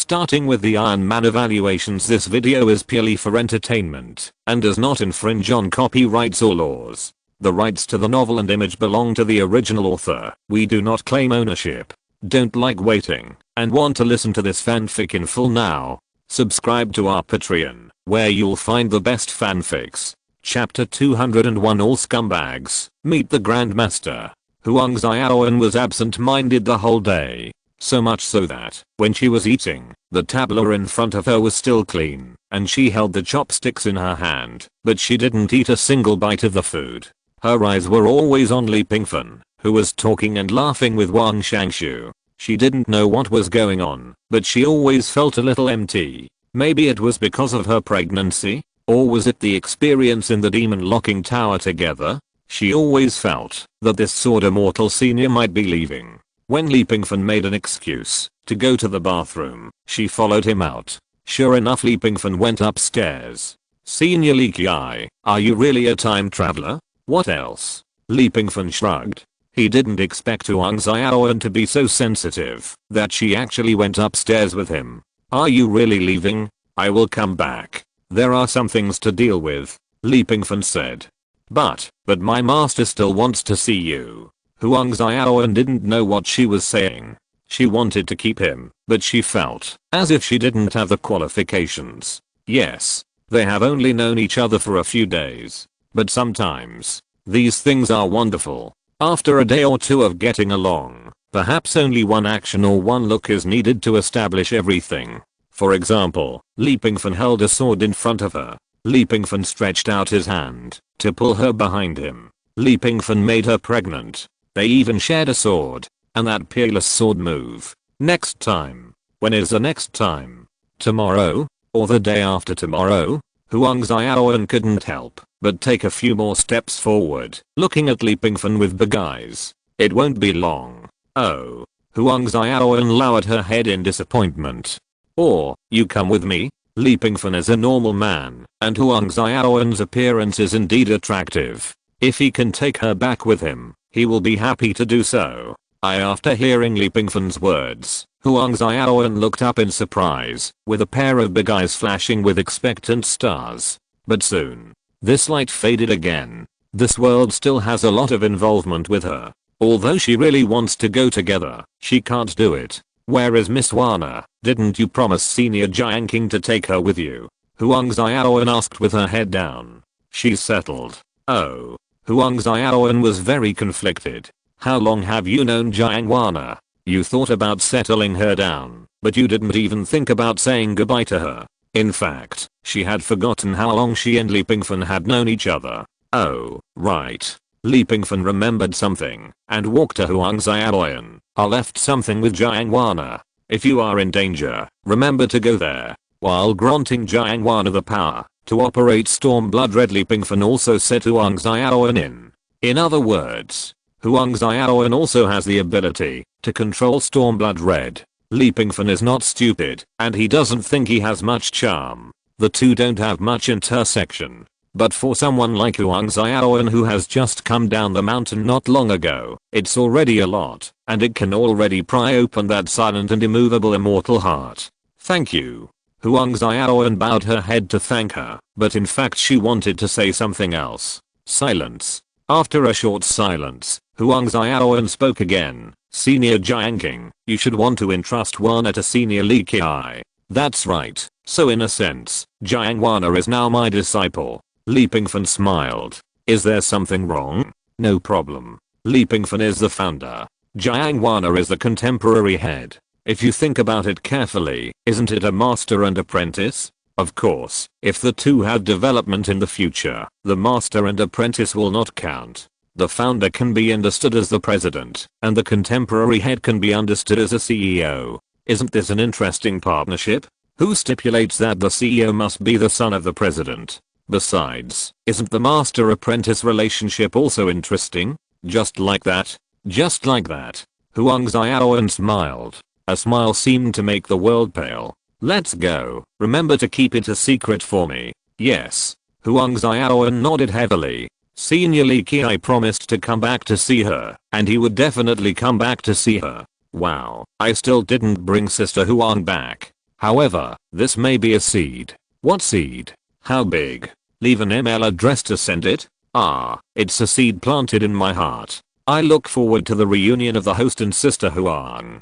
Starting with the Iron Man evaluations, this video is purely for entertainment and does not infringe on copyrights or laws. The rights to the novel and image belong to the original author. We do not claim ownership. Don't like waiting and want to listen to this fanfic in full now? Subscribe to our Patreon, where you'll find the best fanfics. Chapter 201 All Scumbags Meet the Grandmaster. Huang Xiaoan was absent-minded the whole day. So much so that, when she was eating, the tabla in front of her was still clean, and she held the chopsticks in her hand, but she didn't eat a single bite of the food. Her eyes were always on Li Pingfan, who was talking and laughing with Wang Shangshu. She didn't know what was going on, but she always felt a little empty. Maybe it was because of her pregnancy? Or was it the experience in the demon locking tower together? She always felt that this sword immortal senior might be leaving. When Li Pingfan made an excuse to go to the bathroom, she followed him out. Sure enough, Li Pingfan went upstairs. Senior Li Qiai, are you really a time traveler? What else? Li Pingfan shrugged. He didn't expect Huang Xiaoan to be so sensitive that she actually went upstairs with him. Are you really leaving? I will come back. There are some things to deal with, Li Pingfan said. But my master still wants to see you. Huang Xiaoan didn't know what she was saying. She wanted to keep him, but she felt as if she didn't have the qualifications. Yes, they have only known each other for a few days. But sometimes, these things are wonderful. After a day or two of getting along, perhaps only one action or one look is needed to establish everything. For example, Li Pingfan held a sword in front of her. Li Pingfan stretched out his hand to pull her behind him. Li Pingfan made her pregnant. They even shared a sword. And that peerless sword move. Next time. When is the next time? Tomorrow? Or the day after tomorrow? Huang Xiaoan couldn't help but take a few more steps forward, looking at Li Pingfan with big eyes. It won't be long. Oh. Huang Xiaoan lowered her head in disappointment. Or, you come with me? Li Pingfan is a normal man, and Huang Xiaoan's appearance is indeed attractive. If he can take her back with him, he will be happy to do so. After hearing Li Pingfan's words, Huang Xiaoan looked up in surprise, with a pair of big eyes flashing with expectant stars. But soon, this light faded again. This world still has a lot of involvement with her. Although she really wants to go together, she can't do it. Where is Miss Wana? Didn't you promise Senior Jiang King to take her with you? Huang Xiaoan asked with her head down. She's settled. Oh. Huang Xiaoan was very conflicted. How long have you known Jiang Wana? You thought about settling her down, but you didn't even think about saying goodbye to her. In fact, she had forgotten how long she and Li Pingfan had known each other. Oh, right. Li Pingfan remembered something and walked to Huang Xiaoan. I left something with Jiang Wana. If you are in danger, remember to go there. While granting Jiang Wana the power to operate Stormblood Red, Li Pingfan also said to Huang Xiaoan in other words, Huang Xiaoan also has the ability to control Stormblood Red. Li Pingfan is not stupid, and he doesn't think he has much charm. The two don't have much intersection. But for someone like Huang Xiaoan who has just come down the mountain not long ago, it's already a lot, and it can already pry open that silent and immovable immortal heart. Thank you. Huang Xiaoan bowed her head to thank her, but in fact she wanted to say something else. Silence. After a short silence, Huang Xiaoan spoke again. Senior Jiang King, you should want to entrust Wana to Senior Li Qiai. That's right. So in a sense, Jiang Wana is now my disciple. Li Pingfan smiled. Is there something wrong? No problem. Li Pingfan is the founder. Jiang Wana is the contemporary head. If you think about it carefully, isn't it a master and apprentice? Of course, if the two have development in the future, the master and apprentice will not count. The founder can be understood as the president, and the contemporary head can be understood as a CEO. Isn't this an interesting partnership? Who stipulates that the CEO must be the son of the president? Besides, isn't the master-apprentice relationship also interesting? Just like that? Just like that. Huang Xiaoan smiled. A smile seemed to make the world pale. Let's go. Remember to keep it a secret for me. Yes. Huang Xiaoan nodded heavily. Senior Li Qiai promised to come back to see her, and he would definitely come back to see her. Wow, I still didn't bring Sister Huang back. However, this may be a seed. What seed? How big? Leave an email address to send it? Ah, it's a seed planted in my heart. I look forward to the reunion of the host and Sister Huang.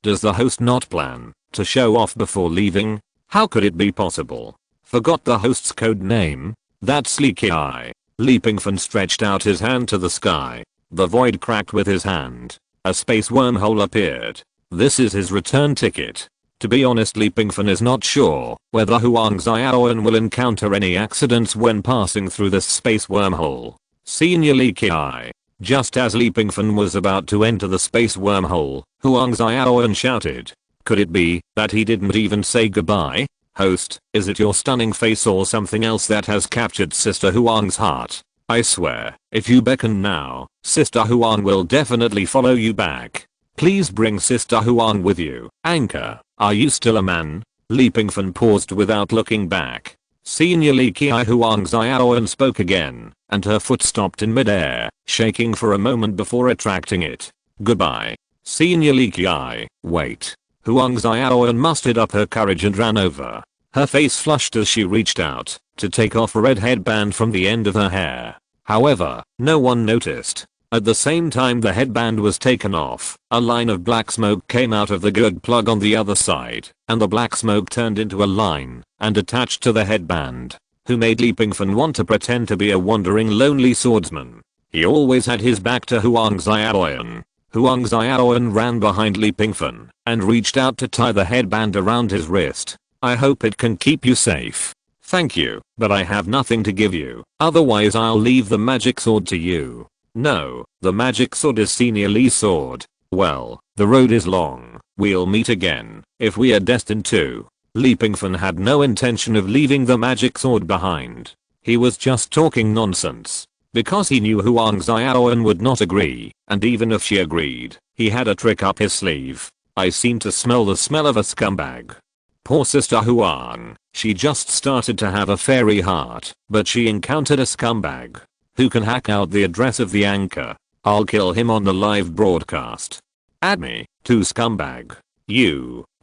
Does the host not plan to show off before leaving? How could it be possible? Forgot the host's code name? That's Sleeky Eye. Leapingfan stretched out his hand to the sky. The void cracked with his hand. A space wormhole appeared. This is his return ticket. To be honest, Leapingfan is not sure whether Huang Xiaoan will encounter any accidents when passing through this space wormhole. Senior Leaky Eye. Just as Leapingfan was about to enter the space wormhole, Huang Xiaoan shouted. Could it be that he didn't even say goodbye? Host, is it your stunning face or something else that has captured Sister Huang's heart? I swear, if you beckon now, Sister Huang will definitely follow you back. Please bring Sister Huang with you. Anchor, are you still a man? Leapingfan paused without looking back. Senior Leaky Eye Huang Xiaoan spoke again, and her foot stopped in midair, shaking for a moment before attracting it. Goodbye. Senior Leaky Eye, wait. Huang Xiaoan mustered up her courage and ran over. Her face flushed as she reached out to take off a red headband from the end of her hair. However, no one noticed. At the same time the headband was taken off, a line of black smoke came out of the good plug on the other side, and the black smoke turned into a line and attached to the headband. Who made Leapingfan want to pretend to be a wandering lonely swordsman? He always had his back to Huang Xiaoan. Huang Xiaoan ran behind Leapingfan and reached out to tie the headband around his wrist. I hope it can keep you safe. Thank you, but I have nothing to give you. Otherwise I'll leave the magic sword to you. No, the magic sword is Senior Lee's sword. Well, the road is long. We'll meet again, if we are destined to. Leapingfan had no intention of leaving the magic sword behind. He was just talking nonsense. Because he knew Huang Xiaoan would not agree, and even if she agreed, he had a trick up his sleeve. I seem to smell the smell of a scumbag. Poor Sister Huang, she just started to have a fairy heart, but she encountered a scumbag. Who can hack out the address of the anchor? I'll kill him on the live broadcast. Add me, to scumbag.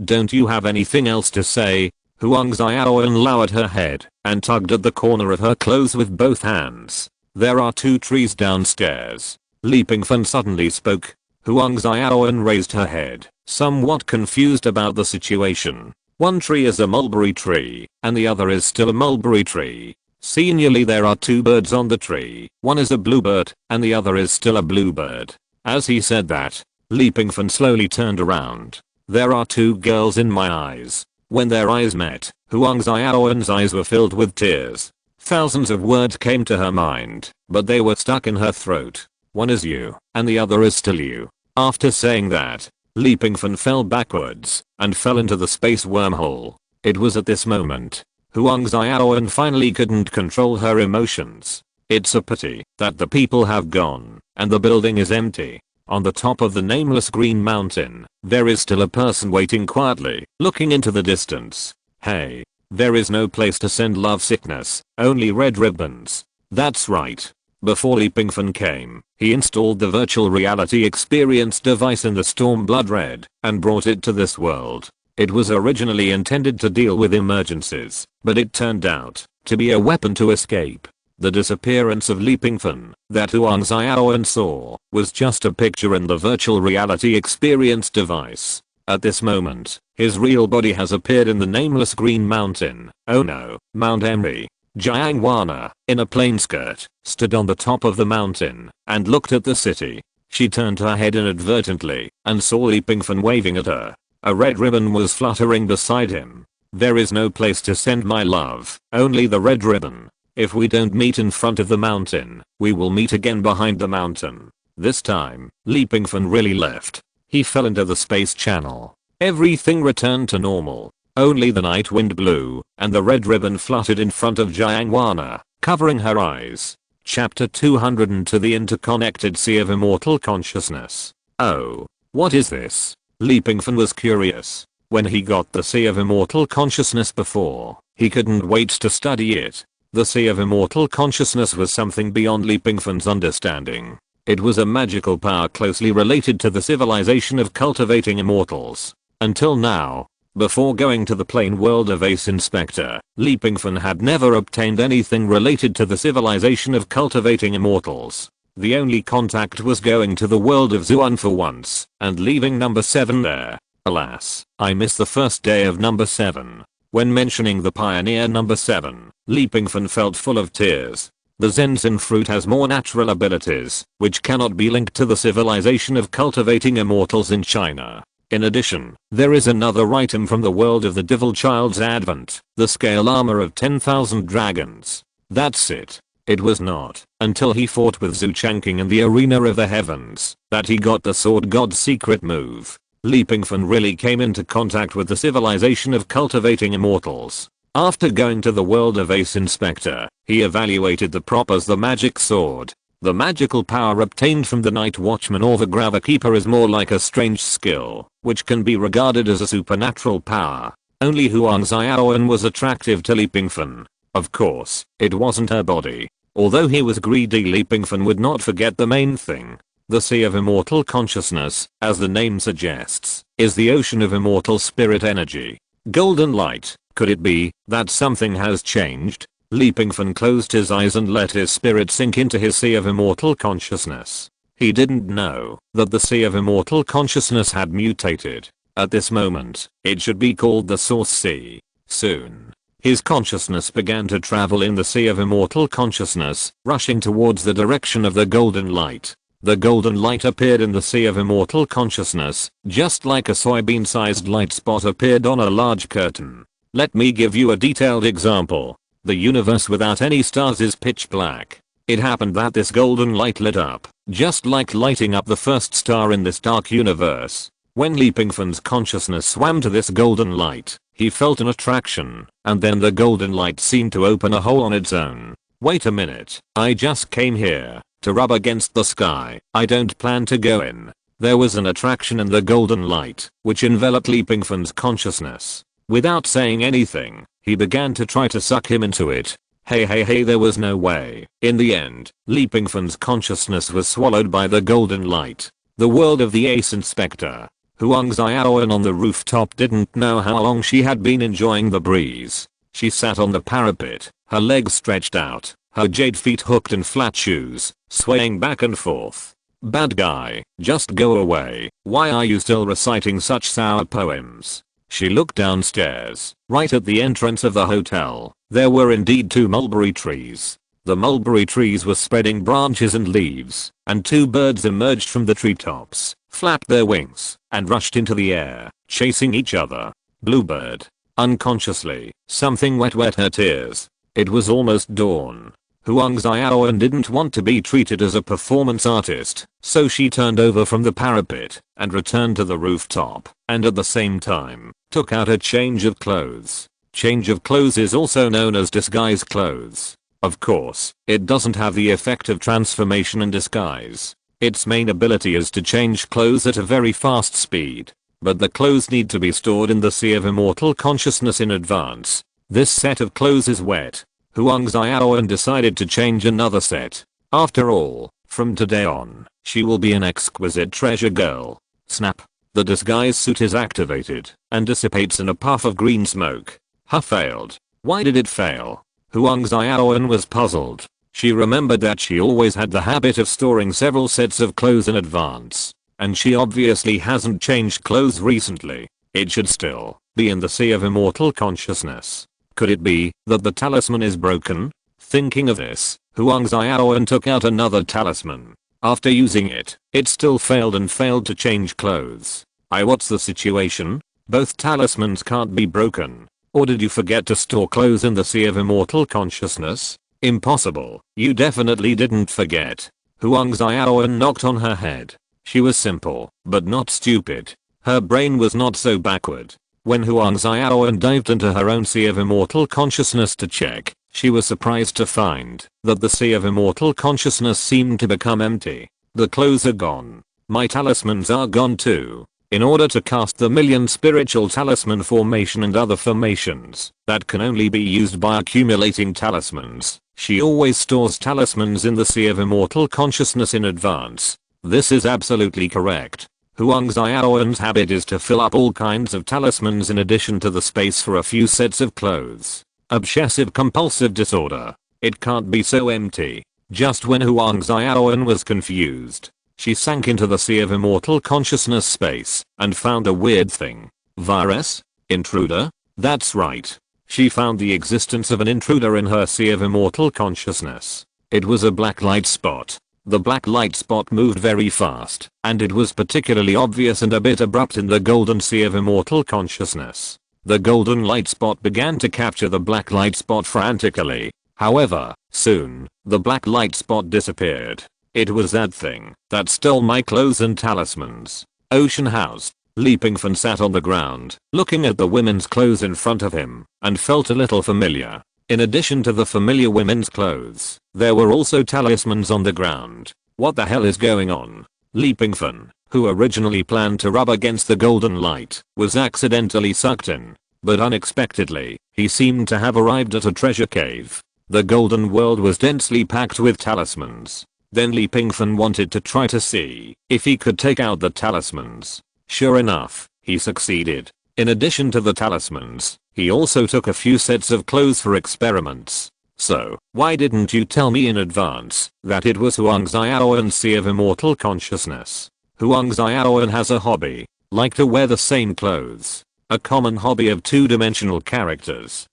Don't you have anything else to say? Huang Xiaoan lowered her head and tugged at the corner of her clothes with both hands. There are 2 trees downstairs. Leapingfan suddenly spoke. Huang Xiaoan raised her head, somewhat confused about the situation. One tree is a mulberry tree, and the other is still a mulberry tree. Seniorly, there are 2 birds on the tree. One is a bluebird, and the other is still a bluebird. As he said that, Leapingfan slowly turned around. There are 2 girls in my eyes. When their eyes met, Huang Xiaoan's eyes were filled with tears. Thousands of words came to her mind, but they were stuck in her throat. One is you, and the other is still you. After saying that, Leapingfan fell backwards and fell into the space wormhole. It was at this moment Huang Xiaoan finally couldn't control her emotions. It's a pity that the people have gone and the building is empty. On the top of the nameless green mountain, there is still a person waiting quietly, looking into the distance. Hey. There is no place to send love sickness, only red ribbons. That's right. Before Leapingfan came, he installed the virtual reality experience device in the Stormblood Red and brought it to this world. It was originally intended to deal with emergencies, but it turned out to be a weapon to escape. The disappearance of Leapingfan that Huang Xiaoan saw was just a picture in the virtual reality experience device. At this moment, his real body has appeared in the nameless green mountain. Oh no, Mount Emery. Jiangwana, in a plain skirt, stood on the top of the mountain and looked at the city. She turned her head inadvertently and saw Leapingfan waving at her. A red ribbon was fluttering beside him. There is no place to send my love, only the red ribbon. If we don't meet in front of the mountain, we will meet again behind the mountain. This time, Leapingfan really left. He fell into the space channel. Everything returned to normal. Only the night wind blew, and the red ribbon fluttered in front of Jiangwana, covering her eyes. Chapter 202 The Interconnected Sea of Immortal Consciousness. Oh. What is this? Leapingfan was curious. When he got the Sea of Immortal Consciousness before, he couldn't wait to study it. The Sea of Immortal Consciousness was something beyond Leapingfan's understanding. It was a magical power closely related to the civilization of cultivating immortals. Until now, Before going to the plain world of Ace Inspector, Li Pingfan had never obtained anything related to the civilization of cultivating immortals. The only contact was going to the world of Zuan for once, and leaving number 7 there. Alas, I miss the first day of number 7. When mentioning the pioneer number 7, Li Pingfan felt full of tears. The Zensin fruit has more natural abilities, which cannot be linked to the civilization of cultivating immortals in China. In addition, there is another item from the world of the Devil Child's Advent, the scale armor of 10,000 dragons. That's it. It was not until he fought with Zhu Changqing in the arena of the heavens that he got the sword god's secret move. Li Pingfan really came into contact with the civilization of cultivating immortals. After going to the world of Ace Inspector, he evaluated the prop as the magic sword. The magical power obtained from the Night Watchman or the Gravikeeper is more like a strange skill, which can be regarded as a supernatural power. Only Huang Xiaoan was attractive to Li Pingfan. Of course, it wasn't her body. Although he was greedy, Li Pingfan would not forget the main thing. The Sea of Immortal Consciousness, as the name suggests, is the ocean of immortal spirit energy. Golden light. Could it be that something has changed? Li Pingfan closed his eyes and let his spirit sink into his Sea of Immortal Consciousness. He didn't know that the Sea of Immortal Consciousness had mutated. At this moment, it should be called the Source Sea. Soon, his consciousness began to travel in the Sea of Immortal Consciousness, rushing towards the direction of the golden light. The golden light appeared in the Sea of Immortal Consciousness, just like a soybean-sized light spot appeared on a large curtain. Let me give you a detailed example. The universe without any stars is pitch black. It happened that this golden light lit up, just like lighting up the first star in this dark universe. When Li Pingfan's consciousness swam to this golden light, he felt an attraction, and then the golden light seemed to open a hole on its own. Wait a minute, I just came here to rub against the sky. I don't plan to go in. There was an attraction in the golden light, which enveloped Li Pingfan's consciousness. Without saying anything, he began to try to suck him into it. Hey, there was no way. In the end, Li Pingfan's consciousness was swallowed by the golden light. The world of the Ace Inspector. Huang Xiaoan on the rooftop didn't know how long she had been enjoying the breeze. She sat on the parapet, her legs stretched out, her jade feet hooked in flat shoes, swaying back and forth. Bad guy, just go away. Why are you still reciting such sour poems? She looked downstairs. Right at the entrance of the hotel, there were indeed 2 mulberry trees. The mulberry trees were spreading branches and leaves, and 2 birds emerged from the treetops, flapped their wings, and rushed into the air, chasing each other. Bluebird. Unconsciously, something wet her tears. It was almost dawn. Huang Xiaoan didn't want to be treated as a performance artist, so she turned over from the parapet and returned to the rooftop, and at the same time, took out a change of clothes. Change of clothes is also known as disguise clothes. Of course, it doesn't have the effect of transformation and disguise. Its main ability is to change clothes at a very fast speed. But the clothes need to be stored in the Sea of Immortal Consciousness in advance. This set of clothes is wet. Huang Xiaoan decided to change another set. After all, from today on, she will be an exquisite treasure girl. Snap. The disguise suit is activated and dissipates in a puff of green smoke. Failed. Why did it fail? Huang Xiaoan was puzzled. She remembered that she always had the habit of storing several sets of clothes in advance. And she obviously hasn't changed clothes recently. It should still be in the Sea of Immortal Consciousness. Could it be that the talisman is broken? Thinking of this, Huang Xiaoan took out another talisman. After using it, it still failed to change clothes. What's the situation? Both talismans can't be broken. Or did you forget to store clothes in the Sea of Immortal Consciousness? Impossible. You definitely didn't forget. Huang Xiaoan knocked on her head. She was simple, but not stupid. Her brain was not so backward. When Huang Xiaoan dived into her own Sea of Immortal Consciousness to check, she was surprised to find that the Sea of Immortal Consciousness seemed to become empty. The clothes are gone. My talismans are gone too. In order to cast the Million Spiritual Talisman formation and other formations that can only be used by accumulating talismans, she always stores talismans in the Sea of Immortal Consciousness in advance. This is absolutely correct. Huang Xiaoyan's habit is to fill up all kinds of talismans in addition to the space for a few sets of clothes. Obsessive compulsive disorder. It can't be so empty. Just when Huang Xiaoyan was confused, she sank into the sea of immortal consciousness space and found a weird thing. Virus? Intruder? That's right. She found the existence of an intruder in her sea of immortal consciousness. It was a black light spot. The black light spot moved very fast, and it was particularly obvious and a bit abrupt in the golden sea of immortal consciousness. The golden light spot began to capture the black light spot frantically. However, soon, the black light spot disappeared. It was that thing that stole my clothes and talismans. Ocean House. Li Pingfan sat on the ground, looking at the women's clothes in front of him, and felt a little familiar. In addition to the familiar women's clothes, there were also talismans on the ground. What the hell is going on? Li Pingfan, who originally planned to rub against the golden light, was accidentally sucked in. But unexpectedly, he seemed to have arrived at a treasure cave. The golden world was densely packed with talismans. Then Li Pingfan wanted to try to see if he could take out the talismans. Sure enough, he succeeded. In addition to the talismans, he also took a few sets of clothes for experiments. So, why didn't you tell me in advance that it was Huang Xiaoyan's sea of immortal consciousness? Huang Xiaoyan has a hobby, like to wear the same clothes. A common hobby of two-dimensional characters.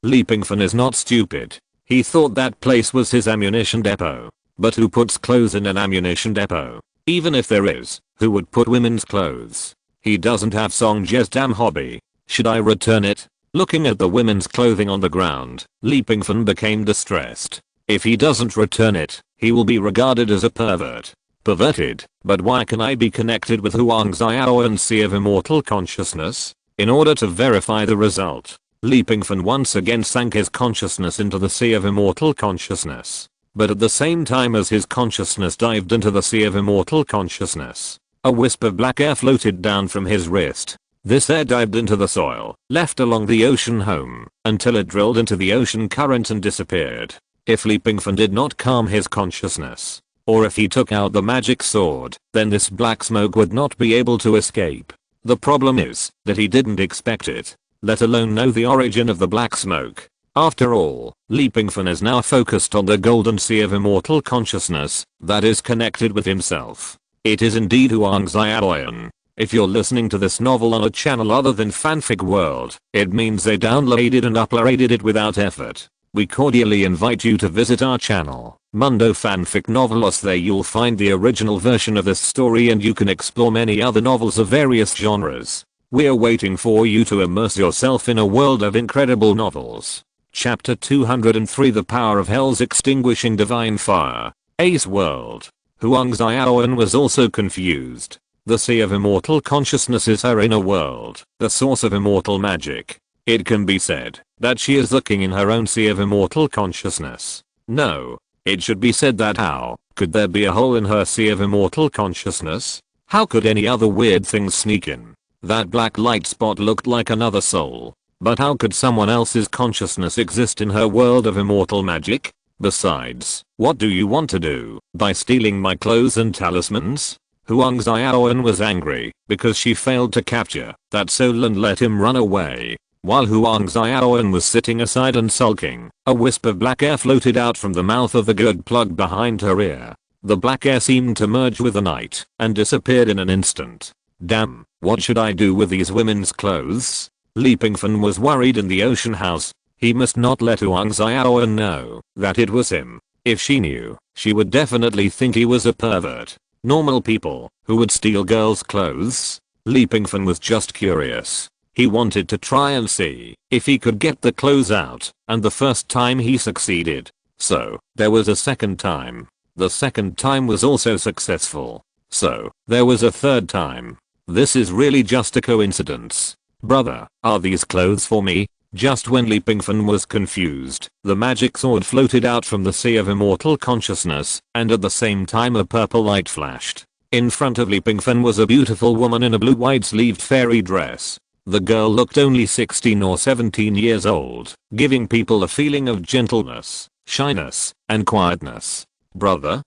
Li Pingfan is not stupid. He thought that place was his ammunition depot. But who puts clothes in an ammunition depot? Even if there is, who would put women's clothes? He doesn't have Song Jie's damn hobby. Should I return it? Looking at the women's clothing on the ground, Li Pingfan became distressed. If he doesn't return it, he will be regarded as a pervert. Perverted, but why can I be connected with Huang Xiaoyan's sea of immortal consciousness? In order to verify the result, Li Pingfan once again sank his consciousness into the sea of immortal consciousness. But at the same time as his consciousness dived into the sea of immortal consciousness, a wisp of black air floated down from his wrist. This air dived into the soil, left along the ocean home, until it drilled into the ocean current and disappeared. If Li Pingfan did not calm his consciousness, or if he took out the magic sword, then this black smoke would not be able to escape. The problem is that he didn't expect it, let alone know the origin of the black smoke. After all, Li Pingfan is now focused on the golden sea of immortal consciousness that is connected with himself. It is indeed Huang Xiaoyan. If you're listening to this novel on a channel other than Fanfic World, it means they downloaded and uploaded it without effort. We cordially invite you to visit our channel, Mundo Fanfic Novelos. There you'll find the original version of this story and you can explore many other novels of various genres. We're waiting for you to immerse yourself in a world of incredible novels. Chapter 203 The Power of Hell's Extinguishing Divine Fire. Ace World. Huang Xiaoyan was also confused. The sea of immortal consciousness is her inner world, the source of immortal magic. It can be said that she is looking in her own sea of immortal consciousness. No, it should be said that how could there be a hole in her sea of immortal consciousness? How could any other weird things sneak in? That black light spot looked like another soul. But how could someone else's consciousness exist in her world of immortal magic? Besides, what do you want to do by stealing my clothes and talismans? Huang Xiaoyan was angry because she failed to capture that soul and let him run away. While Huang Xiaoyan was sitting aside and sulking, a wisp of black air floated out from the mouth of the good plug behind her ear. The black air seemed to merge with the night and disappeared in an instant. Damn, what should I do with these women's clothes? Li Pingfan was worried in the ocean house. He must not let Huang Xiaoyan know that it was him. If she knew, she would definitely think he was a pervert. Normal people who would steal girls' clothes? Li Pingfan was just curious. He wanted to try and see if he could get the clothes out, and the first time he succeeded. So, there was a second time. The second time was also successful. So, there was a third time. This is really just a coincidence. Brother, are these clothes for me? Just when Li Pingfan was confused, the magic sword floated out from the sea of immortal consciousness, and at the same time a purple light flashed. In front of Li Pingfan was a beautiful woman in a blue wide-sleeved fairy dress. The girl looked only 16 or 17 years old, giving people a feeling of gentleness, shyness, and quietness. Brother?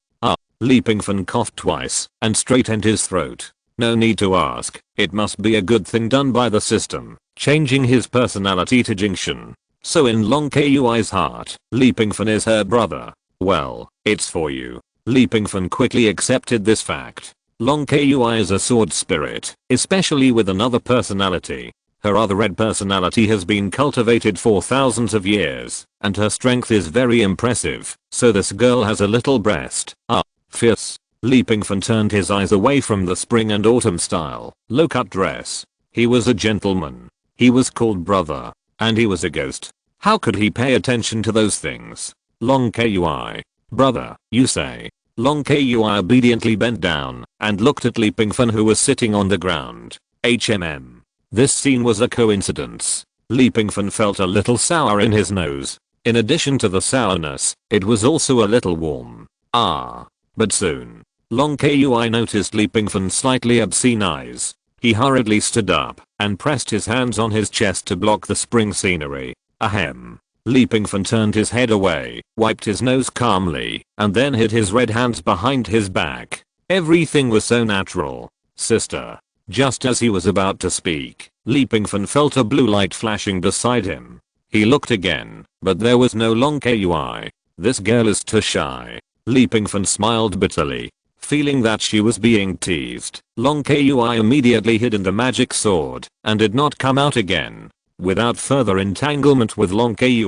Li Pingfan coughed twice and straightened his throat. No need to ask, it must be a good thing done by the system, changing his personality to Jinxian. So in Long Kui's heart, Leapingfan is her brother. Well, it's for you. Leapingfan quickly accepted this fact. Long Kui is a sword spirit, especially with another personality. Her other red personality has been cultivated for thousands of years, and her strength is very impressive, so this girl has a little breast. Ah, fierce. Leapingfan turned his eyes away from the spring and autumn style, low-cut dress. He was a gentleman. He was called brother. And he was a ghost. How could he pay attention to those things? Long Kui. Brother, you say. Long Kui obediently bent down and looked at Leapingfan, who was sitting on the ground. This scene was a coincidence. Leapingfan felt a little sour in his nose. In addition to the sourness, it was also a little warm. Ah. But soon, Long Kui noticed Leapingfan's slightly obscene eyes. He hurriedly stood up and pressed his hands on his chest to block the spring scenery. Ahem. Leapingfan turned his head away, wiped his nose calmly, and then hid his red hands behind his back. Everything was so natural. Sister. Just as he was about to speak, Leapingfan felt a blue light flashing beside him. He looked again, but there was no Long Kui. This girl is too shy. Leapingfan smiled bitterly, feeling that she was being teased. Long Kui immediately hid in the magic sword and did not come out again. Without further entanglement with Long Kui,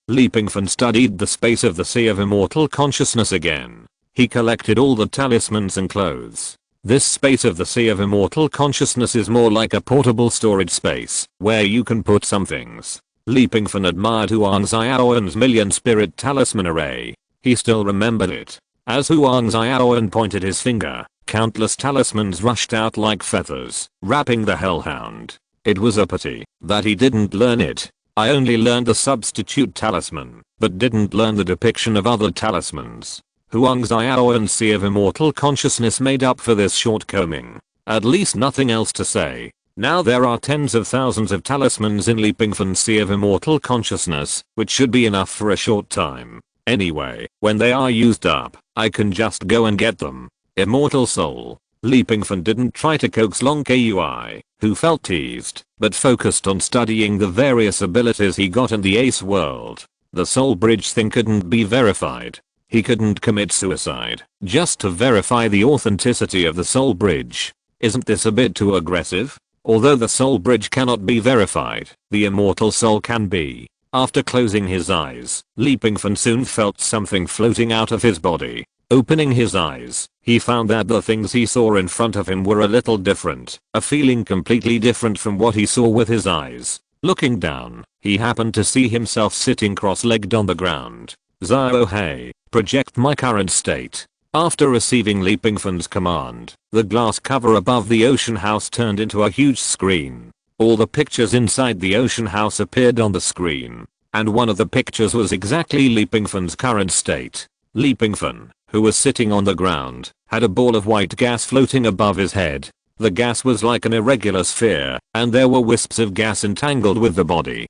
Leapingfan studied the space of the Sea of Immortal Consciousness again. He collected all the talismans and clothes. This space of the Sea of Immortal Consciousness is more like a portable storage space where you can put some things. Leapingfan admired Huang Xiaoan's million spirit talisman array. He still remembered it. As Huang Xiaoan pointed his finger, countless talismans rushed out like feathers, wrapping the hellhound. It was a pity that he didn't learn it. I only learned the substitute talisman, but didn't learn the depiction of other talismans. Huang Xiaoan's Sea of Immortal Consciousness made up for this shortcoming. At least nothing else to say. Now there are tens of thousands of talismans in Leapingfan's Sea of Immortal Consciousness, which should be enough for a short time. Anyway, when they are used up, I can just go and get them. Immortal Soul. Leapingfan didn't try to coax Long Kui, who felt teased, but focused on studying the various abilities he got in the Ace world. The soul bridge thing couldn't be verified. He couldn't commit suicide just to verify the authenticity of the soul bridge. Isn't this a bit too aggressive? Although the soul bridge cannot be verified, the immortal soul can be. After closing his eyes, Leapingfan soon felt something floating out of his body. Opening his eyes, he found that the things he saw in front of him were a little different, a feeling completely different from what he saw with his eyes. Looking down, he happened to see himself sitting cross-legged on the ground. Zio hey, project my current state. After receiving Leapingfan's command, the glass cover above the ocean house turned into a huge screen. All the pictures inside the ocean house appeared on the screen, and one of the pictures was exactly Leapingfan's current state. Leapingfan, who was sitting on the ground, had a ball of white gas floating above his head. The gas was like an irregular sphere, and there were wisps of gas entangled with the body.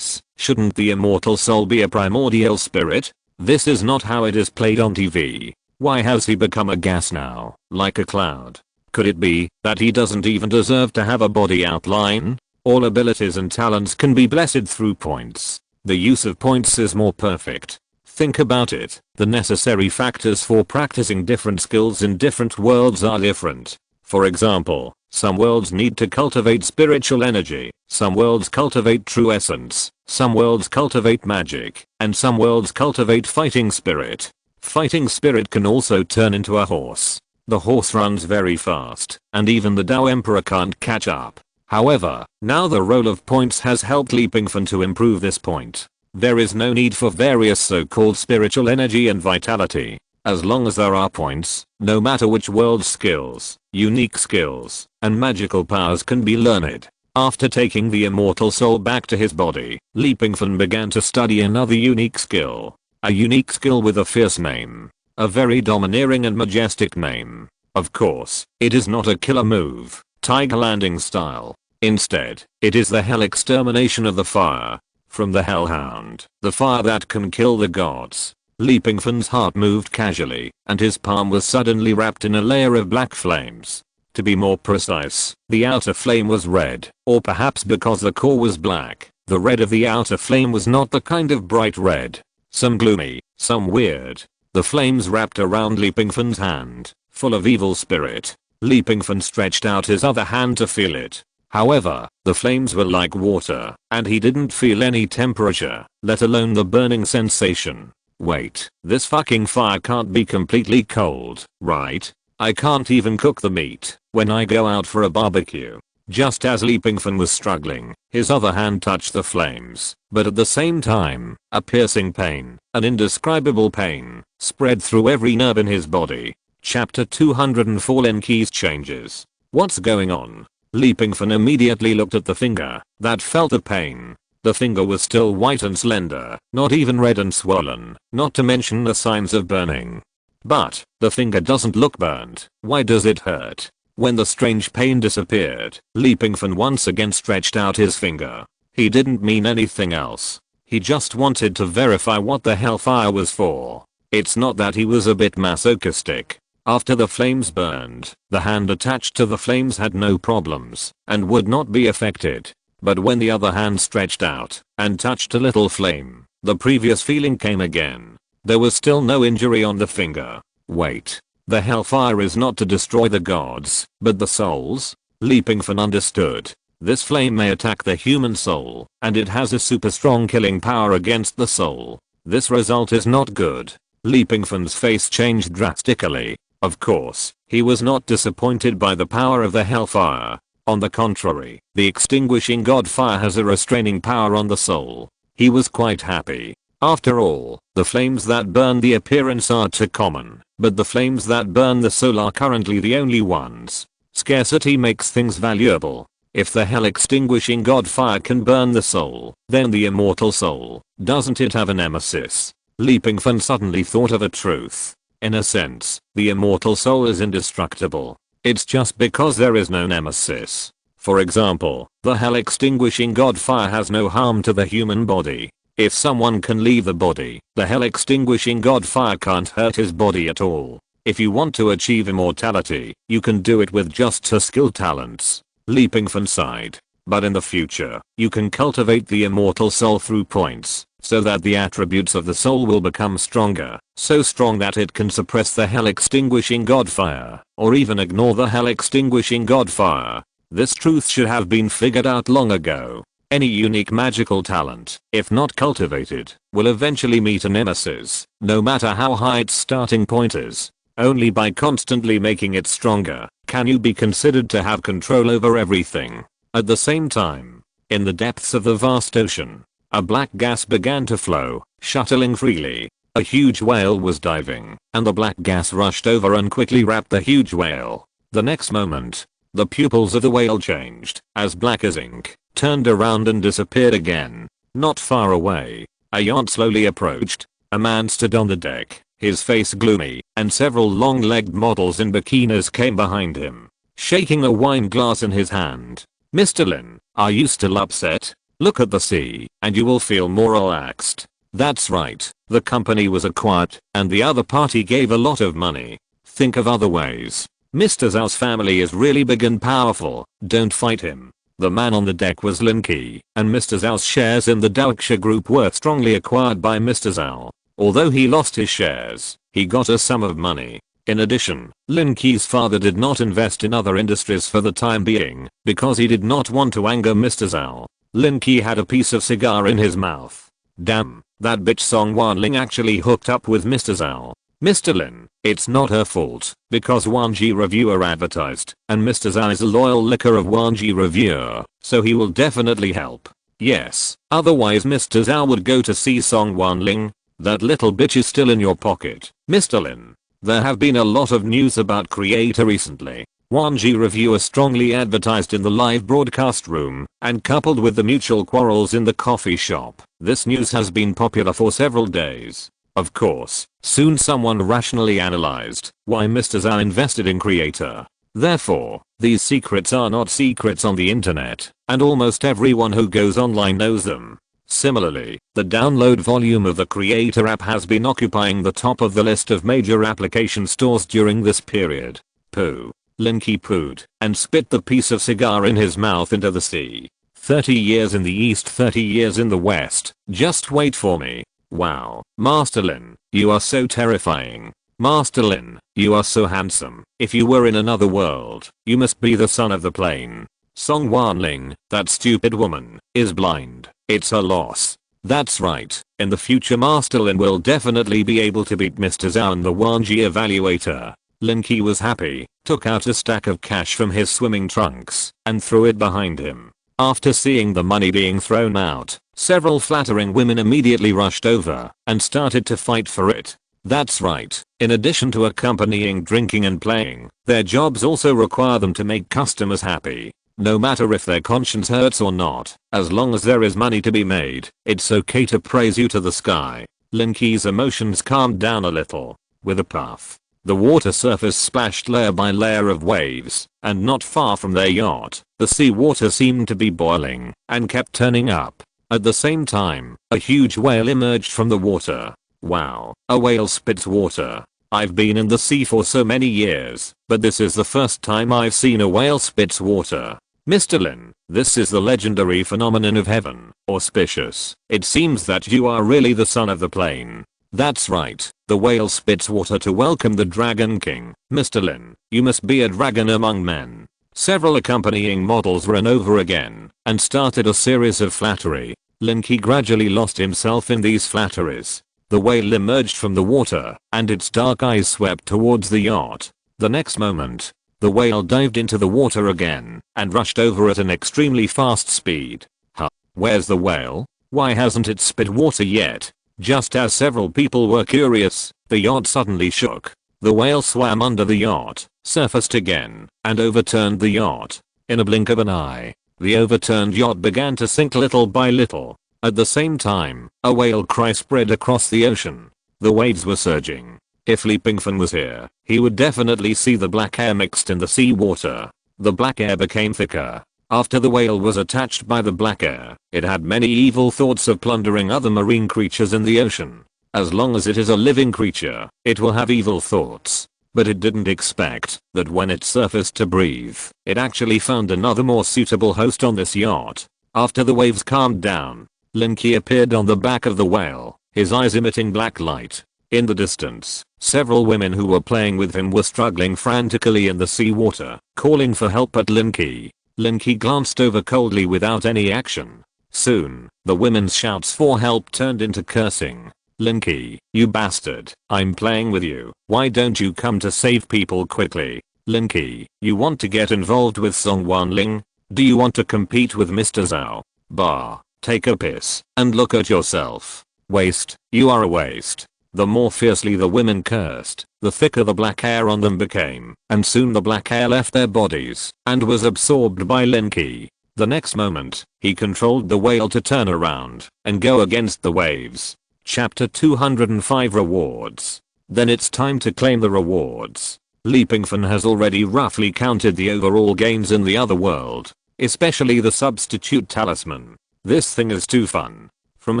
Shouldn't the immortal soul be a primordial spirit? This is not how it is played on TV. Why has he become a gas now, like a cloud? Could it be that he doesn't even deserve to have a body outline? All abilities and talents can be blessed through points. The use of points is more perfect. Think about it, the necessary factors for practicing different skills in different worlds are different. For example, some worlds need to cultivate spiritual energy, some worlds cultivate true essence, some worlds cultivate magic, and some worlds cultivate fighting spirit. Fighting spirit can also turn into a horse. The horse runs very fast, and even the Tao Emperor can't catch up. However, now the roll of points has helped Leapingfan to improve this point. There is no need for various so-called spiritual energy and vitality. As long as there are points, no matter which world skills, unique skills, and magical powers can be learned. After taking the immortal soul back to his body, Leapingfan began to study another unique skill. A unique skill with a fierce name. A very domineering and majestic name. Of course, it is not a killer move, Tiger Landing style. Instead, it is the hell extermination of the fire. From the hellhound, the fire that can kill the gods. Leapingfan's heart moved casually, and his palm was suddenly wrapped in a layer of black flames. To be more precise, the outer flame was red, or perhaps because the core was black, the red of the outer flame was not the kind of bright red. Some gloomy, some weird. The flames wrapped around Pingfan's hand, full of evil spirit. Pingfan stretched out his other hand to feel it. However, the flames were like water, and he didn't feel any temperature, let alone the burning sensation. Wait, this fucking fire can't be completely cold, right? I can't even cook the meat when I go out for a barbecue. Just as Pingfan was struggling, his other hand touched the flames, but at the same time, a piercing pain, an indescribable pain, spread through every nerve in his body. Chapter 204 Linky's changes. What's going on? Pingfan immediately looked at the finger that felt the pain. The finger was still white and slender, not even red and swollen, not to mention the signs of burning. But, the finger doesn't look burnt. Why does it hurt? When the strange pain disappeared, Pingfan once again stretched out his finger. He didn't mean anything else. He just wanted to verify what the hellfire was for. It's not that he was a bit masochistic. After the flames burned, the hand attached to the flames had no problems and would not be affected. But when the other hand stretched out and touched a little flame, the previous feeling came again. There was still no injury on the finger. Wait. The hellfire is not to destroy the gods, but the souls? Pingfan understood. This flame may attack the human soul, and it has a super strong killing power against the soul. This result is not good. Pingfan's face changed drastically. Of course, he was not disappointed by the power of the hellfire. On the contrary, the extinguishing god fire has a restraining power on the soul. He was quite happy. After all, the flames that burn the appearance are too common, but the flames that burn the soul are currently the only ones. Scarcity makes things valuable. If the hell extinguishing god fire can burn the soul, then the immortal soul, doesn't it have a nemesis? Pingfan suddenly thought of a truth. In a sense, the immortal soul is indestructible. It's just because there is no nemesis. For example, the hell extinguishing god fire has no harm to the human body. If someone can leave the body, the hell extinguishing god fire can't hurt his body at all. If you want to achieve immortality, you can do it with just 2 skill talents. Pingfan sighed. But in the future, you can cultivate the immortal soul through points, so that the attributes of the soul will become stronger, so strong that it can suppress the hell extinguishing god fire, or even ignore the hell extinguishing god fire. This truth should have been figured out long ago. Any unique magical talent, if not cultivated, will eventually meet a nemesis, no matter how high its starting point is. Only by constantly making it stronger, can you be considered to have control over everything. At the same time, in the depths of the vast ocean, a black gas began to flow, shuttling freely. A huge whale was diving, and the black gas rushed over and quickly wrapped the huge whale. The next moment, the pupils of the whale changed, as black as ink, turned around and disappeared again. Not far away, a yacht slowly approached. A man stood on the deck, his face gloomy, and several long-legged models in bikinis came behind him, shaking a wine glass in his hand. "Mr. Lin, are you still upset? Look at the sea, and you will feel more relaxed." That's right, the company was acquired, and the other party gave a lot of money. Think of other ways. Mr. Zhao's family is really big and powerful, don't fight him. The man on the deck was Lin Qi, and Mr. Zhao's shares in the Daoxia group were strongly acquired by Mr. Zhao. Although he lost his shares, he got a sum of money. In addition, Lin Qi's father did not invest in other industries for the time being, because he did not want to anger Mr. Zhao. Lin Qi had a piece of cigar in his mouth. Damn, that bitch Song Wanling actually hooked up with Mr. Zhao. Mr. Lin, it's not her fault, because Wanji Reviewer advertised, and Mr. Zhao is a loyal licker of Wanji Reviewer, so he will definitely help. Yes, otherwise Mr. Zhao would go to see Song Wanling. That little bitch is still in your pocket. Mr. Lin, there have been a lot of news about Creator recently. Wanji Reviewer strongly advertised in the live broadcast room, and coupled with the mutual quarrels in the coffee shop, this news has been popular for several days. Of course, soon someone rationally analyzed why Mr. Zhao invested in Creator. Therefore, these secrets are not secrets on the internet, and almost everyone who goes online knows them. Similarly, the download volume of the Creator app has been occupying the top of the list of major application stores during this period. Pooh. Linky pooed and spit the piece of cigar in his mouth into the sea. 30 years in the east, 30 years in the west. Just wait for me. Wow. Master Lin, you are so terrifying. Master Lin, you are so handsome. If you were in another world, you must be the son of the plane. Song Wanling, that stupid woman, is blind. It's her loss. That's right. In the future Master Lin will definitely be able to beat Mr. Zhao and the Wanji evaluator. Linky was happy, took out a stack of cash from his swimming trunks, and threw it behind him. After seeing the money being thrown out, several flattering women immediately rushed over and started to fight for it. That's right. In addition to accompanying drinking and playing, their jobs also require them to make customers happy. No matter if their conscience hurts or not, as long as there is money to be made, it's okay to praise you to the sky. Linky's emotions calmed down a little. With a puff, the water surface splashed layer by layer of waves, and not far from their yacht, the sea water seemed to be boiling, and kept turning up. At the same time, a huge whale emerged from the water. Wow, a whale spits water. I've been in the sea for so many years, but this is the first time I've seen a whale spits water. Mr. Lin, this is the legendary phenomenon of heaven. Auspicious. It seems that you are really the son of the plane. That's right. The whale spits water to welcome the Dragon King. Mr. Lin, you must be a dragon among men. Several accompanying models ran over again and started a series of flattery. Linky gradually lost himself in these flatteries. The whale emerged from the water and its dark eyes swept towards the yacht. The next moment, the whale dived into the water again and rushed over at an extremely fast speed. Huh? Where's the whale? Why hasn't it spit water yet? Just as several people were curious, the yacht suddenly shook. The whale swam under the yacht, surfaced again, and overturned the yacht. In a blink of an eye, the overturned yacht began to sink little by little. At the same time, a whale cry spread across the ocean. The waves were surging. If Pingfan was here, he would definitely see the black air mixed in the sea water. The black air became thicker. After the whale was attached by the black air, it had many evil thoughts of plundering other marine creatures in the ocean. As long as it is a living creature, it will have evil thoughts. But it didn't expect that when it surfaced to breathe, it actually found another more suitable host on this yacht. After the waves calmed down, Linky appeared on the back of the whale, his eyes emitting black light. In the distance, several women who were playing with him were struggling frantically in the seawater, calling for help at Linky. Linky glanced over coldly without any action. Soon, the women's shouts for help turned into cursing. Linky, you bastard, I'm playing with you. Why don't you come to save people quickly? Linky, you want to get involved with Song Wanling? Do you want to compete with Mr. Zhao? Bah, take a piss and look at yourself. Waste, you are a waste. The more fiercely the women cursed, the thicker the black hair on them became, and soon the black hair left their bodies and was absorbed by Linky. The next moment, he controlled the whale to turn around and go against the waves. Chapter 205 Rewards. Then it's time to claim the rewards. Pingfan has already roughly counted the overall gains in the other world, especially the substitute talisman. This thing is too fun. From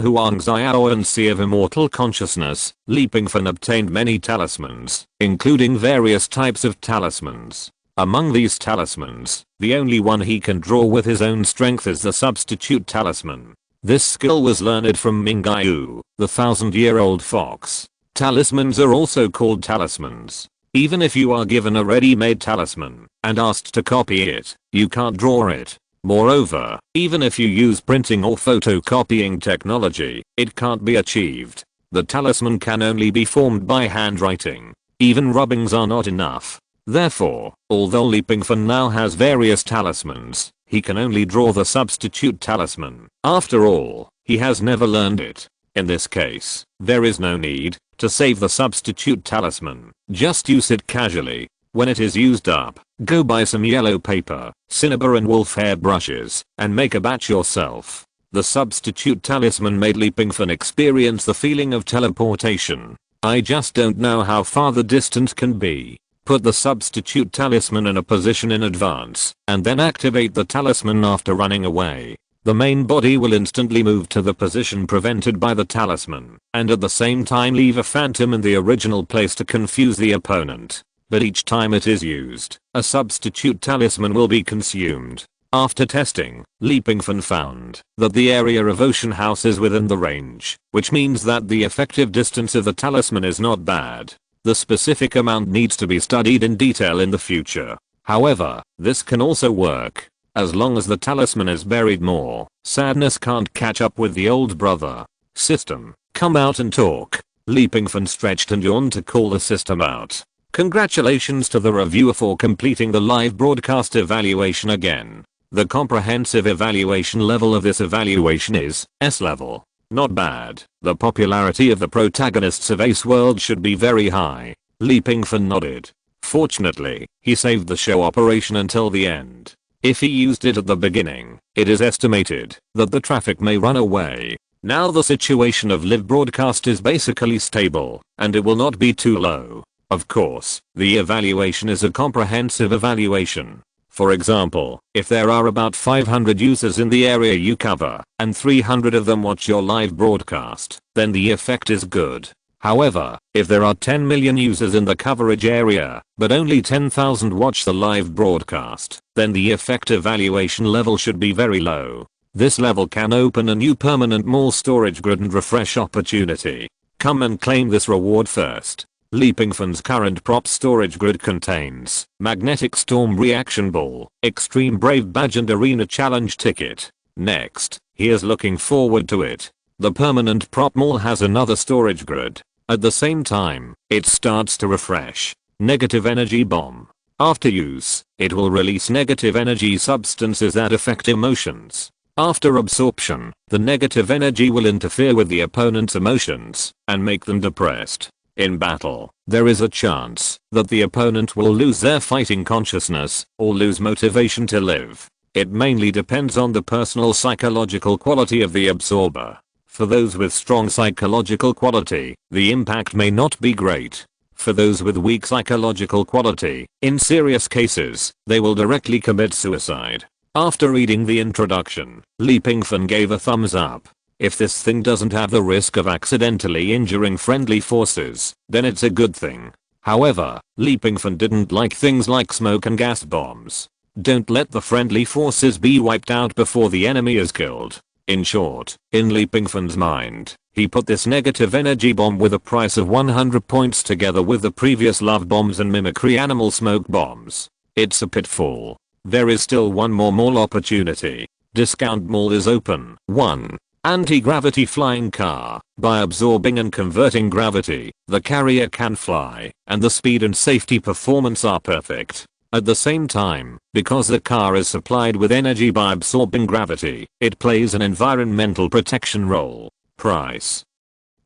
Huang Xiao and Sea of Immortal Consciousness, Pingfan obtained many talismans, including various types of talismans. Among these talismans, the only one he can draw with his own strength is the substitute talisman. This skill was learned from Mingyu, the 1000-year-old fox. Talismans are also called talismans. Even if you are given a ready-made talisman and asked to copy it, you can't draw it. Moreover, even if you use printing or photocopying technology, it can't be achieved. The talisman can only be formed by handwriting. Even rubbings are not enough. Therefore, although Pingfan now has various talismans, he can only draw the substitute talisman. After all, he has never learned it. In this case, there is no need to save the substitute talisman. Just use it casually. When it is used up, go buy some yellow paper, cinnabar and wolf hair brushes, and make a batch yourself. The substitute talisman made Pingfan experience the feeling of teleportation. I just don't know how far the distance can be. Put the substitute talisman in a position in advance, and then activate the talisman after running away. The main body will instantly move to the position prevented by the talisman, and at the same time leave a phantom in the original place to confuse the opponent. but each time it is used, a substitute talisman will be consumed. After testing, Leapingfan found that the area of Ocean House is within the range, which means that the effective distance of the talisman is not bad. The specific amount needs to be studied in detail in the future. However, this can also work. As long as the talisman is buried more, sadness can't catch up with the old brother. System, come out and talk. Leapingfan stretched and yawned to call the system out. Congratulations to the reviewer for completing the live broadcast evaluation again. The comprehensive evaluation level of this evaluation is S level. Not bad. The popularity of the protagonists of Ace World should be very high. Leapingfan nodded. Fortunately, he saved the show operation until the end. If he used it at the beginning, it is estimated that the traffic may run away. Now the situation of live broadcast is basically stable, and it will not be too low. Of course, the evaluation is a comprehensive evaluation. For example, if there are about 500 users in the area you cover, and 300 of them watch your live broadcast, then the effect is good. However, if there are 10 million users in the coverage area, but only 10,000 watch the live broadcast, then the effect evaluation level should be very low. This level can open a new permanent mall storage grid and refresh opportunity. Come and claim this reward first. Leapingfan's current prop storage grid contains Magnetic Storm Reaction Ball, Extreme Brave Badge and Arena Challenge ticket. Next, he is looking forward to it. The permanent prop mall has another storage grid. At the same time, it starts to refresh. Negative Energy Bomb. After use, it will release negative energy substances that affect emotions. After absorption, the negative energy will interfere with the opponent's emotions and make them depressed. In battle, there is a chance that the opponent will lose their fighting consciousness or lose motivation to live. It mainly depends on the personal psychological quality of the absorber. For those with strong psychological quality, the impact may not be great. For those with weak psychological quality, in serious cases, they will directly commit suicide. After reading the introduction, Leapingfan gave a thumbs up. If this thing doesn't have the risk of accidentally injuring friendly forces, then it's a good thing. However, Leapingfan didn't like things like smoke and gas bombs. Don't let the friendly forces be wiped out before the enemy is killed. In short, in Leapingfan's mind, he put this negative energy bomb with a price of 100 points together with the previous love bombs and mimicry animal smoke bombs. It's a pitfall. There is still one more mall opportunity. Discount mall is open. 1. Anti-gravity flying car. By absorbing and converting gravity, the carrier can fly, and the speed and safety performance are perfect. At the same time, because the car is supplied with energy by absorbing gravity, it plays an environmental protection role. Price: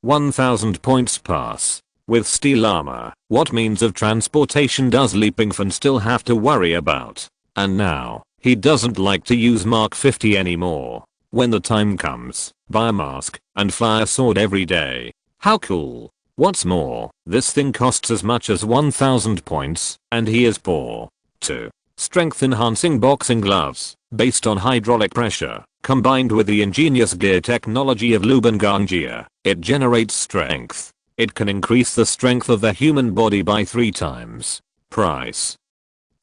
1000 points pass. With steel armor, what means of transportation does Leapingfan still have to worry about? And now, he doesn't like to use Mark 50 anymore. When the time comes, buy a mask and fly a sword every day. How cool. What's more, this thing costs as much as 1000 points, and he is poor. 2. Strength enhancing boxing gloves, based on hydraulic pressure, combined with the ingenious gear technology of Lubangangia, it generates strength. It can increase the strength of the human body by 3 times. Price: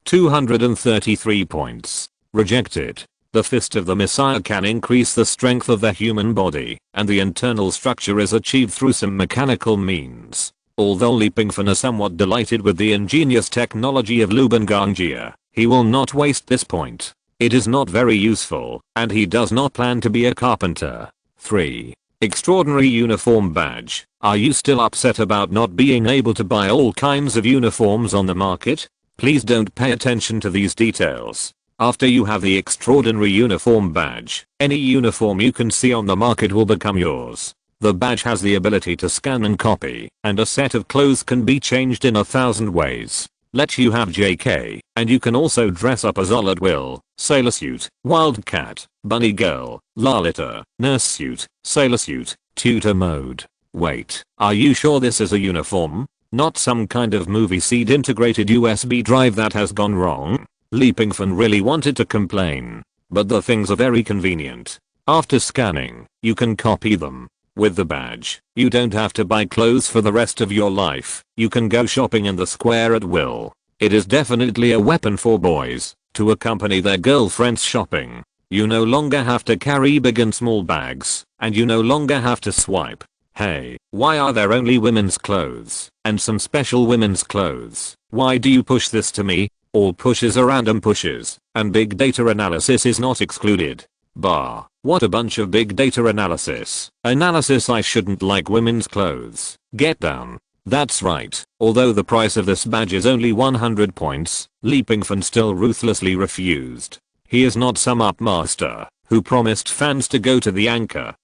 233 points. Rejected. The Fist of the Messiah can increase the strength of the human body, and the internal structure is achieved through some mechanical means. Although Leapingfan is somewhat delighted with the ingenious technology of Lubangangia, he will not waste this point. It is not very useful, and he does not plan to be a carpenter. 3. Extraordinary Uniform Badge. Are you still upset about not being able to buy all kinds of uniforms on the market? Please don't pay attention to these details. After you have the Extraordinary Uniform Badge, any uniform you can see on the market will become yours. The badge has the ability to scan and copy, and a set of clothes can be changed in 1,000 ways. Let you have JK, and you can also dress up as all at will. Sailor suit, Wildcat, Bunny Girl, Lalita, Nurse suit, Sailor suit, Tutor mode. Wait, are you sure this is a uniform? Not some kind of movie seed integrated USB drive that has gone wrong? Leapingfan really wanted to complain, but the things are very convenient. After scanning, you can copy them. With the badge, you don't have to buy clothes for the rest of your life. You can go shopping in the square at will. It is definitely a weapon for boys to accompany their girlfriends shopping. You no longer have to carry big and small bags, and you no longer have to swipe. Hey, why are there only women's clothes and some special women's clothes? Why do you push this to me? All pushes are random pushes, and big data analysis is not excluded. Bah, what a bunch of big data analysis. I shouldn't like women's clothes. Get down. That's right, although the price of this badge is only 100 points, Pingfan still ruthlessly refused. He is not some up master who promised fans to go to the anchor.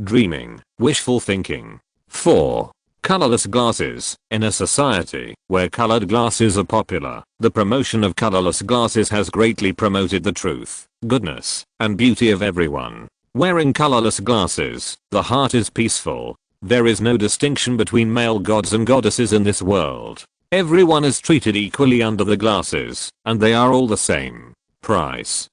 Dreaming, wishful thinking. 4. Colorless glasses. In a society where colored glasses are popular, the promotion of colorless glasses has greatly promoted the truth, goodness, and beauty of everyone. Wearing colorless glasses, the heart is peaceful. There is no distinction between male gods and goddesses in this world. Everyone is treated equally under the glasses, and they are all the same. Price: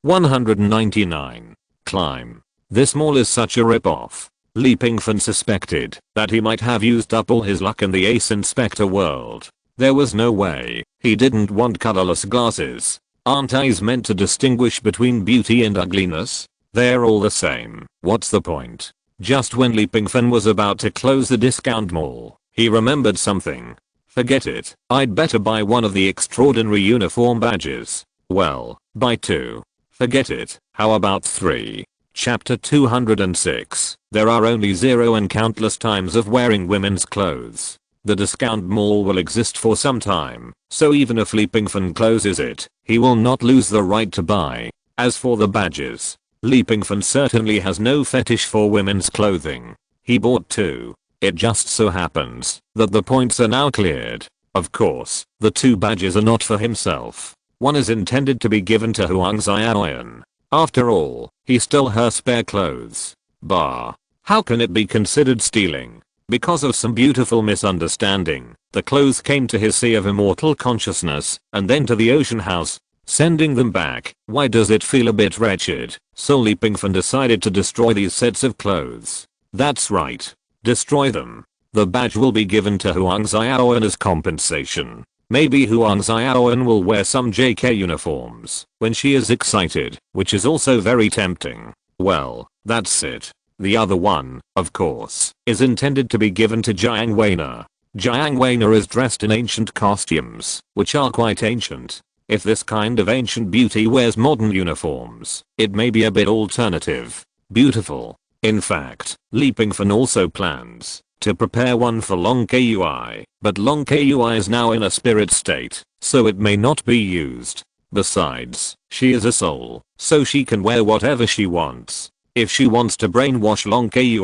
199. Climb. This mall is such a rip-off. Pingfan suspected that he might have used up all his luck in the Ace Inspector world. There was no way he didn't want colorless glasses. Aren't eyes meant to distinguish between beauty and ugliness? They're all the same. What's the point? Just when Pingfan was about to close the discount mall, he remembered something. Forget it. I'd better buy one of the extraordinary uniform badges. Well, buy 2. Forget it. How about 3? Chapter 206. There are only 0 and countless times of wearing women's clothes. The discount mall will exist for some time, so even if Pingfan closes it, he will not lose the right to buy. As for the badges, Pingfan certainly has no fetish for women's clothing. He bought 2. It just so happens that the points are now cleared. Of course, the 2 badges are not for himself. One is intended to be given to Huang Xiaoyan. After all, he stole her spare clothes. Bah. How can it be considered stealing? Because of some beautiful misunderstanding, the clothes came to his sea of immortal consciousness, and then to the ocean house, sending them back. Why does it feel a bit wretched? So Pingfan decided to destroy these sets of clothes. That's right. Destroy them. The badge will be given to Huang Xiaoyan as compensation. Maybe Huang Xiaoyan will wear some JK uniforms when she is excited, which is also very tempting. Well, that's it. The other one, of course, is intended to be given to Jiang Weiner. Jiang Weiner is dressed in ancient costumes, which are quite ancient. If this kind of ancient beauty wears modern uniforms, it may be a bit alternative. Beautiful. In fact, Pingfan also plans to prepare one for Long Kui, but Long Kui is now in a spirit state, so it may not be used. Besides, she is a soul, so she can wear whatever she wants. If she wants to brainwash Long Kui,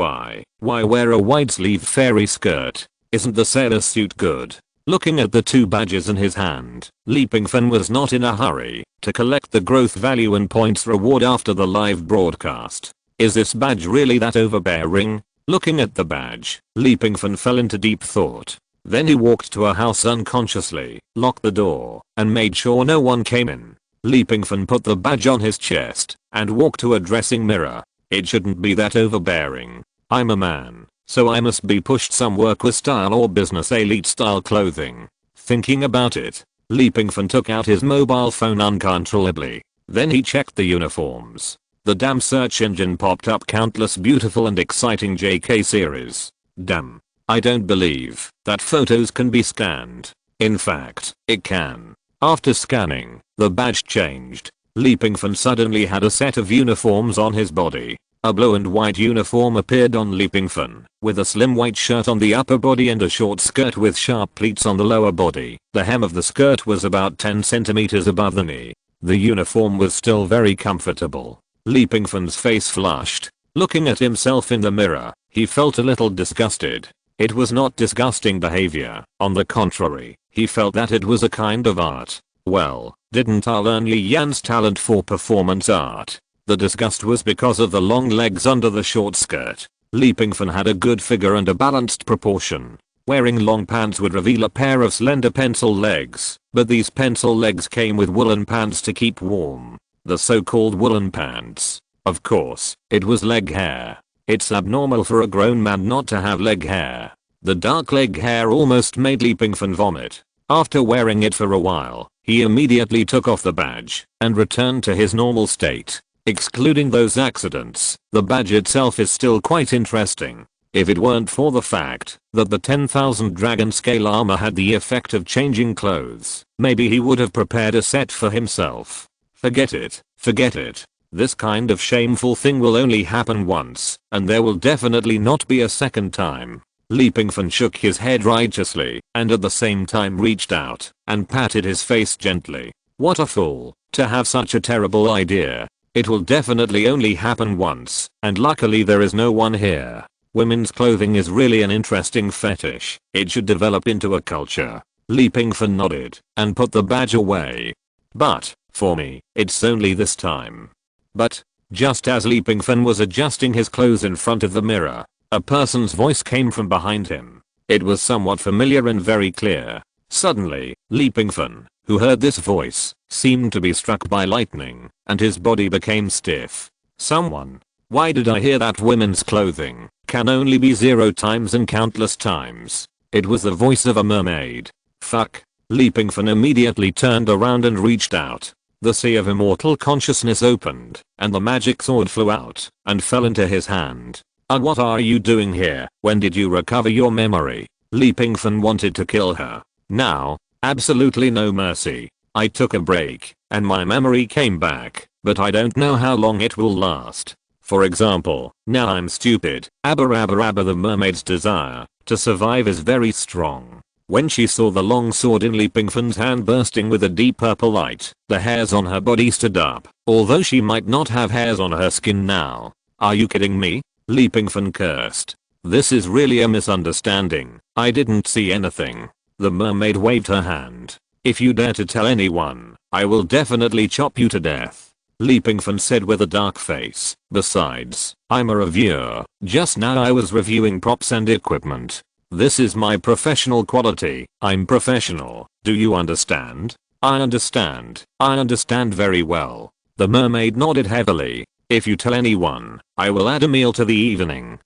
why wear a wide-sleeved fairy skirt? Isn't the sailor suit good? Looking at the 2 badges in his hand, Pingfan was not in a hurry to collect the growth value and points reward after the live broadcast. Is this badge really that overbearing? Looking at the badge, Pingfan fell into deep thought. Then he walked to a house unconsciously, locked the door, and made sure no one came in. Pingfan put the badge on his chest and walked to a dressing mirror. It shouldn't be that overbearing. I'm a man, so I must be pushed some worker style or business elite style clothing. Thinking about it, Pingfan took out his mobile phone uncontrollably. Then he checked the uniforms. The damn search engine popped up countless beautiful and exciting JK series. Damn. I don't believe that photos can be scanned. In fact, it can. After scanning, the badge changed. Pingfan suddenly had a set of uniforms on his body. A blue and white uniform appeared on Pingfan, with a slim white shirt on the upper body and a short skirt with sharp pleats on the lower body. The hem of the skirt was about 10 centimeters above the knee. The uniform was still very comfortable. Pingfan's face flushed. Looking at himself in the mirror, he felt a little disgusted. It was not disgusting behavior. On the contrary, he felt that it was a kind of art. Well, didn't I learn Li Yan's talent for performance art? The disgust was because of the long legs under the short skirt. Pingfan had a good figure and a balanced proportion. Wearing long pants would reveal a pair of slender pencil legs, but these pencil legs came with woolen pants to keep warm. The so-called woolen pants. Of course, it was leg hair. It's abnormal for a grown man not to have leg hair. The dark leg hair almost made Pingfan vomit. After wearing it for a while, he immediately took off the badge and returned to his normal state. Excluding those accidents, the badge itself is still quite interesting. If it weren't for the fact that the 10,000 dragon scale armor had the effect of changing clothes, maybe he would have prepared a set for himself. Forget it, forget it. This kind of shameful thing will only happen once, and there will definitely not be a second time. Pingfan shook his head righteously and at the same time reached out and patted his face gently. What a fool to have such a terrible idea. It will definitely only happen once, and luckily there is no one here. Women's clothing is really an interesting fetish. It should develop into a culture. Pingfan nodded and put the badge away. But, for me, it's only this time. But, just as Pingfan was adjusting his clothes in front of the mirror, a person's voice came from behind him. It was somewhat familiar and very clear. Suddenly, Pingfan, who heard this voice, seemed to be struck by lightning, and his body became stiff. Someone. Why did I hear that women's clothing can only be 0 times and countless times? It was the voice of a mermaid. Fuck. Pingfan immediately turned around and reached out. The sea of immortal consciousness opened, and the magic sword flew out and fell into his hand. What are you doing here? When did you recover your memory? Pingfan wanted to kill her. Now, absolutely no mercy. I took a break, and my memory came back, but I don't know how long it will last. For example, now I'm stupid. The mermaid's desire to survive is very strong. When she saw the long sword in Pingfan's hand bursting with a deep purple light, the hairs on her body stood up, although she might not have hairs on her skin now. Are you kidding me? Pingfan cursed. This is really a misunderstanding. I didn't see anything. The mermaid waved her hand. If you dare to tell anyone, I will definitely chop you to death. Pingfan said with a dark face. Besides, I'm a reviewer. Just now I was reviewing props and equipment. This is my professional quality. I'm professional. Do you understand? I understand. I understand very well. The mermaid nodded heavily. If you tell anyone, I will add a meal to the evening.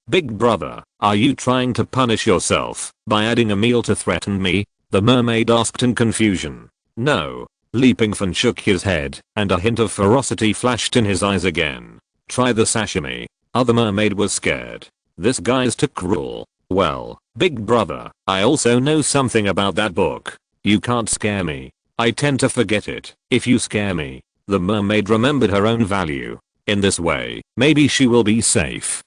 Big brother, are you trying to punish yourself by adding a meal to threaten me? The mermaid asked in confusion. No. Pingfan shook his head, and a hint of ferocity flashed in his eyes again. Try the sashimi. The mermaid was scared. This guy's too cruel. Well, big brother, I also know something about that book. You can't scare me. I tend to forget it. If you scare me. The mermaid remembered her own value. In this way, maybe she will be safe.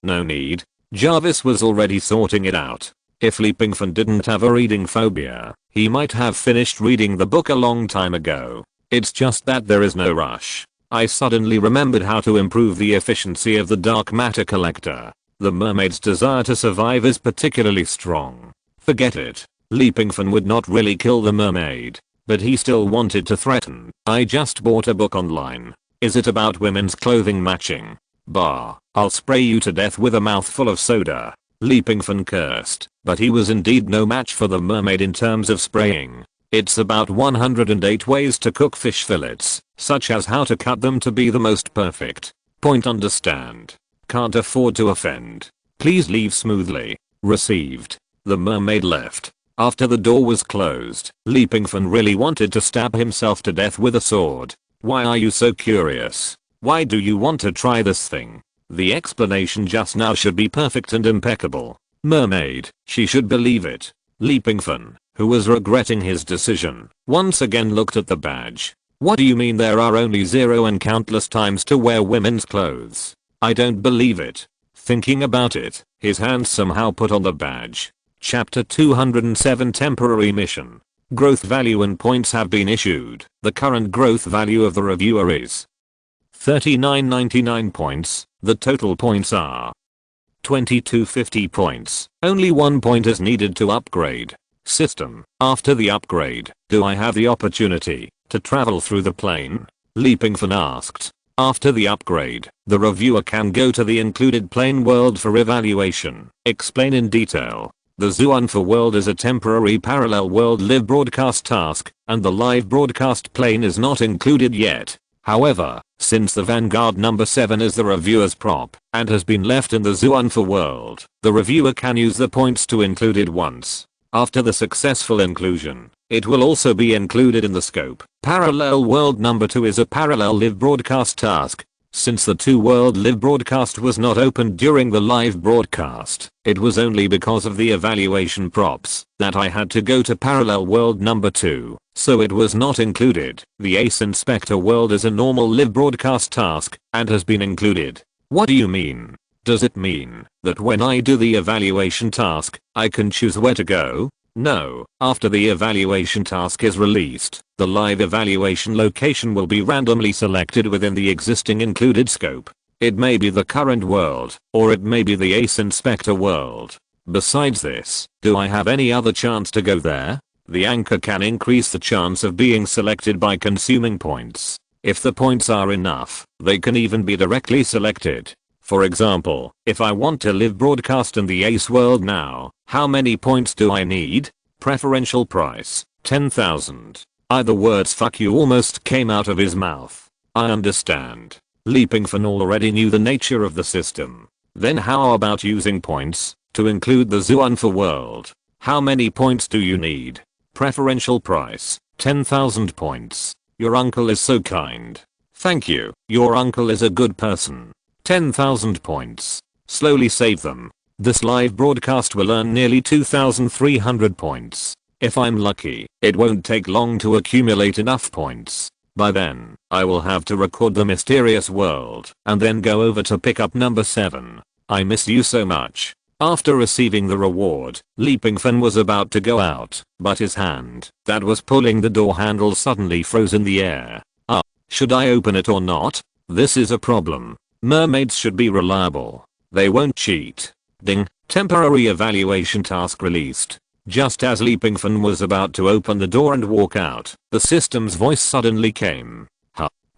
No need. Jarvis was already sorting it out. If Pingfan didn't have a reading phobia, he might have finished reading the book a long time ago. It's just that there is no rush. I suddenly remembered how to improve the efficiency of the dark matter collector. The mermaid's desire to survive is particularly strong. Forget it. Pingfan would not really kill the mermaid, but he still wanted to threaten. I just bought a book online. Is it about women's clothing matching? Bah, I'll spray you to death with a mouthful of soda. Pingfan cursed, but he was indeed no match for the mermaid in terms of spraying. It's about 108 ways to cook fish fillets, such as how to cut them to be the most perfect. Point understand. Can't afford to offend. Please leave smoothly. Received. The mermaid left. After the door was closed, Pingfan really wanted to stab himself to death with a sword. Why are you so curious? Why do you want to try this thing? The explanation just now should be perfect and impeccable. Mermaid, she should believe it. Pingfan, who was regretting his decision, once again looked at the badge. What do you mean there are only 0 and countless times to wear women's clothes? I don't believe it. Thinking about it, his hand somehow put on the badge. Chapter 207 Temporary Mission. Growth value and points have been issued. The current growth value of the reviewer is 3999 points. The total points are 2250 points. Only 1 point is needed to upgrade. System. After the upgrade, do I have the opportunity to travel through the plane? Pingfan asked. After the upgrade, the reviewer can go to the included plane world for evaluation. Explain in detail. The Zuanfa world is a temporary parallel world live broadcast task, and the live broadcast plane is not included yet. However, since the Vanguard number 7 is the reviewer's prop and has been left in the zoo world, the reviewer can use the points to include it once. After the successful inclusion, it will also be included in the scope. Parallel World number 2 is a parallel live broadcast task. Since the 2 world live broadcast was not opened during the live broadcast, it was only because of the evaluation props that I had to go to parallel world number 2, so it was not included. The Ace Inspector world is a normal live broadcast task and has been included. What do you mean? Does it mean that when I do the evaluation task, I can choose where to go? No, after the evaluation task is released, the live evaluation location will be randomly selected within the existing included scope. It may be the current world, or it may be the Ace Inspector world. Besides this, do I have any other chance to go there? The anchor can increase the chance of being selected by consuming points. If the points are enough, they can even be directly selected. For example, if I want to live broadcast in the Ace world now, how many points do I need? Preferential price, 10,000. The words fuck you almost came out of his mouth. I understand. Pingfan already knew the nature of the system. Then how about using points to include the zoo world? How many points do you need? Preferential price, 10,000 points. Your uncle is so kind. Thank you. Your uncle is a good person. 10,000 points. Slowly save them. This live broadcast will earn nearly 2,300 points. If I'm lucky, it won't take long to accumulate enough points. By then, I will have to record the mysterious world and then go over to pick up number 7. I miss you so much. After receiving the reward, Pingfan was about to go out, but his hand that was pulling the door handle suddenly froze in the air. Should I open it or not? This is a problem. Mermaids should be reliable. They won't cheat. Ding. Temporary evaluation task released. Just as Pingfan was about to open the door and walk out, the system's voice suddenly came.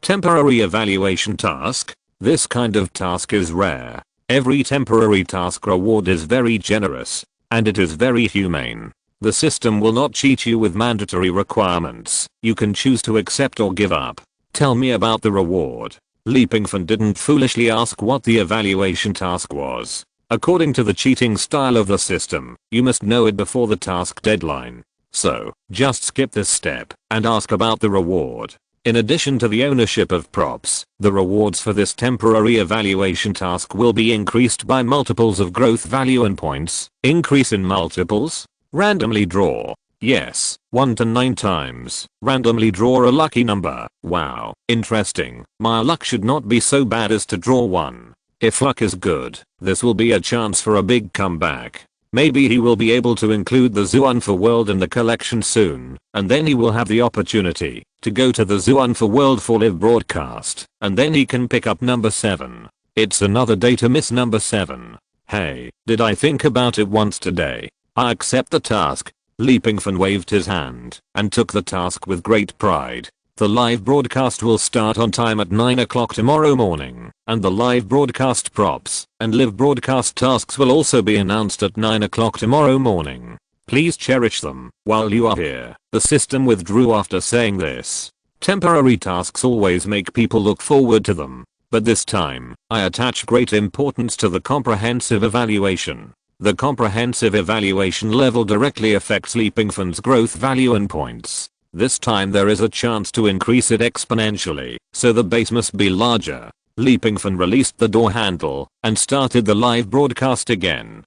Temporary evaluation task? This kind of task is rare. Every temporary task reward is very generous, and it is very humane. The system will not cheat you with mandatory requirements. You can choose to accept or give up. Tell me about the reward. Pingfan didn't foolishly ask what the evaluation task was. According to the cheating style of the system, you must know it before the task deadline. So, just skip this step and ask about the reward. In addition to the ownership of props, the rewards for this temporary evaluation task will be increased by multiples of growth value and points. Increase in multiples? Randomly draw. Yes, 1 to 9 times. Randomly draw a lucky number. Wow, interesting. My luck should not be so bad as to draw 1. If luck is good, this will be a chance for a big comeback. Maybe he will be able to include the zoo world in the collection soon, and then he will have the opportunity to go to the zoo world for live broadcast, and then he can pick up number 7. It's another day to miss number 7. Hey, did I think about it once today? I accept the task. Pingfan waved his hand and took the task with great pride. The live broadcast will start on time at 9 o'clock tomorrow morning, and the live broadcast props and live broadcast tasks will also be announced at 9 o'clock tomorrow morning. Please cherish them while you are here. The system withdrew after saying this. Temporary tasks always make people look forward to them, but this time, I attach great importance to the comprehensive evaluation. The comprehensive evaluation level directly affects Pingfan's growth value and points. This time there is a chance to increase it exponentially, so the base must be larger. Pingfan released the door handle and started the live broadcast again.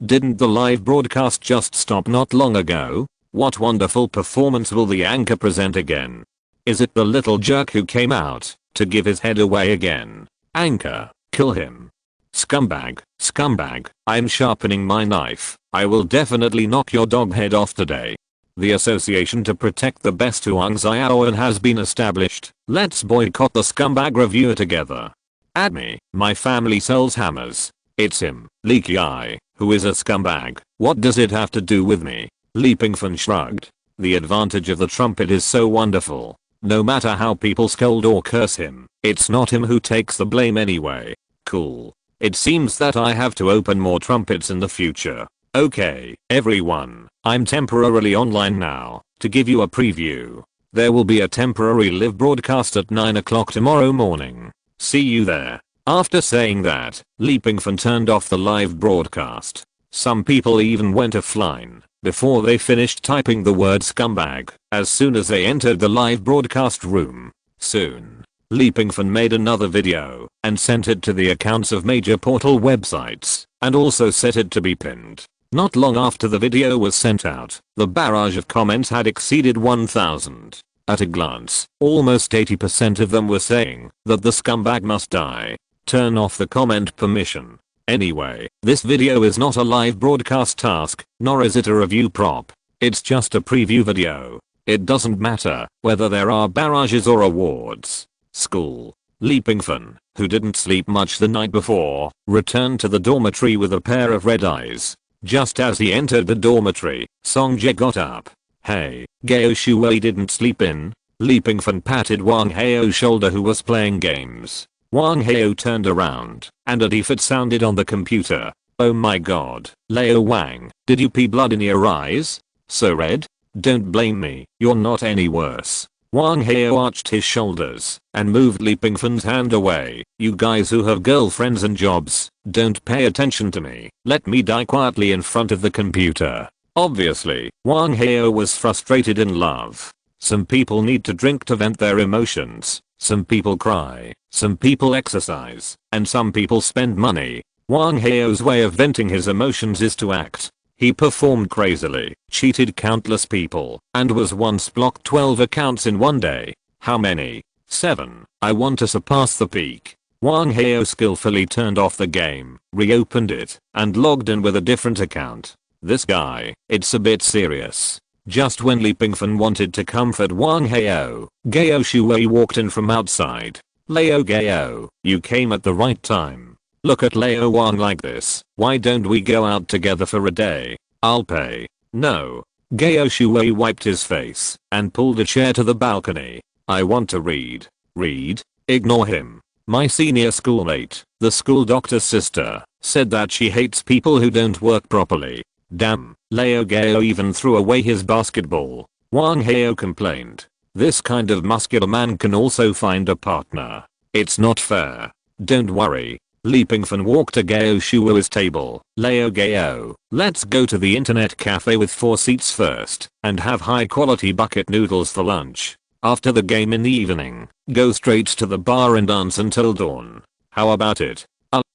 Didn't the live broadcast just stop not long ago? What wonderful performance will the anchor present again? Is it the little jerk who came out to give his head away again? Anchor, kill him. Scumbag, scumbag, I'm sharpening my knife. I will definitely knock your dog head off today. The association to protect the best Huangziaoan has been established. Let's boycott the scumbag reviewer together. Add me. My family sells hammers. It's him, Leaky Eye, who is a scumbag. What does it have to do with me? Pingfan shrugged. The advantage of the trumpet is so wonderful. No matter how people scold or curse him, it's not him who takes the blame anyway. Cool. It seems that I have to open more trumpets in the future. Okay, everyone, I'm temporarily online now to give you a preview. There will be a temporary live broadcast at 9 o'clock tomorrow morning. See you there. After saying that, Pingfan turned off the live broadcast. Some people even went offline before they finished typing the word scumbag as soon as they entered the live broadcast room. Soon, Pingfan made another video and sent it to the accounts of major portal websites and also set it to be pinned. Not long after the video was sent out, the barrage of comments had exceeded 1,000. At a glance, almost 80% of them were saying that the scumbag must die. Turn off the comment permission. Anyway, this video is not a live broadcast task, nor is it a review prop. It's just a preview video. It doesn't matter whether there are barrages or awards. School. Pingfan, who didn't sleep much the night before, returned to the dormitory with a pair of red eyes. Just as he entered the dormitory, Songjae got up. Hey, Gao Shuwei didn't sleep in? Pingfan patted Wang Hao's shoulder who was playing games. Wang Hao turned around, and a defeat sounded on the computer. Oh my god, Leo Wang, did you pee blood in your eyes? So red? Don't blame me, you're not any worse. Wang Hao arched his shoulders and moved Pingfan's hand away. You guys who have girlfriends and jobs, don't pay attention to me. Let me die quietly in front of the computer. Obviously, Wang Hao was frustrated in love. Some people need to drink to vent their emotions. Some people cry, some people exercise, and some people spend money. Wang Hao's way of venting his emotions is to act. He performed crazily, cheated countless people, and was once blocked 12 accounts in one day. How many? 7. I want to surpass the peak. Wang Hao skillfully turned off the game, reopened it, and logged in with a different account. This guy, it's a bit serious. Just when Pingfan wanted to comfort Wang Hao, Gao Shuwei walked in from outside. Leo Gao, you came at the right time. Look at Leo Wang like this. Why don't we go out together for a day? I'll pay. No. Gao Shuwei wiped his face and pulled a chair to the balcony. I want to read. Read? Ignore him. My senior schoolmate, the school doctor's sister, said that she hates people who don't work properly. Damn, Leo Gao even threw away his basketball. Wang Hao complained. This kind of muscular man can also find a partner. It's not fair. Don't worry. Pingfan walked to Gao Shuwei's table. Leo Gao, let's go to the internet cafe with 4 seats first and have high quality bucket noodles for lunch. After the game in the evening, go straight to the bar and dance until dawn. How about it?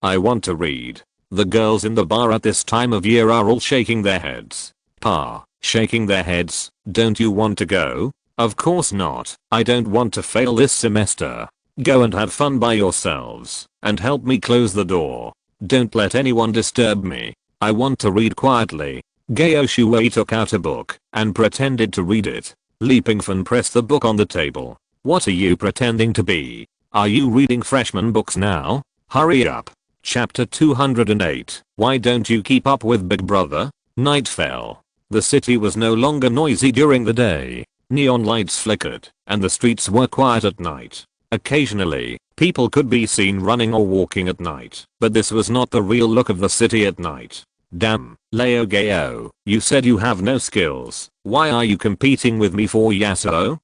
I want to read. The girls in the bar at this time of year are all shaking their heads. Shaking their heads, don't you want to go? Of course not. I don't want to fail this semester. Go and have fun by yourselves, and help me close the door. Don't let anyone disturb me. I want to read quietly. Gao Shuwei took out a book and pretended to read it. Pingfan pressed the book on the table. What are you pretending to be? Are you reading freshman books now? Hurry up. Chapter 208. Why don't you keep up with Big Brother? Night fell. The city was no longer noisy during the day. Neon lights flickered, and the streets were quiet at night. Occasionally, people could be seen running or walking at night, but this was not the real look of the city at night. Damn, Leo Gao, you said you have no skills. Why are you competing with me for Yasuo?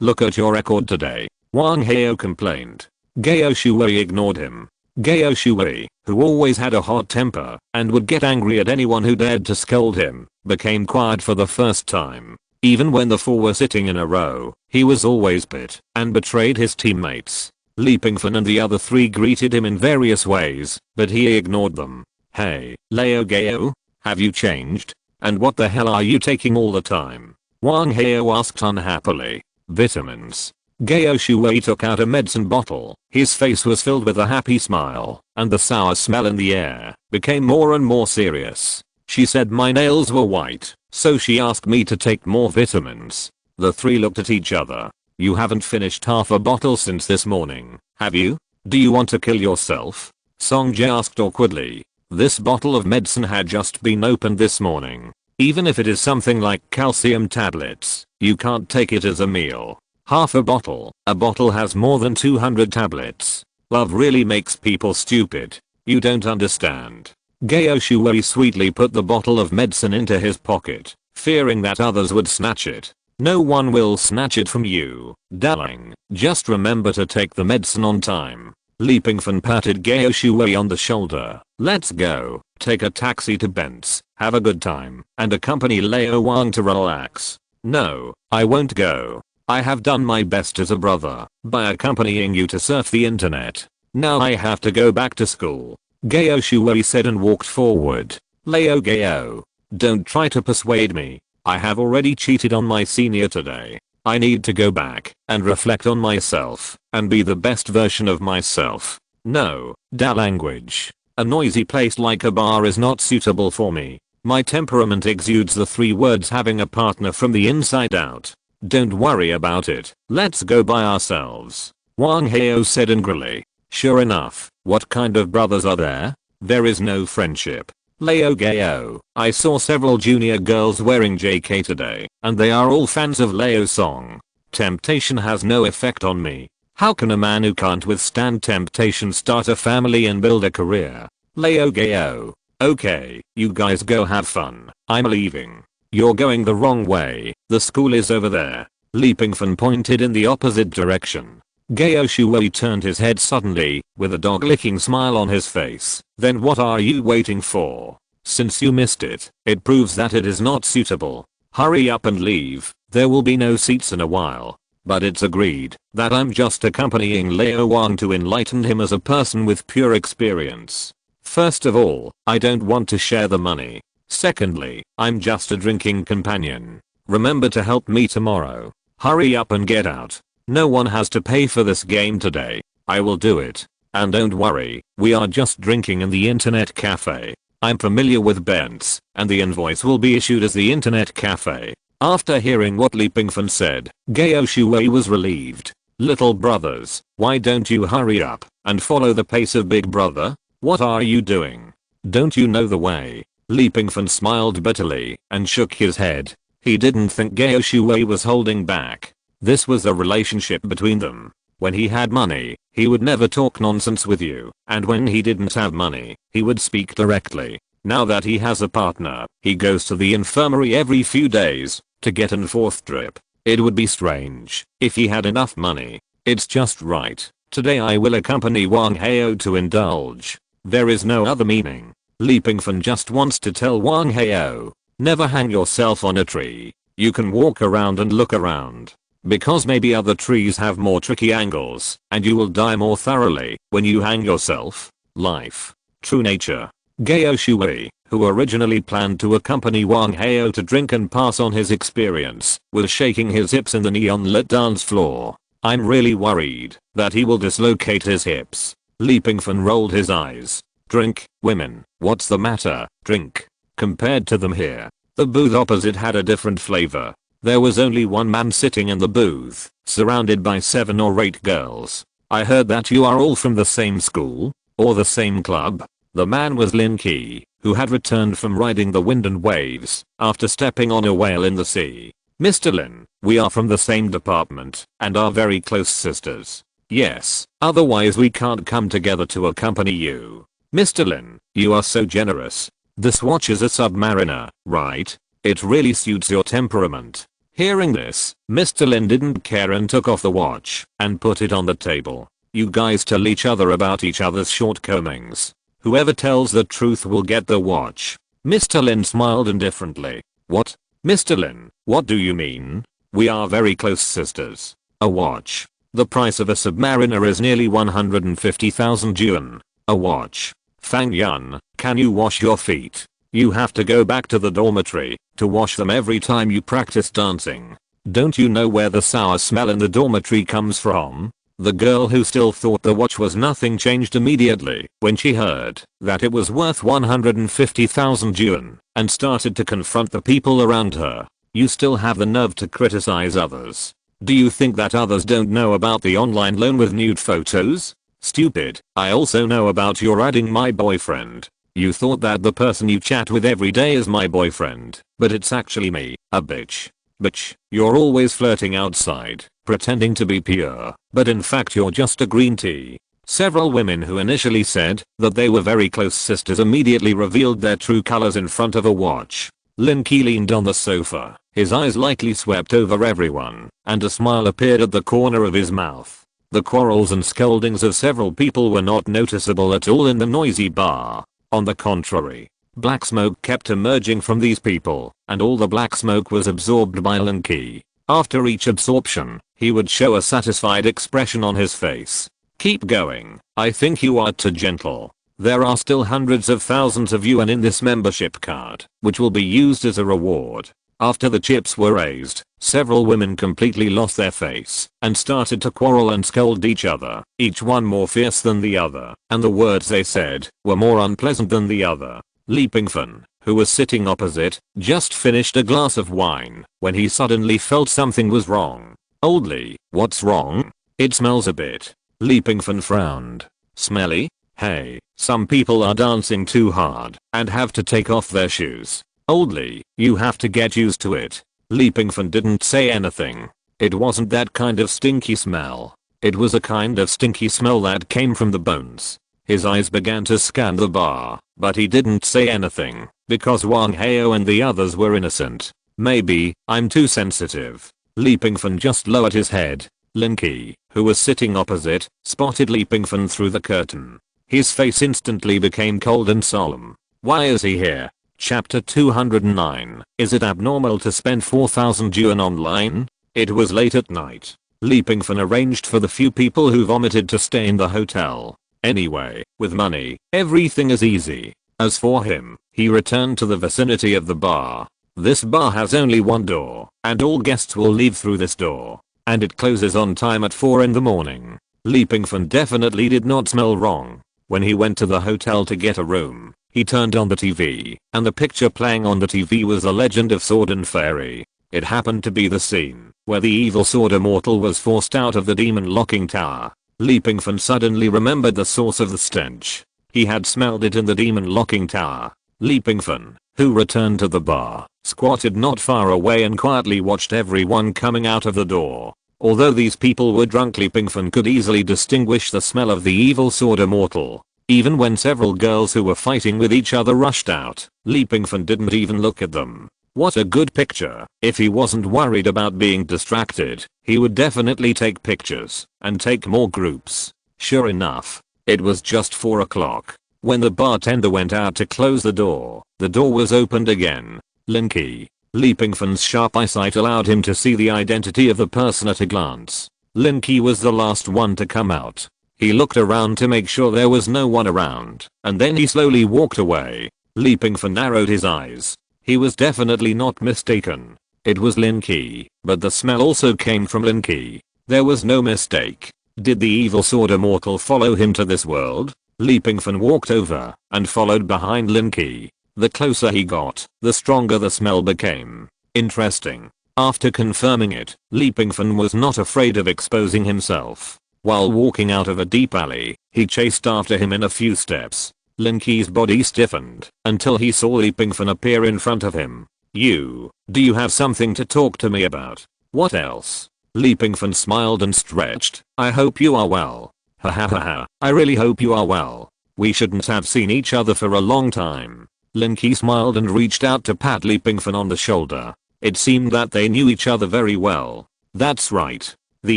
Look at your record today. Wang Hao complained. Gao Shuwei ignored him. Gao Shuwei, who always had a hot temper and would get angry at anyone who dared to scold him, became quiet for the first time. Even when the 4 were sitting in a row, he was always bit and betrayed his teammates. Pingfan and the other 3 greeted him in various ways, but he ignored them. Hey, Leo Gao, have you changed? And what the hell are you taking all the time? Wang Hao asked unhappily. Vitamins. Gao Shuwei took out a medicine bottle. His face was filled with a happy smile, and the sour smell in the air became more and more serious. She said my nails were white, so she asked me to take more vitamins. The 3 looked at each other. You haven't finished half a bottle since this morning, have you? Do you want to kill yourself? Songjae asked awkwardly. This bottle of medicine had just been opened this morning. Even if it is something like calcium tablets, you can't take it as a meal. Half a bottle has more than 200 tablets. Love really makes people stupid. You don't understand. Gao Shuwei sweetly put the bottle of medicine into his pocket, fearing that others would snatch it. No one will snatch it from you, darling. Just remember to take the medicine on time. Li Pingfan patted Gao Shuwei on the shoulder. Let's go. Take a taxi to Bent's, have a good time, and accompany Leo Wang to relax. No, I won't go. I have done my best as a brother by accompanying you to surf the internet. Now I have to go back to school. Gao Shuwei said and walked forward. Leo Gao, don't try to persuade me. I have already cheated on my senior today. I need to go back and reflect on myself and be the best version of myself. No, da language. A noisy place like a bar is not suitable for me. My temperament exudes the 3 words having a partner from the inside out. Don't worry about it. Let's go by ourselves. Wang Hao said angrily. Sure enough, what kind of brothers are there? There is no friendship. Leo Gao, I saw several junior girls wearing JK today, and they are all fans of Leo's song. Temptation has no effect on me. How can a man who can't withstand temptation start a family and build a career? Leo Gao, okay, you guys go have fun. I'm leaving. You're going the wrong way. The school is over there. Li Pingfan pointed in the opposite direction. Gao Shuwei turned his head suddenly, with a dog-licking smile on his face. Then what are you waiting for? Since you missed it, it proves that it is not suitable. Hurry up and leave. There will be no seats in a while. But it's agreed that I'm just accompanying Leo Wang to enlighten him as a person with pure experience. First of all, I don't want to share the money. Secondly, I'm just a drinking companion. Remember to help me tomorrow. Hurry up and get out. No one has to pay for this game today. I will do it. And don't worry, we are just drinking in the internet cafe. I'm familiar with Bent's, and the invoice will be issued as the internet cafe. After hearing what Li Pingfan said, Gao Shuwei was relieved. Little brothers, why don't you hurry up and follow the pace of big brother? What are you doing? Don't you know the way? Li Pingfan smiled bitterly and shook his head. He didn't think Gao Shuwei was holding back. This was a relationship between them. When he had money, he would never talk nonsense with you, and when he didn't have money, he would speak directly. Now that he has a partner, he goes to the infirmary every few days to get an 4th drip. It would be strange if he had enough money. It's just right. Today I will accompany Wang Hao to indulge. There is no other meaning. Li Pingfan just wants to tell Wang Hao, never hang yourself on a tree. You can walk around and look around. Because maybe other trees have more tricky angles, and you will die more thoroughly when you hang yourself. Life. True nature. Gao Shuwei, who originally planned to accompany Wang Hao to drink and pass on his experience, was shaking his hips in the neon-lit dance floor. I'm really worried that he will dislocate his hips. Li Pingfan rolled his eyes. Drink, women, what's the matter? Drink. Compared to them here, the booth opposite had a different flavor. There was only one man sitting in the booth, surrounded by 7 or 8 girls. I heard that you are all from the same school? Or the same club? The man was Lin Qi, who had returned from riding the wind and waves after stepping on a whale in the sea. Mr. Lin, we are from the same department and are very close sisters. Yes, otherwise we can't come together to accompany you. Mr. Lin, you are so generous. This watch is a Submariner, right? It really suits your temperament. Hearing this, Mr. Lin didn't care and took off the watch and put it on the table. You guys tell each other about each other's shortcomings. Whoever tells the truth will get the watch. Mr. Lin smiled indifferently. What? Mr. Lin, what do you mean? We are very close sisters. A watch. The price of a Submariner is nearly 150,000 yuan. A watch. Fang Yun, can you wash your feet? You have to go back to the dormitory to wash them every time you practice dancing. Don't you know where the sour smell in the dormitory comes from? The girl who still thought the watch was nothing changed immediately when she heard that it was worth 150,000 yuan and started to confront the people around her. You still have the nerve to criticize others. Do you think that others don't know about the online loan with nude photos? Stupid. I also know about your adding my boyfriend. You thought that the person you chat with every day is my boyfriend, but it's actually me, a bitch. Bitch, you're always flirting outside, pretending to be pure, but in fact you're just a green tea. Several women who initially said that they were very close sisters immediately revealed their true colors in front of a watch. Lin Ki leaned on the sofa, his eyes lightly swept over everyone, and a smile appeared at the corner of his mouth. The quarrels and scoldings of several people were not noticeable at all in the noisy bar. On the contrary, black smoke kept emerging from these people, and all the black smoke was absorbed by Lin Ki. After each absorption, he would show a satisfied expression on his face. Keep going, I think you are too gentle. There are still hundreds of thousands of yuan in this membership card, which will be used as a reward. After the chips were raised, several women completely lost their face and started to quarrel and scold each other, each one more fierce than the other, and the words they said were more unpleasant than the other. Li Pingfan, who was sitting opposite, just finished a glass of wine when he suddenly felt something was wrong. Old Li, what's wrong? It smells a bit. Li Pingfan frowned. Smelly? Hey, some people are dancing too hard and have to take off their shoes. Old Li, you have to get used to it. Li Pingfan didn't say anything. It wasn't that kind of stinky smell. It was a kind of stinky smell that came from the bones. His eyes began to scan the bar, but he didn't say anything, because Wang Hao and the others were innocent. Maybe I'm too sensitive. Li Pingfan just lowered his head. Lin Ki, who was sitting opposite, spotted Li Pingfan through the curtain. His face instantly became cold and solemn. Why is he here? Chapter 209. Is it abnormal to spend 4,000 yuan online? It was late at night. Li Pingfan arranged for the few people who vomited to stay in the hotel. Anyway, with money, everything is easy. As for him, he returned to the vicinity of the bar. This bar has only one door, and all guests will leave through this door. And it closes on time at 4 in the morning. Li Pingfan definitely did not smell wrong. When he went to the hotel to get a room, he turned on the TV, and the picture playing on the TV was The Legend of Sword and Fairy. It happened to be the scene where the evil sword immortal was forced out of the demon locking tower. Li Pingfan suddenly remembered the source of the stench. He had smelled it in the demon locking tower. Li Pingfan, who returned to the bar, squatted not far away and quietly watched everyone coming out of the door. Although these people were drunk, Li Pingfan could easily distinguish the smell of the evil sword immortal. Even when several girls who were fighting with each other rushed out, Li Pingfan didn't even look at them. What a good picture. If he wasn't worried about being distracted, he would definitely take pictures and take more groups. Sure enough, it was just 4 o'clock. When the bartender went out to close the door was opened again. Lin Ki. Li Pingfan's sharp eyesight allowed him to see the identity of the person at a glance. Lin Ki was the last one to come out. He looked around to make sure there was no one around, and then he slowly walked away. Li Pingfan narrowed his eyes. He was definitely not mistaken. It was Lin Ki, but the smell also came from Lin Ki. There was no mistake. Did the evil sword immortal follow him to this world? Li Pingfan walked over and followed behind Lin Ki. The closer he got, the stronger the smell became. Interesting. After confirming it, Li Pingfan was not afraid of exposing himself. While walking out of a deep alley, he chased after him in a few steps. Lin Ki's body stiffened until he saw Li Pingfan appear in front of him. Do you have something to talk to me about? What else? Li Pingfan smiled and stretched. I hope you are well. Ha ha ha ha. I really hope you are well. We shouldn't have seen each other for a long time. Lin Ki smiled and reached out to pat Li Pingfan on the shoulder. It seemed that they knew each other very well. That's right. The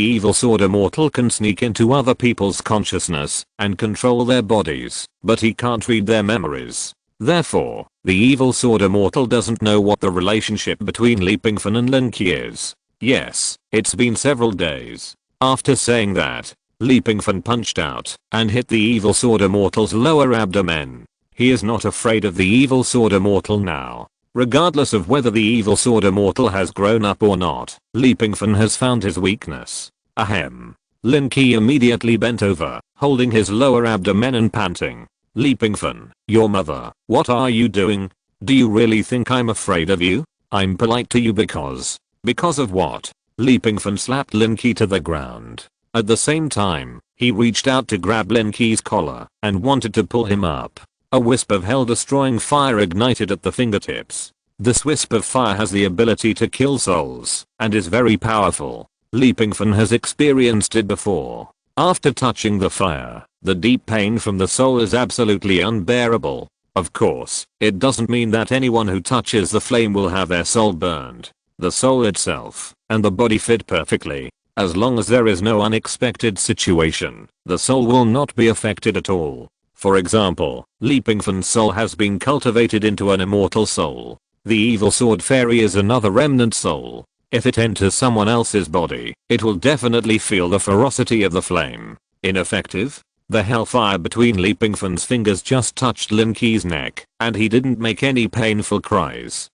evil sword immortal can sneak into other people's consciousness and control their bodies, but he can't read their memories. Therefore, the evil sword immortal doesn't know what the relationship between Li Pingfan and Lin Ki is. Yes, it's been several days. After saying that, Li Pingfan punched out and hit the evil sword immortal's lower abdomen. He is not afraid of the evil sword immortal now. Regardless of whether the evil sword immortal has grown up or not, Li Pingfan has found his weakness. Ahem. Lin Ki immediately bent over, holding his lower abdomen and panting. Li Pingfan, your mother, what are you doing? Do you really think I'm afraid of you? I'm polite to you because of what? Li Pingfan slapped Lin Ki to the ground. At the same time, he reached out to grab Lin Ki's collar and wanted to pull him up. A wisp of hell-destroying fire ignited at the fingertips. This wisp of fire has the ability to kill souls and is very powerful. Li Pingfan has experienced it before. After touching the fire, the deep pain from the soul is absolutely unbearable. Of course, it doesn't mean that anyone who touches the flame will have their soul burned. The soul itself and the body fit perfectly. As long as there is no unexpected situation, the soul will not be affected at all. For example, Pingfan's soul has been cultivated into an immortal soul. The evil sword fairy is another remnant soul. If it enters someone else's body, it will definitely feel the ferocity of the flame. Ineffective? The hellfire between Pingfan's fingers just touched Linky's neck, and he didn't make any painful cries.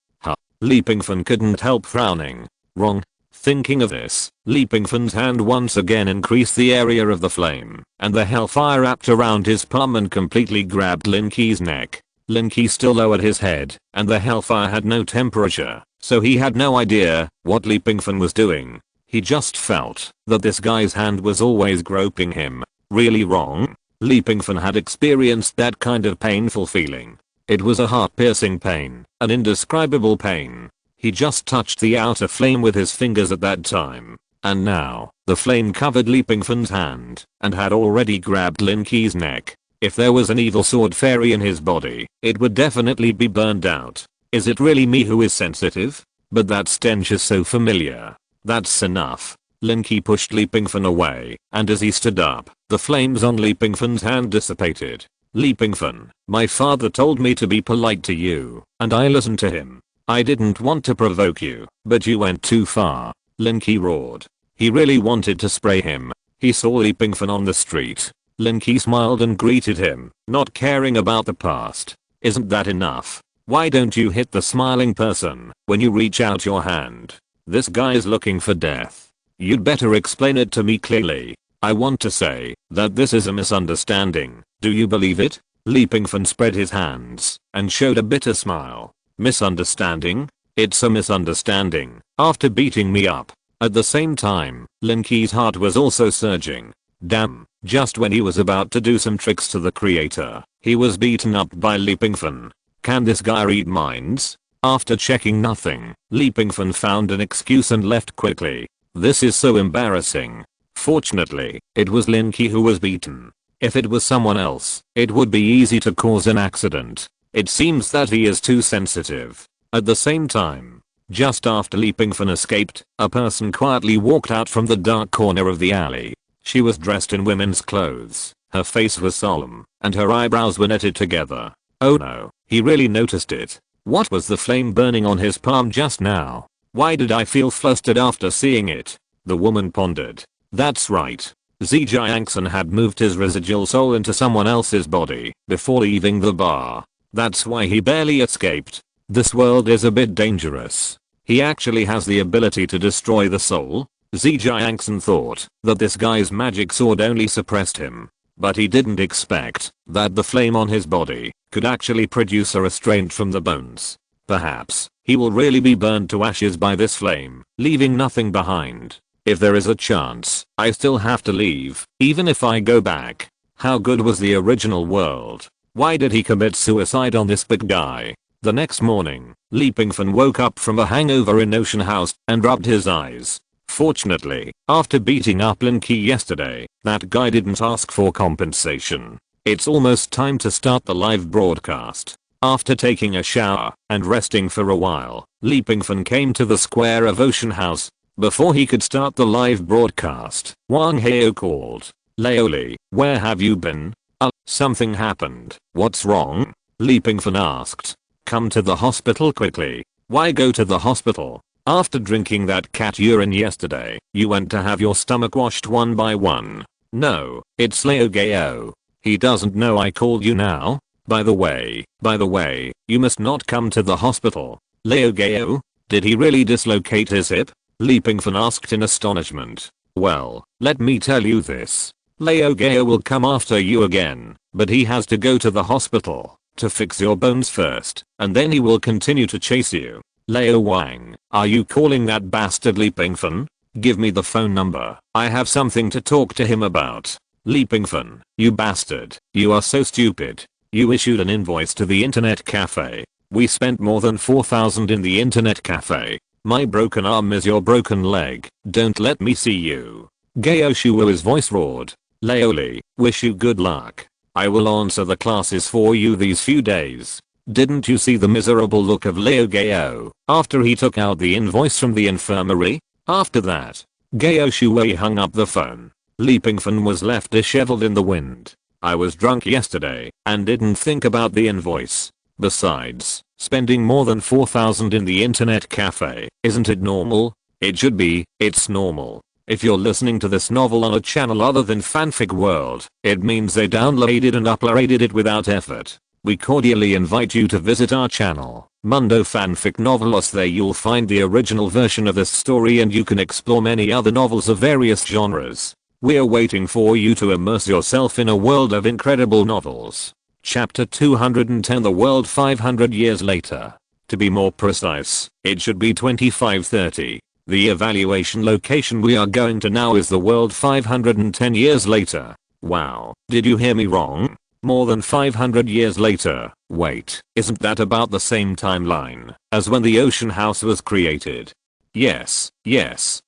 Pingfan couldn't help frowning. Wrong. Thinking of this, Pingfan's hand once again increased the area of the flame, and the hellfire wrapped around his palm and completely grabbed Linky's neck. Linky still lowered his head, and the hellfire had no temperature, so he had no idea what Pingfan was doing. He just felt that this guy's hand was always groping him. Really wrong? Pingfan had experienced that kind of painful feeling. It was a heart-piercing pain, an indescribable pain. He just touched the outer flame with his fingers at that time, and now, the flame covered Pingfan's hand, and had already grabbed Linky's neck. If there was an evil sword fairy in his body, it would definitely be burned out. Is it really me who is sensitive? But that stench is so familiar. That's enough. Linky pushed Pingfan away, and as he stood up, the flames on Pingfan's hand dissipated. Pingfan, my father told me to be polite to you, and I listened to him. I didn't want to provoke you, but you went too far. Linky roared. He really wanted to spray him. He saw Pingfan on the street. Linky smiled and greeted him, not caring about the past. Isn't that enough? Why don't you hit the smiling person when you reach out your hand? This guy's looking for death. You'd better explain it to me clearly. I want to say that this is a misunderstanding. Do you believe it? Pingfan spread his hands and showed a bitter smile. Misunderstanding? It's a misunderstanding. After beating me up. At the same time, Linky's heart was also surging. Damn, just when he was about to do some tricks to the creator, he was beaten up by Pingfan. Can this guy read minds? After checking nothing, Pingfan found an excuse and left quickly. This is so embarrassing. Fortunately, it was Linky who was beaten. If it was someone else, it would be easy to cause an accident. It seems that he is too sensitive. At the same time, just after Pingfan escaped, a person quietly walked out from the dark corner of the alley. She was dressed in women's clothes, her face was solemn, and her eyebrows were knitted together. Oh no, he really noticed it. What was the flame burning on his palm just now? Why did I feel flustered after seeing it? The woman pondered. That's right. Zjiangson had moved his residual soul into someone else's body before leaving the bar. That's why he barely escaped. This world is a bit dangerous. He actually has the ability to destroy the soul. Zjiangson thought that this guy's magic sword only suppressed him. But he didn't expect that the flame on his body could actually produce a restraint from the bones. Perhaps he will really be burned to ashes by this flame, leaving nothing behind. If there is a chance, I still have to leave, even if I go back. How good was the original world? Why did he commit suicide on this big guy? The next morning, Pingfan woke up from a hangover in Ocean House and rubbed his eyes. Fortunately, after beating up Linky yesterday, that guy didn't ask for compensation. It's almost time to start the live broadcast. After taking a shower and resting for a while, Pingfan came to the square of Ocean House. Before he could start the live broadcast, Wang Heo called. Leoli, where have you been? Something happened. What's wrong? Pingfan asked. Come to the hospital quickly. Why go to the hospital? After drinking that cat urine yesterday, you went to have your stomach washed one by one. No, it's Leo Gao. He doesn't know I called you now? By the way, you must not come to the hospital. Leo Gao? Did he really dislocate his hip? Pingfan asked in astonishment. Well, let me tell you this. Leo Gao will come after you again, but he has to go to the hospital to fix your bones first, and then he will continue to chase you. Leo Wang, are you calling that bastard Pingfan? Give me the phone number. I have something to talk to him about. Pingfan, you bastard, you are so stupid. You issued an invoice to the internet cafe. We spent more than 4,000 in the internet cafe. My broken arm is your broken leg. Don't let me see you. Gao Shuo's voice roared. Leoli, wish you good luck. I will answer the classes for you these few days. Didn't you see the miserable look of Leo Gao after he took out the invoice from the infirmary? After that, Gao Shui hung up the phone. Li Pingfan was left disheveled in the wind. I was drunk yesterday and didn't think about the invoice. Besides, spending more than 4,000 in the internet cafe, isn't it normal? It should be, it's normal. If you're listening to this novel on a channel other than Fanfic World, it means they downloaded and uploaded it without effort. We cordially invite you to visit our channel, Mundo Fanfic Novelos. There you'll find the original version of this story and you can explore many other novels of various genres. We're waiting for you to immerse yourself in a world of incredible novels. Chapter 210, The World 500 Years Later. To be more precise, it should be 2530. The evaluation location we are going to now is the world 510 years later. Wow, did you hear me wrong? More than 500 years later. Wait, isn't that about the same timeline as when the ocean house was created? Yes,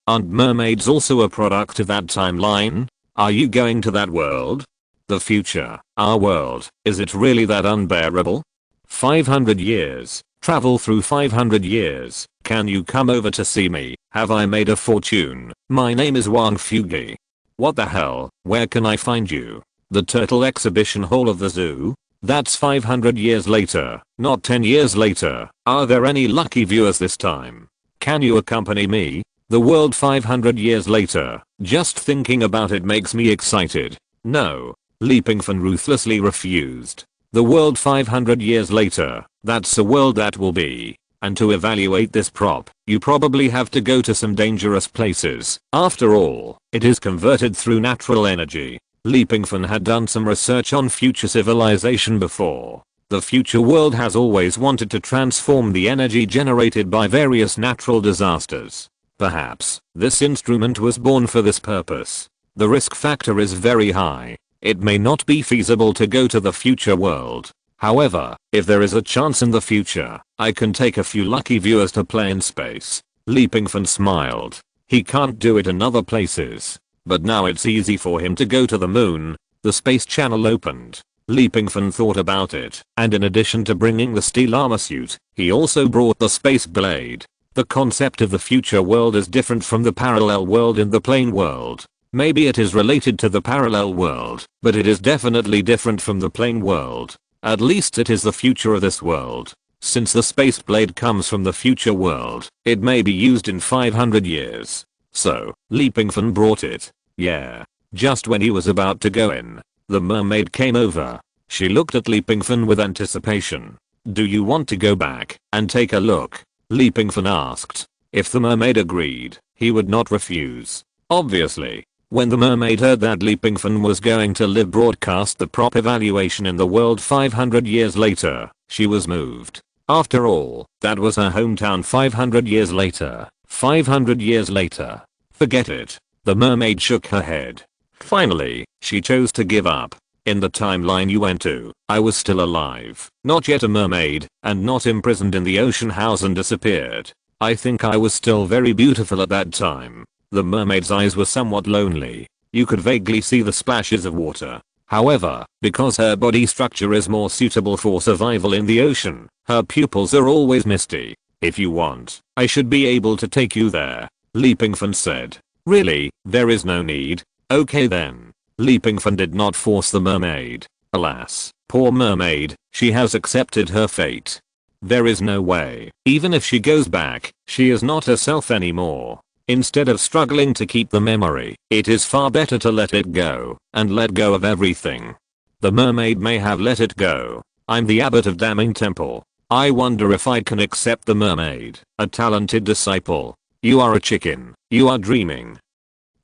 aren't mermaids also a product of that timeline? Are you going to that world? The future, our world, is it really that unbearable? 500 years, travel through 500 years, can you come over to see me? Have I made a fortune? My name is Wang Fugi. What the hell, where can I find you? The turtle exhibition hall of the zoo? That's 500 years later, not 10 years later. Are there any lucky viewers this time? Can you accompany me? The world 500 years later, just thinking about it makes me excited. No. Li Pingfan ruthlessly refused. The world 500 years later, that's a world that will be. And to evaluate this prop, you probably have to go to some dangerous places. After all, it is converted through natural energy. Li Pingfan had done some research on future civilization before. The future world has always wanted to transform the energy generated by various natural disasters. Perhaps, this instrument was born for this purpose. The risk factor is very high. It may not be feasible to go to the future world. However, if there is a chance in the future, I can take a few lucky viewers to play in space. Li Pingfan smiled. He can't do it in other places. But now it's easy for him to go to the moon. The space channel opened. Li Pingfan thought about it, and in addition to bringing the steel armor suit, he also brought the space blade. The concept of the future world is different from the parallel world in the plane world. Maybe it is related to the parallel world, but it is definitely different from the plane world. At least it is the future of this world. Since the space blade comes from the future world, it may be used in 500 years. So, Li Pingfan brought it. Yeah. Just when he was about to go in, the mermaid came over. She looked at Li Pingfan with anticipation. Do you want to go back and take a look? Li Pingfan asked. If the mermaid agreed, he would not refuse. Obviously. When the mermaid heard that Li Pingfan was going to live broadcast the prop evaluation in the world 500 years later, she was moved. After all, that was her hometown 500 years later. 500 years later. Forget it. The mermaid shook her head. Finally, she chose to give up. In the timeline you went to, I was still alive, not yet a mermaid, and not imprisoned in the ocean house and disappeared. I think I was still very beautiful at that time. The mermaid's eyes were somewhat lonely. You could vaguely see the splashes of water. However, because her body structure is more suitable for survival in the ocean, her pupils are always misty. If you want, I should be able to take you there. Li Pingfan said. Really, there is no need. Okay then. Li Pingfan did not force the mermaid. Alas, poor mermaid, she has accepted her fate. There is no way. Even if she goes back, she is not herself anymore. Instead of struggling to keep the memory, it is far better to let it go, and let go of everything. The mermaid may have let it go. I'm the abbot of Damning Temple. I wonder if I can accept the mermaid, a talented disciple. You are a chicken. You are dreaming.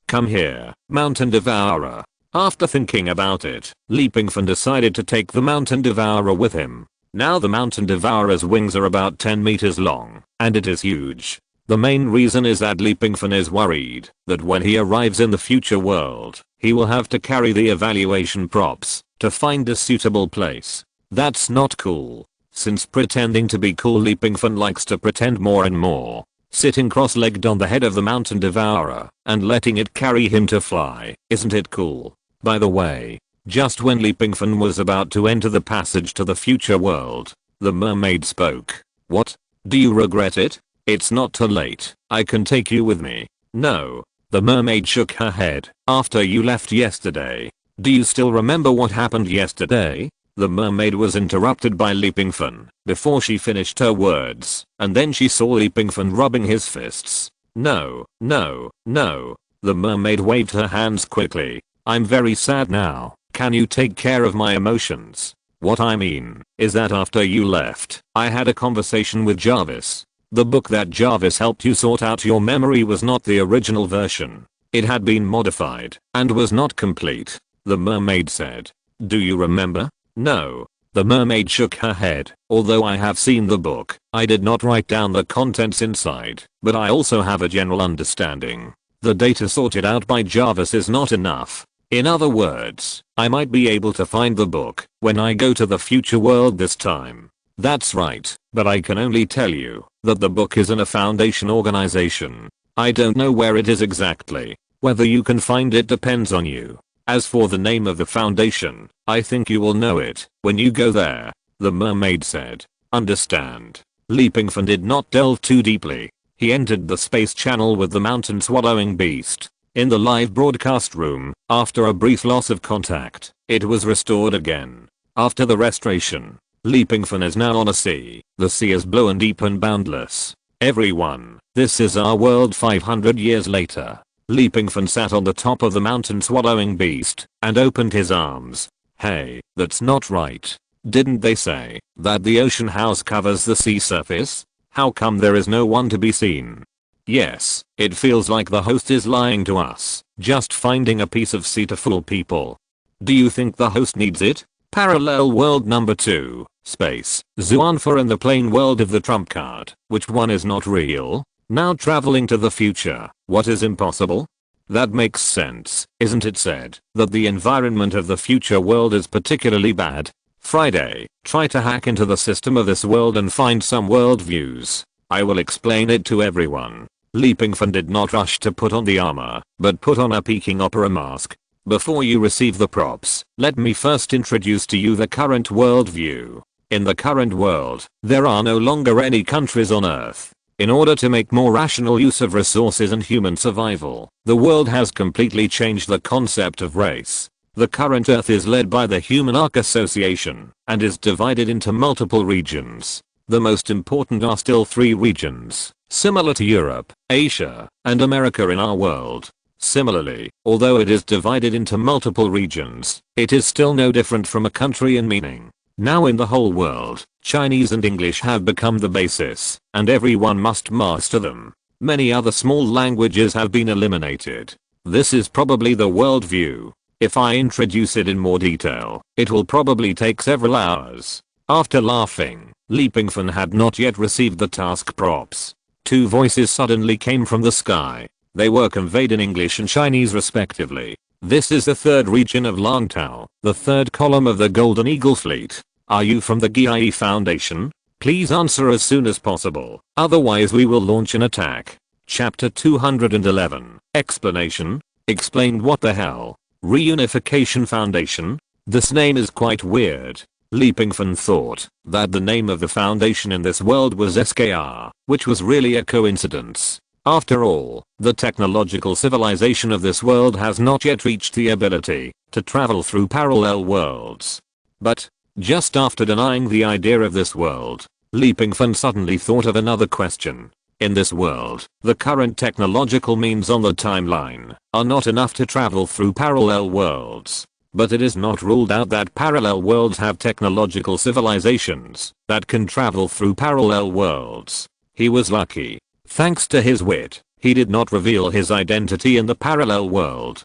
Come here, Mountain Devourer. After thinking about it, Li Pingfan decided to take the Mountain Devourer with him. Now the Mountain Devourer's wings are about 10 meters long, and it is huge. The main reason is that Li Pingfan is worried that when he arrives in the future world, he will have to carry the evaluation props to find a suitable place. That's not cool. Since pretending to be cool, Li Pingfan likes to pretend more and more. Sitting cross-legged on the head of the Mountain Devourer and letting it carry him to fly, isn't it cool? By the way, Just when Pingfan was about to enter the passage to the future world, the mermaid spoke. What? Do you regret it? It's not too late. I can take you with me. No. The mermaid shook her head. After you left yesterday. Do you still remember what happened yesterday? The mermaid was interrupted by Pingfan before she finished her words, and then she saw Pingfan rubbing his fists. No, no, no. The mermaid waved her hands quickly. I'm very sad now. Can you take care of my emotions? What I mean is that after you left, I had a conversation with Jarvis. The book that Jarvis helped you sort out your memory was not the original version. It had been modified and was not complete. The mermaid said. Do you remember? No. The mermaid shook her head. Although I have seen the book, I did not write down the contents inside, but I also have a general understanding. The data sorted out by Jarvis is not enough. In other words, I might be able to find the book when I go to the future world this time. That's right, but I can only tell you that the book is in a Foundation organization. I don't know where it is exactly. Whether you can find it depends on you. As for the name of the Foundation, I think you will know it when you go there, the mermaid said. Understand. Pingfan did not delve too deeply. He entered the space channel with the mountain swallowing beast. In the live broadcast room, after a brief loss of contact, it was restored again. After the restoration, Pingfan is now on a sea. The sea is blue and deep and boundless. Everyone, this is our world 500 years later. Pingfan sat on the top of the mountain swallowing beast and opened his arms. Hey, that's not right. Didn't they say that the ocean house covers the sea surface? How come there is no one to be seen? Yes, it feels like the host is lying to us, just finding a piece of sea to fool people. Do you think the host needs it? Parallel world number 2, space, Zuanfa in the plain world of the trump card. Which one is not real? Now traveling to the future, what is impossible? That makes sense, isn't it said that the environment of the future world is particularly bad? Friday, try to hack into the system of this world and find some world views. I will explain it to everyone. Pingfan did not rush to put on the armor, but put on a peaking opera mask. Before you receive the props, let me first introduce to you the current world view. In the current world, there are no longer any countries on Earth. In order to make more rational use of resources and human survival, the world has completely changed the concept of race. The current Earth is led by the Human Arc Association and is divided into multiple regions. The most important are still 3 regions, similar to Europe, Asia, and America in our world. Similarly, although it is divided into multiple regions, it is still no different from a country in meaning. Now in the whole world, Chinese and English have become the basis, and everyone must master them. Many other small languages have been eliminated. This is probably the world view. If I introduce it in more detail, it will probably take several hours. After laughing, Pingfan had not yet received the task props. 2 voices suddenly came from the sky. They were conveyed in English and Chinese respectively. This is the 3rd region of Langtao, the 3rd column of the Golden Eagle Fleet. Are you from the GIE Foundation? Please answer as soon as possible, otherwise we will launch an attack. Chapter 211. Explanation. Explained what the hell? Reunification Foundation? This name is quite weird. Pingfan thought that the name of the foundation in this world was SKR, which was really a coincidence. After all, the technological civilization of this world has not yet reached the ability to travel through parallel worlds. But, just after denying the idea of this world, Pingfan suddenly thought of another question. In this world, the current technological means on the timeline are not enough to travel through parallel worlds. But it is not ruled out that parallel worlds have technological civilizations that can travel through parallel worlds. He was lucky. Thanks to his wit, he did not reveal his identity in the parallel world.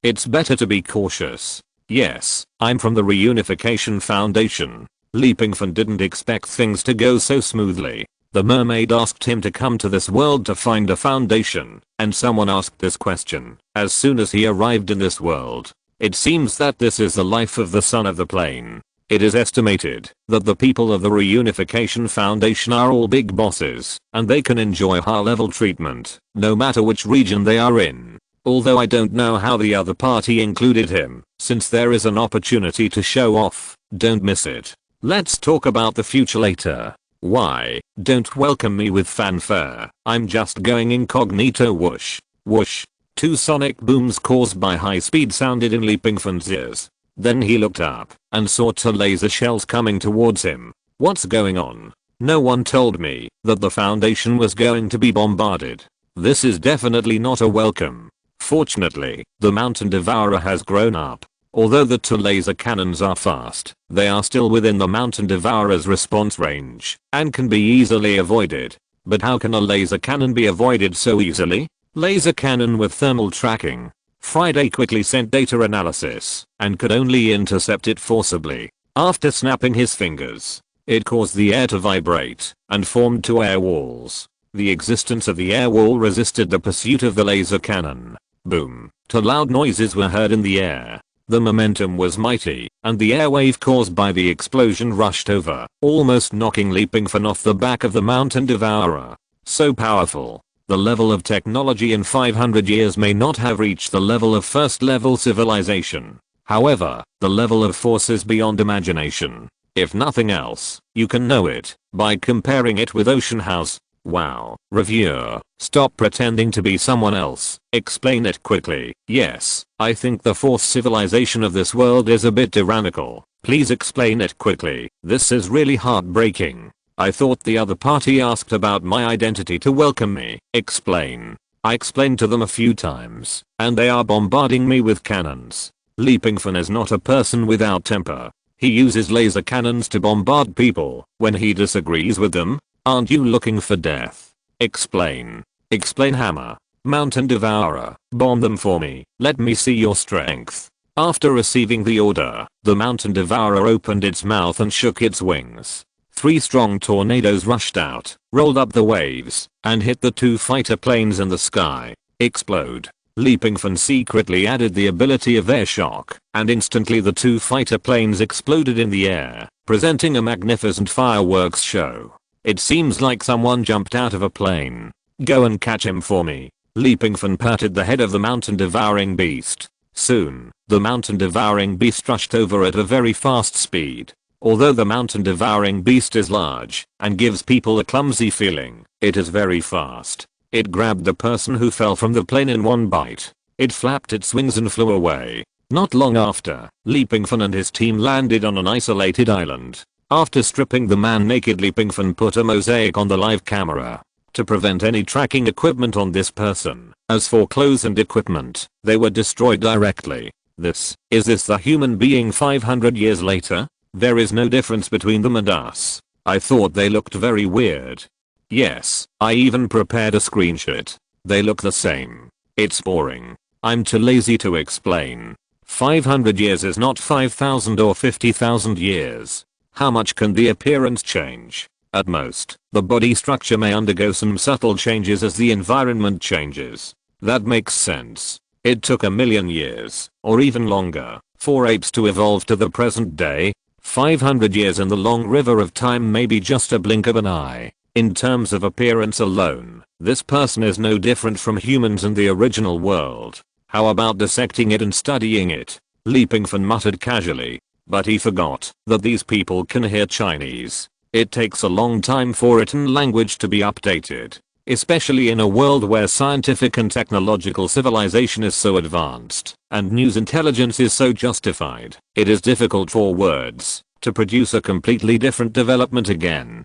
It's better to be cautious. Yes, I'm from the Reunification Foundation. Pingfan didn't expect things to go so smoothly. The mermaid asked him to come to this world to find a foundation, and someone asked this question as soon as he arrived in this world. It seems that this is the life of the son of the plane. It is estimated that the people of the Reunification Foundation are all big bosses, and they can enjoy high-level treatment, no matter which region they are in. although I don't know how the other party included him. Since there is an opportunity to show off, don't miss it. Let's talk about the future later. Why, don't welcome me with fanfare. I'm just going incognito. Whoosh. Whoosh. Two sonic booms caused by high speed sounded in Pingfan's ears. Then he looked up and saw two laser shells coming towards him. What's going on? No one told me that the Foundation was going to be bombarded. This is definitely not a welcome. Fortunately, the Mountain Devourer has grown up. Although the two laser cannons are fast, they are still within the Mountain Devourer's response range and can be easily avoided. But how can a laser cannon be avoided so easily? Laser cannon with thermal tracking. Friday quickly sent data analysis and could only intercept it forcibly. After snapping his fingers, it caused the air to vibrate and formed two air walls. The existence of the air wall resisted the pursuit of the laser cannon. Boom. Two loud noises were heard in the air. The momentum was mighty, and the air wave caused by the explosion rushed over, almost knocking Pingfan off the back of the Mountain Devourer. So powerful. The level of technology in 500 years may not have reached the level of first level civilization. However, the level of force is beyond imagination. If nothing else, you can know it by comparing it with Ocean House. Wow. Reviewer, stop pretending to be someone else. Explain it quickly. Yes, I think the fourth civilization of this world is a bit tyrannical. Please explain it quickly. This is really heartbreaking. I thought the other party asked about my identity to welcome me. Explain. I explained to them a few times, and they are bombarding me with cannons. Pingfan is not a person without temper. He uses laser cannons to bombard people when he disagrees with them. Aren't you looking for death? Explain. Explain. Hammer. Mountain Devourer, bomb them for me. Let me see your strength. After receiving the order, the Mountain Devourer opened its mouth and shook its wings. 3 strong tornadoes rushed out, rolled up the waves, and hit the 2 fighter planes in the sky. Explode. Pingfan secretly added the ability of air shock, and instantly the 2 fighter planes exploded in the air, presenting a magnificent fireworks show. It seems like someone jumped out of a plane. Go and catch him for me. Pingfan patted the head of the mountain devouring beast. Soon, the mountain devouring beast rushed over at a very fast speed. Although the mountain devouring beast is large and gives people a clumsy feeling, it is very fast. It grabbed the person who fell from the plane in one bite. It flapped its wings and flew away. Not long after, Pingfan and his team landed on an isolated island. After stripping the man naked, Pingfan put a mosaic on the live camera to prevent any tracking equipment on this person. As for clothes and equipment, they were destroyed directly. Is this the human being 500 years later? There is no difference between them and us. I thought they looked very weird. Yes, I even prepared a screenshot. They look the same. It's boring. I'm too lazy to explain. 500 years is not 5,000 or 50,000 years. How much can the appearance change? At most, the body structure may undergo some subtle changes as the environment changes. That makes sense. It took 1,000,000 years, or even longer, for apes to evolve to the present day. 500 years in the long river of time may be just a blink of an eye. In terms of appearance alone, this person is no different from humans in the original world. How about dissecting it and studying it? Pingfan muttered casually. But he forgot that these people can hear Chinese. It takes a long time for written language to be updated, especially in a world where scientific and technological civilization is so advanced and news intelligence is so justified. It is difficult for words to produce a completely different development again.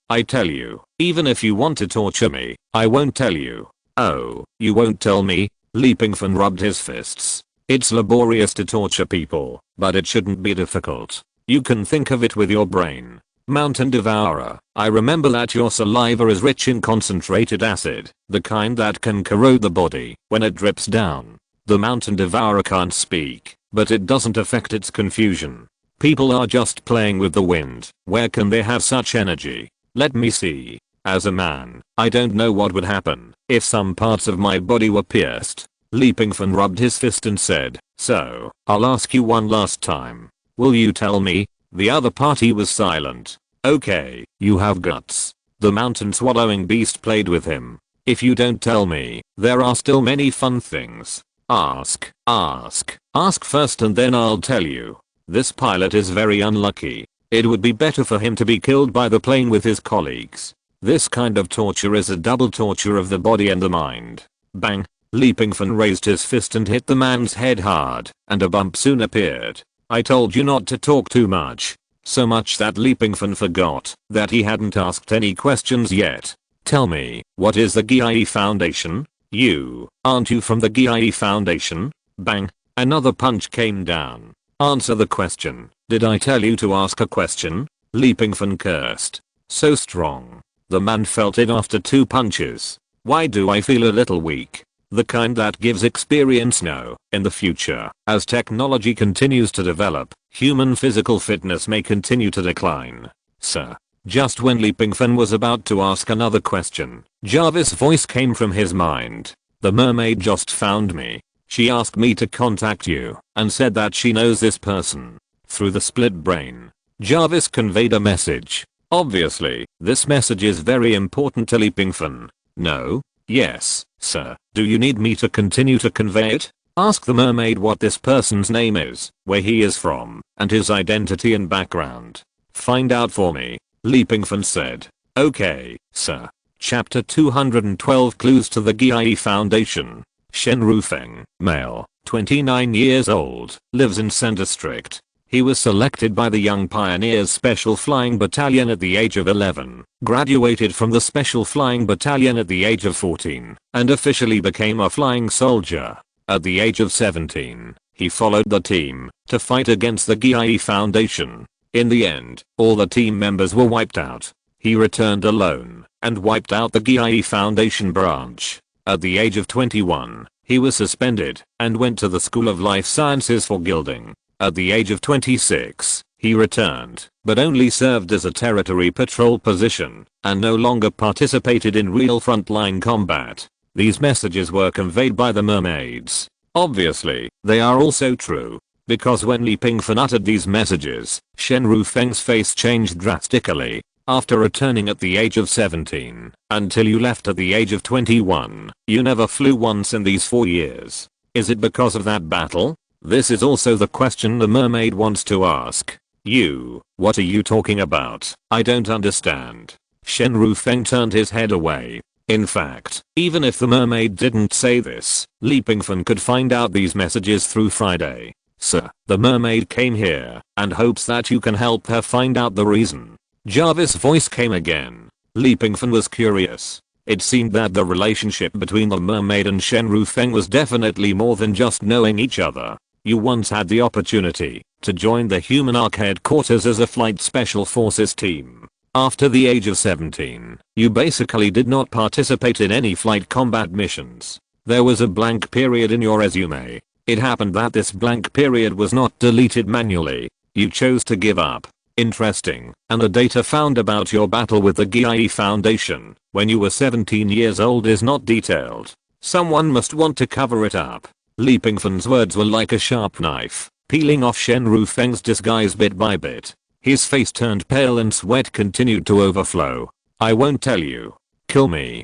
I tell you, even if you want to torture me, I won't tell you. Oh, you won't tell me? Pingfan rubbed his fists. It's laborious to torture people, but it shouldn't be difficult. You can think of it with your brain. Mountain Devourer, I remember that your saliva is rich in concentrated acid, the kind that can corrode the body when it drips down. The Mountain Devourer can't speak, but it doesn't affect its confusion. People are just playing with the wind. Where can they have such energy? Let me see. As a man, I don't know what would happen if some parts of my body were pierced. Pingfan rubbed his fist and said, so, I'll ask you one last time. Will you tell me? The other party was silent. Okay, you have guts. The mountain swallowing beast played with him. If you don't tell me, there are still many fun things. Ask first and then I'll tell you. This pilot is very unlucky. It would be better for him to be killed by the plane with his colleagues. This kind of torture is a double torture of the body and the mind. Bang! Pingfan raised his fist and hit the man's head hard, and a bump soon appeared. I told you not to talk too much. So much that Pingfan forgot that he hadn't asked any questions yet. Tell me, what is the GIE Foundation? Aren't you from the GIE Foundation? Bang! Another punch came down. Answer the question. Did I tell you to ask a question? Pingfan cursed. So strong. The man felt it after 2 punches. Why do I feel a little weak? The kind that gives experience. No. In the future, as technology continues to develop, human physical fitness may continue to decline. Sir. Just when Pingfan was about to ask another question, Jarvis' voice came from his mind. The mermaid just found me. She asked me to contact you and said that she knows this person. Through the split brain, Jarvis conveyed a message. Obviously, this message is very important to Pingfan. No? Yes, sir. Do you need me to continue to convey it? Ask the mermaid what this person's name is, where he is from, and his identity and background. Find out for me. Pingfan said. Okay, sir. Chapter 212 Clues to the GIE Foundation. Shen Rufeng, male, 29 years old, lives in Sen District. He was selected by the Young Pioneers Special Flying Battalion at the age of 11, graduated from the Special Flying Battalion at the age of 14, and officially became a flying soldier. At the age of 17, he followed the team to fight against the GIE Foundation. In the end, all the team members were wiped out. He returned alone and wiped out the GIE Foundation branch. At the age of 21, he was suspended and went to the School of Life Sciences for gilding. At the age of 26, he returned, but only served as a territory patrol position and no longer participated in real frontline combat. These messages were conveyed by the mermaids. Obviously, they are also true. Because when Pingfan uttered these messages, Shen Rufeng's face changed drastically. After returning at the age of 17, until you left at the age of 21, you never flew once in these 4 years. Is it because of that battle? This is also the question the mermaid wants to ask. What are you talking about? I don't understand. Shen Rufeng turned his head away. In fact, even if the mermaid didn't say this, Pingfan could find out these messages through Friday. Sir, the mermaid came here and hopes that you can help her find out the reason. Jarvis' voice came again. Pingfan was curious. It seemed that the relationship between the mermaid and Shen Rufeng was definitely more than just knowing each other. You once had the opportunity to join the human Ark headquarters as a flight special forces team. After the age of 17, you basically did not participate in any flight combat missions. There was a blank period in your resume. It happened that this blank period was not deleted manually. You chose to give up. Interesting. And the data found about your battle with the GIE Foundation when you were 17 years old is not detailed. Someone must want to cover it up. Pingfan's words were like a sharp knife, peeling off Shen Rufeng's disguise bit by bit. His face turned pale and sweat continued to overflow. I won't tell you. Kill me,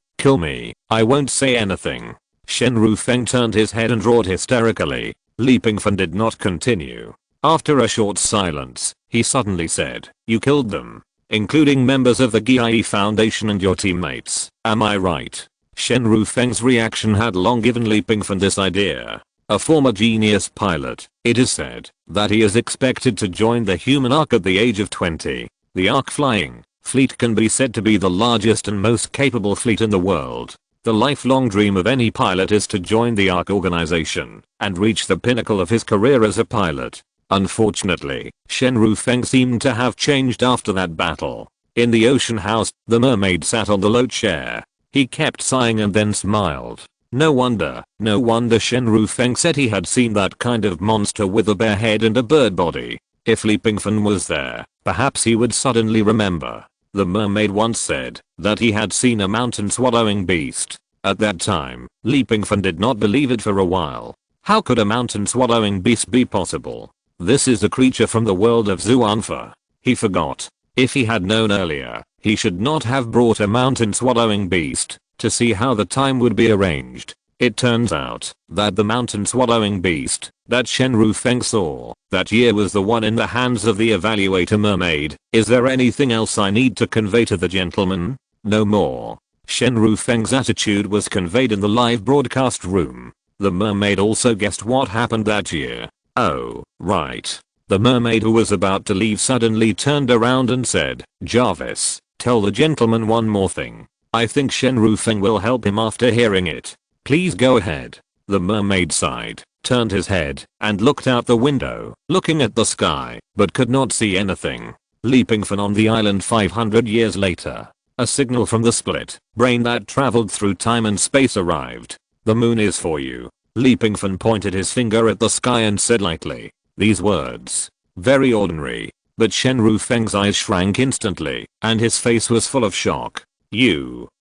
I won't say anything. Shen Rufeng turned his head and roared hysterically. Pingfan did not continue. After a short silence, he suddenly said, you killed them, including members of the GIE Foundation and your teammates, am I right? Shen Rufeng's reaction had long given Pingfan this idea. A former genius pilot, it is said that he is expected to join the human Ark at the age of 20. The Ark flying fleet can be said to be the largest and most capable fleet in the world. The lifelong dream of any pilot is to join the Ark organization and reach the pinnacle of his career as a pilot. Unfortunately, Shen Rufeng seemed to have changed after that battle. In the ocean house, the mermaid sat on the low chair. He kept sighing and then smiled. No wonder Shen Rufeng said he had seen that kind of monster with a bare head and a bird body. If Pingfan was there, perhaps he would suddenly remember. The mermaid once said that he had seen a mountain swallowing beast. At that time, Pingfan did not believe it for a while. How could a mountain swallowing beast be possible? This is a creature from the world of Zuanfa. He forgot. If he had known earlier, he should not have brought a mountain swallowing beast. to see how the time would be arranged. It turns out that the mountain swallowing beast that Shen Rufeng saw that year was the one in the hands of the evaluator mermaid. Is there anything else I need to convey to the gentleman? No more. Shen Rufeng's attitude was conveyed in the live broadcast room. The mermaid also guessed what happened that year. Oh, right. The mermaid, who was about to leave, suddenly turned around and said, "Jarvis, tell the gentleman one more thing. I think Shen Rufeng will help him." After hearing it, "Please go ahead." The mermaid sighed, turned his head, and looked out the window, looking at the sky, but could not see anything. Pingfan on the island 500 years later. A signal from the split brain that traveled through time and space arrived. "The moon is for you." Pingfan pointed his finger at the sky and said lightly these words. Very ordinary. But Shen Rufeng's eyes shrank instantly, and his face was full of shock.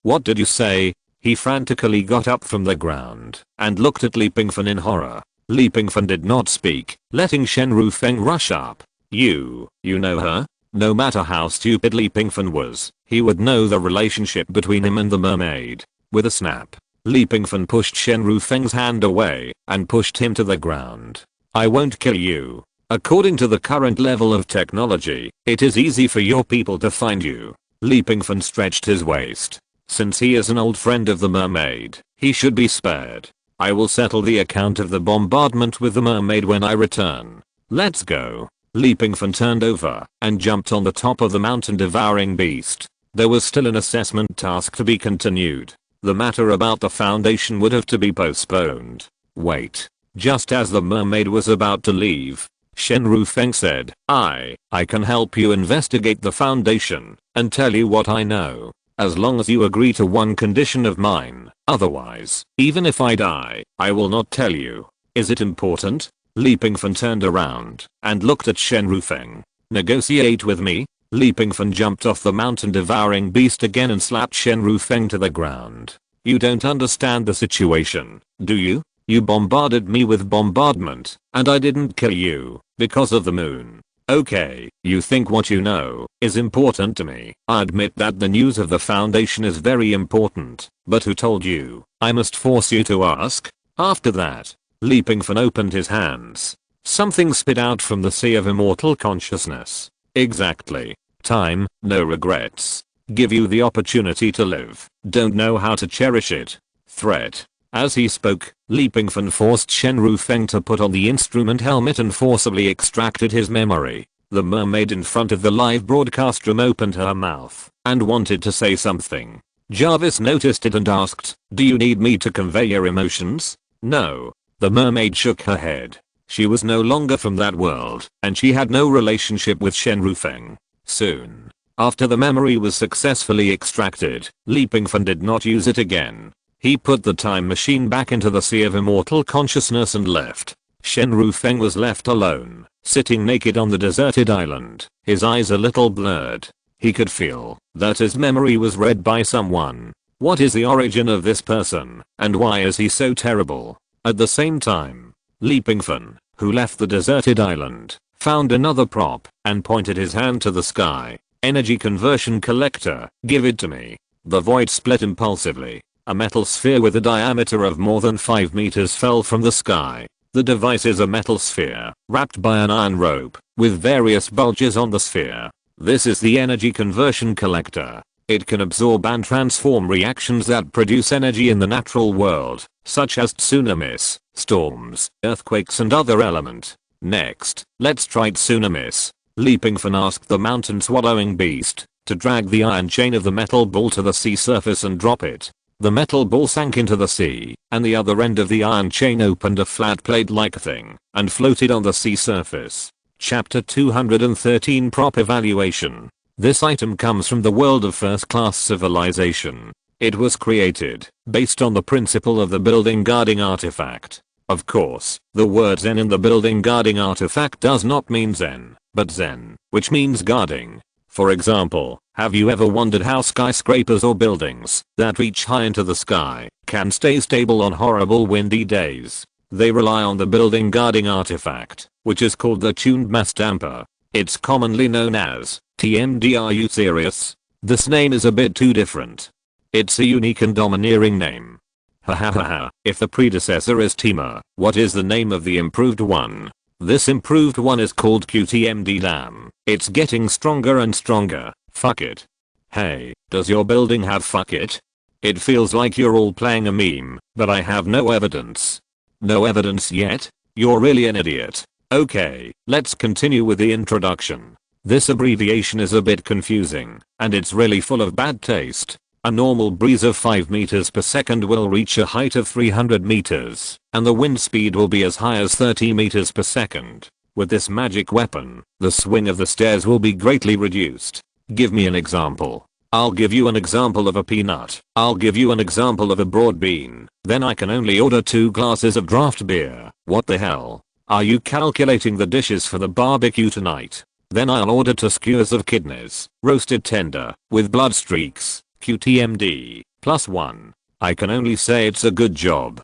What did you say?" He frantically got up from the ground and looked at Pingfan in horror. Pingfan did not speak, letting Shen Rufeng rush up. You know her?" No matter how stupid Pingfan was, he would know the relationship between him and the mermaid. With a snap, Pingfan pushed Shen Rufeng's hand away and pushed him to the ground. "I won't kill you. According to the current level of technology, it is easy for your people to find you." Pingfan stretched his waist. Since he is an old friend of the mermaid, he should be spared. "I will settle the account of the bombardment with the mermaid when I return. Let's go." Pingfan turned over and jumped on the top of the mountain devouring beast. There was still an assessment task to be continued. The matter about the foundation would have to be postponed. Wait. Just as the mermaid was about to leave, Shen Rufeng said, I can help you investigate the foundation and tell you what I know. As long as you agree to one condition of mine. Otherwise, even if I die, I will not tell you. Is it important?" Pingfan turned around and looked at Shen Rufeng. "Negotiate with me?" Pingfan jumped off the mountain devouring beast again and slapped Shen Rufeng to the ground. "You don't understand the situation, do you? You bombarded me with bombardment, and I didn't kill you because of the moon. Okay, you think what you know is important to me. I admit that the news of the foundation is very important, but who told you? I must force you to ask." After that, Pingfan opened his hands. Something spit out from the sea of immortal consciousness. Exactly. Time, no regrets. Give you the opportunity to live. Don't know how to cherish it. Threat. As he spoke, Pingfan forced Shen Rufeng to put on the instrument helmet and forcibly extracted his memory. The mermaid in front of the live broadcast room opened her mouth and wanted to say something. Jarvis noticed it and asked, "Do you need me to convey your emotions?" "No." The mermaid shook her head. She was no longer from that world, and she had no relationship with Shen Rufeng. Soon after the memory was successfully extracted, Pingfan did not use it again. He put the time machine back into the sea of immortal consciousness and left. Shen Rufeng was left alone, sitting naked on the deserted island, his eyes a little blurred. He could feel that his memory was read by someone. What is the origin of this person, and why is he so terrible? At the same time, Pingfan, who left the deserted island, found another prop and pointed his hand to the sky. "Energy conversion collector, give it to me." The void split impulsively. A metal sphere with a diameter of more than 5 meters fell from the sky. The device is a metal sphere, wrapped by an iron rope, with various bulges on the sphere. This is the energy conversion collector. It can absorb and transform reactions that produce energy in the natural world, such as tsunamis, storms, earthquakes and other element. Next, let's try tsunamis. Pingfan asked the mountain swallowing beast to drag the iron chain of the metal ball to the sea surface and drop it. The metal ball sank into the sea, and the other end of the iron chain opened a flat plate-like thing and floated on the sea surface. Chapter 213 Prop Evaluation. This item comes from the world of first-class civilization. It was created based on the principle of the building guarding artifact. Of course, the word Zen in the building guarding artifact does not mean Zen, but Zen, which means guarding. For example, have you ever wondered how skyscrapers or buildings that reach high into the sky can stay stable on horrible windy days? They rely on the building guarding artifact, which is called the tuned mass damper. It's commonly known as TMD. Are you serious? This name is a bit too different. It's a unique and domineering name. Hahaha, if the predecessor is Tima, what is the name of the improved one? This improved one is called QTMD. Damn, it's getting stronger and stronger. Fuck it. Hey, does your building have fuck it? It feels like you're all playing a meme, but I have no evidence. No evidence yet? You're really an idiot. Okay, let's continue with the introduction. This abbreviation is a bit confusing, and it's really full of bad taste. A normal breeze of 5 meters per second will reach a height of 300 meters, and the wind speed will be as high as 30 meters per second. With this magic weapon, the swing of the stairs will be greatly reduced. Give me an example. I'll give you an example of a peanut. I'll give you an example of a broad bean. Then I can only order 2 glasses of draft beer. What the hell? Are you calculating the dishes for the barbecue tonight? Then I'll order 2 skewers of kidneys, roasted tender, with blood streaks, QTMD, +1. I can only say it's a good job.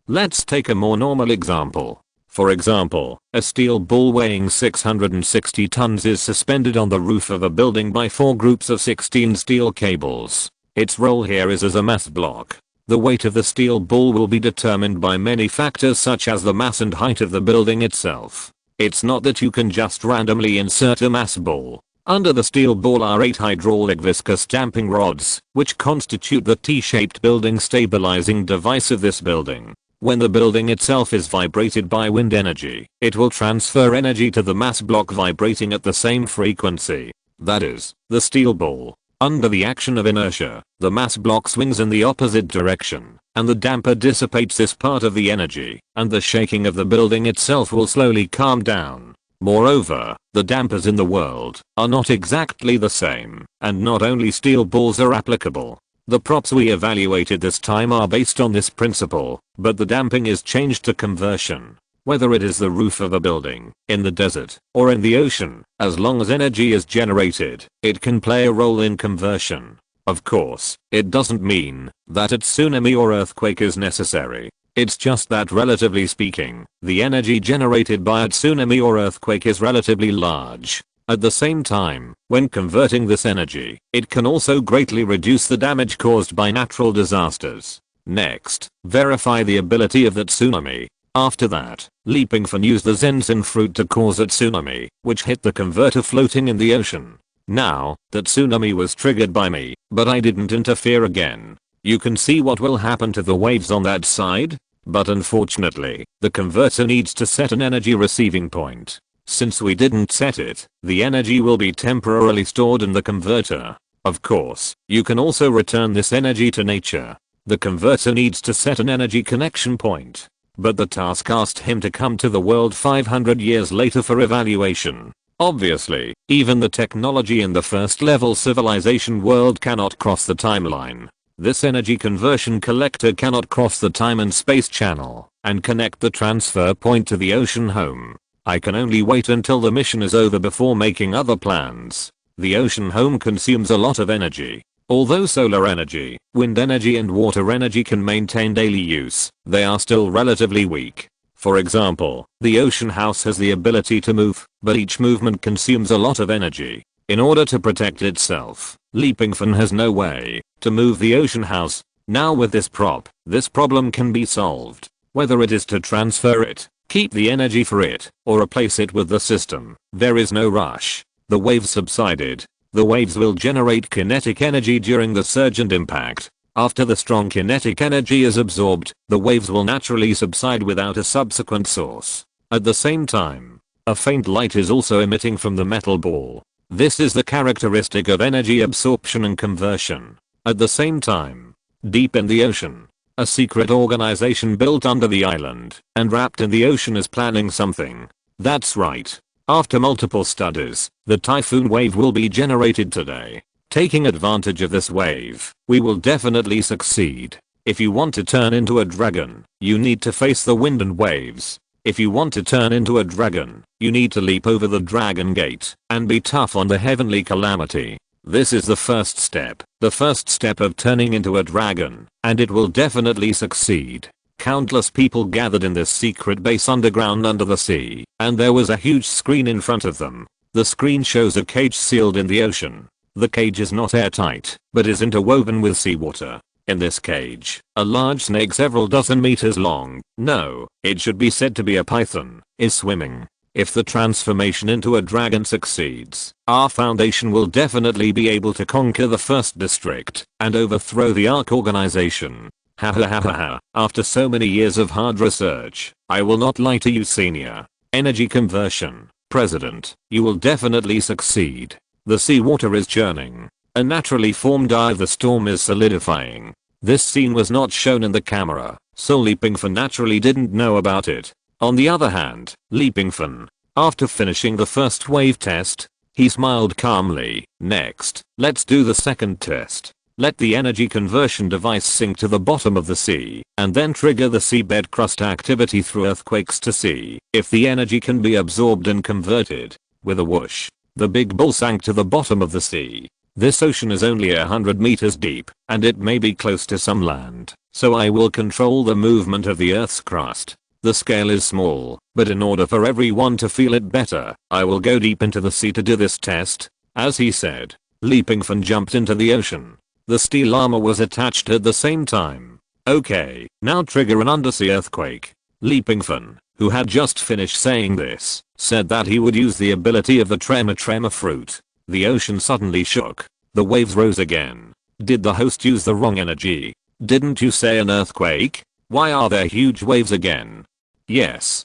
Let's take a more normal example. For example, a steel ball weighing 660 tons is suspended on the roof of a building by 4 groups of 16 steel cables. Its role here is as a mass block. The weight of the steel ball will be determined by many factors such as the mass and height of the building itself. It's not that you can just randomly insert a mass ball. Under the steel ball are 8 hydraulic viscous damping rods, which constitute the T-shaped building stabilizing device of this building. When the building itself is vibrated by wind energy, it will transfer energy to the mass block vibrating at the same frequency. That is, the steel ball. Under the action of inertia, the mass block swings in the opposite direction, and the damper dissipates this part of the energy, and the shaking of the building itself will slowly calm down. Moreover, the dampers in the world are not exactly the same, and not only steel balls are applicable. The props we evaluated this time are based on this principle, but the damping is changed to conversion. Whether it is the roof of a building, in the desert, or in the ocean, as long as energy is generated, it can play a role in conversion. Of course, it doesn't mean that a tsunami or earthquake is necessary. It's just that relatively speaking, the energy generated by a tsunami or earthquake is relatively large. At the same time, when converting this energy, it can also greatly reduce the damage caused by natural disasters. Next, verify the ability of the tsunami. After that, Pingfan used the Zensin fruit to cause a tsunami, which hit the converter floating in the ocean. Now, the tsunami was triggered by me, but I didn't interfere again. You can see what will happen to the waves on that side? But unfortunately, the converter needs to set an energy receiving point. Since we didn't set it, the energy will be temporarily stored in the converter. Of course, you can also return this energy to nature. The converter needs to set an energy connection point. But the task asked him to come to the world 500 years later for evaluation. Obviously, even the technology in the first level civilization world cannot cross the timeline. This energy conversion collector cannot cross the time and space channel and connect the transfer point to the ocean home. I can only wait until the mission is over before making other plans. The ocean home consumes a lot of energy. Although solar energy, wind energy and water energy can maintain daily use, they are still relatively weak. For example, the ocean house has the ability to move, but each movement consumes a lot of energy. In order to protect itself, Pingfan has no way to move the ocean house. Now with this prop, this problem can be solved. Whether it is to transfer it, keep the energy for it, or replace it with the system, there is no rush. The waves subsided. The waves will generate kinetic energy during the surge and impact. After the strong kinetic energy is absorbed, the waves will naturally subside without a subsequent source. At the same time, a faint light is also emitting from the metal ball. This is the characteristic of energy absorption and conversion. At the same time, deep in the ocean, a secret organization built under the island and wrapped in the ocean is planning something. That's right. After multiple studies, the typhoon wave will be generated today. Taking advantage of this wave, we will definitely succeed. If you want to turn into a dragon, you need to face the wind and waves. If you want to turn into a dragon, you need to leap over the dragon gate and be tough on the heavenly calamity. This is the first step of turning into a dragon, and it will definitely succeed. Countless people gathered in this secret base underground under the sea, and there was a huge screen in front of them. The screen shows a cage sealed in the ocean. The cage is not airtight, but is interwoven with seawater. In this cage, a large snake several dozen meters long, no, it should be said to be a python, is swimming. If the transformation into a dragon succeeds, our foundation will definitely be able to conquer the first district and overthrow the Ark organization. Ha ha ha ha ha. After so many years of hard research, I will not lie to you, Senior. Energy conversion, President, you will definitely succeed. The seawater is churning. A naturally formed eye of the storm is solidifying. This scene was not shown in the camera, so Pingfan naturally didn't know about it. On the other hand, Pingfan, after finishing the first wave test, he smiled calmly. Next, let's do the second test. Let the energy conversion device sink to the bottom of the sea, and then trigger the seabed crust activity through earthquakes to see if the energy can be absorbed and converted. With a whoosh, the big ball sank to the bottom of the sea. This ocean is only 100 meters deep, and it may be close to some land, so I will control the movement of the Earth's crust. The scale is small, but in order for everyone to feel it better, I will go deep into the sea to do this test. As he said, Pingfan jumped into the ocean. The steel armor was attached at the same time. Okay, now trigger an undersea earthquake. Pingfan, who had just finished saying this, said that he would use the ability of the tremor fruit. The ocean suddenly shook. The waves rose again. Did the host use the wrong energy? Didn't you say an earthquake? Why are there huge waves again? Yes,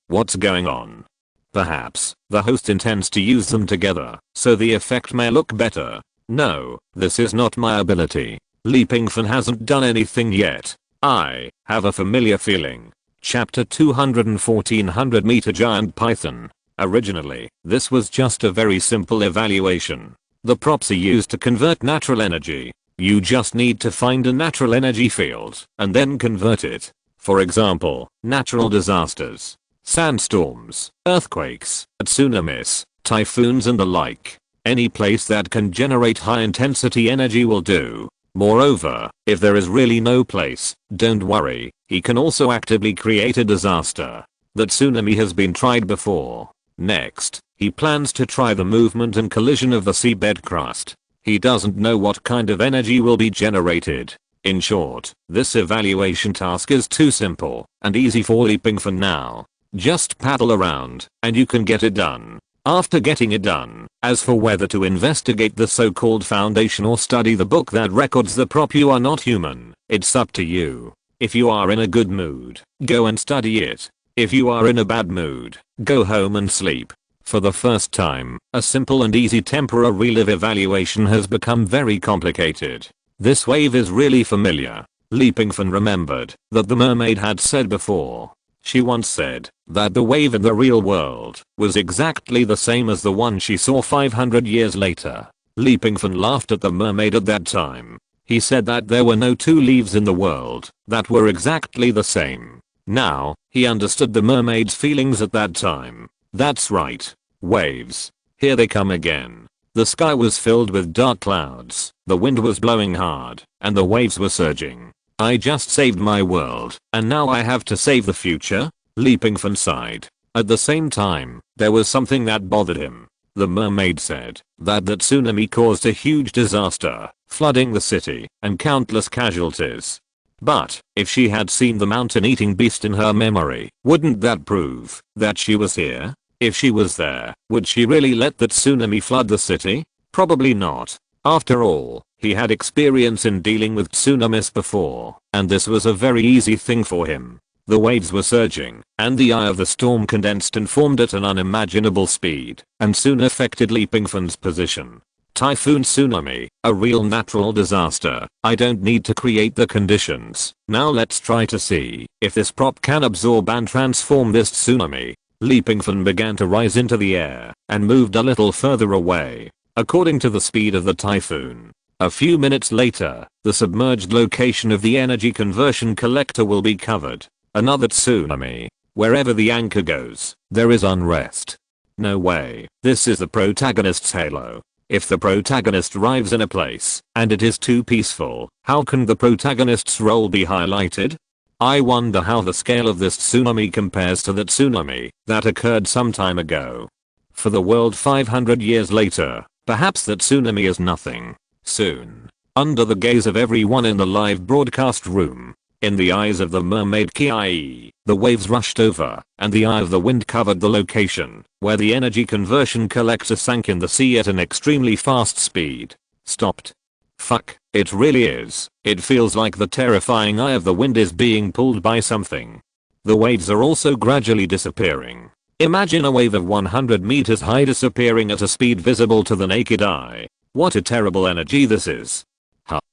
what's going on? Perhaps the host intends to use them together, so the effect may look better. No, this is not my ability. Pingfan hasn't done anything yet. I have a familiar feeling. Chapter 214 100-meter giant python. Originally, this was just a very simple evaluation. The props are used to convert natural energy. You just need to find a natural energy field and then convert it. For example, natural disasters, sandstorms, earthquakes, tsunamis, typhoons and the like. Any place that can generate high intensity energy will do. Moreover, if there is really no place, don't worry, he can also actively create a disaster. The tsunami has been tried before. Next, he plans to try the movement and collision of the seabed crust. He doesn't know what kind of energy will be generated. In short, this evaluation task is too simple and easy for Pingfan now. Just paddle around and you can get it done. After getting it done, as for whether to investigate the so-called foundation or study the book that records the prop You Are Not Human, it's up to you. If you are in a good mood, go and study it. If you are in a bad mood, go home and sleep. For the first time, a simple and easy tempera relive evaluation has become very complicated. This wave is really familiar. Pingfan remembered that the mermaid had said before. She once said that the wave in the real world was exactly the same as the one she saw 500 years later. Pingfan laughed at the mermaid at that time. He said that there were no two leaves in the world that were exactly the same. Now, he understood the mermaid's feelings at that time. That's right. Waves. Here they come again. The sky was filled with dark clouds, the wind was blowing hard, and the waves were surging. I just saved my world, and now I have to save the future? Pingfan sighed. At the same time, there was something that bothered him. The mermaid said that the tsunami caused a huge disaster, flooding the city, and countless casualties. But, if she had seen the mountain-eating beast in her memory, wouldn't that prove that she was here? If she was there, would she really let the tsunami flood the city? Probably not. After all, he had experience in dealing with tsunamis before, and this was a very easy thing for him. The waves were surging, and the eye of the storm condensed and formed at an unimaginable speed, and soon affected Pingfan's position. Typhoon tsunami, a real natural disaster. I don't need to create the conditions. Now let's try to see if this prop can absorb and transform this tsunami. Pingfan began to rise into the air and moved a little further away, according to the speed of the typhoon. A few minutes later, the submerged location of the energy conversion collector will be covered. Another tsunami. Wherever the anchor goes, there is unrest. No way, this is the protagonist's halo. If the protagonist arrives in a place and it is too peaceful, how can the protagonist's role be highlighted? I wonder how the scale of this tsunami compares to the tsunami that occurred some time ago. For the world 500 years later, Perhaps that tsunami is nothing. Soon, under the gaze of everyone in the live broadcast room, in the eyes of the mermaid Kiai, the waves rushed over, and the eye of the wind covered the location, where the energy conversion collector sank in the sea at an extremely fast speed. Stopped. Fuck, it really is. It feels like the terrifying eye of the wind is being pulled by something. The waves are also gradually disappearing. Imagine a wave of 100 meters high disappearing at a speed visible to the naked eye. What a terrible energy this is.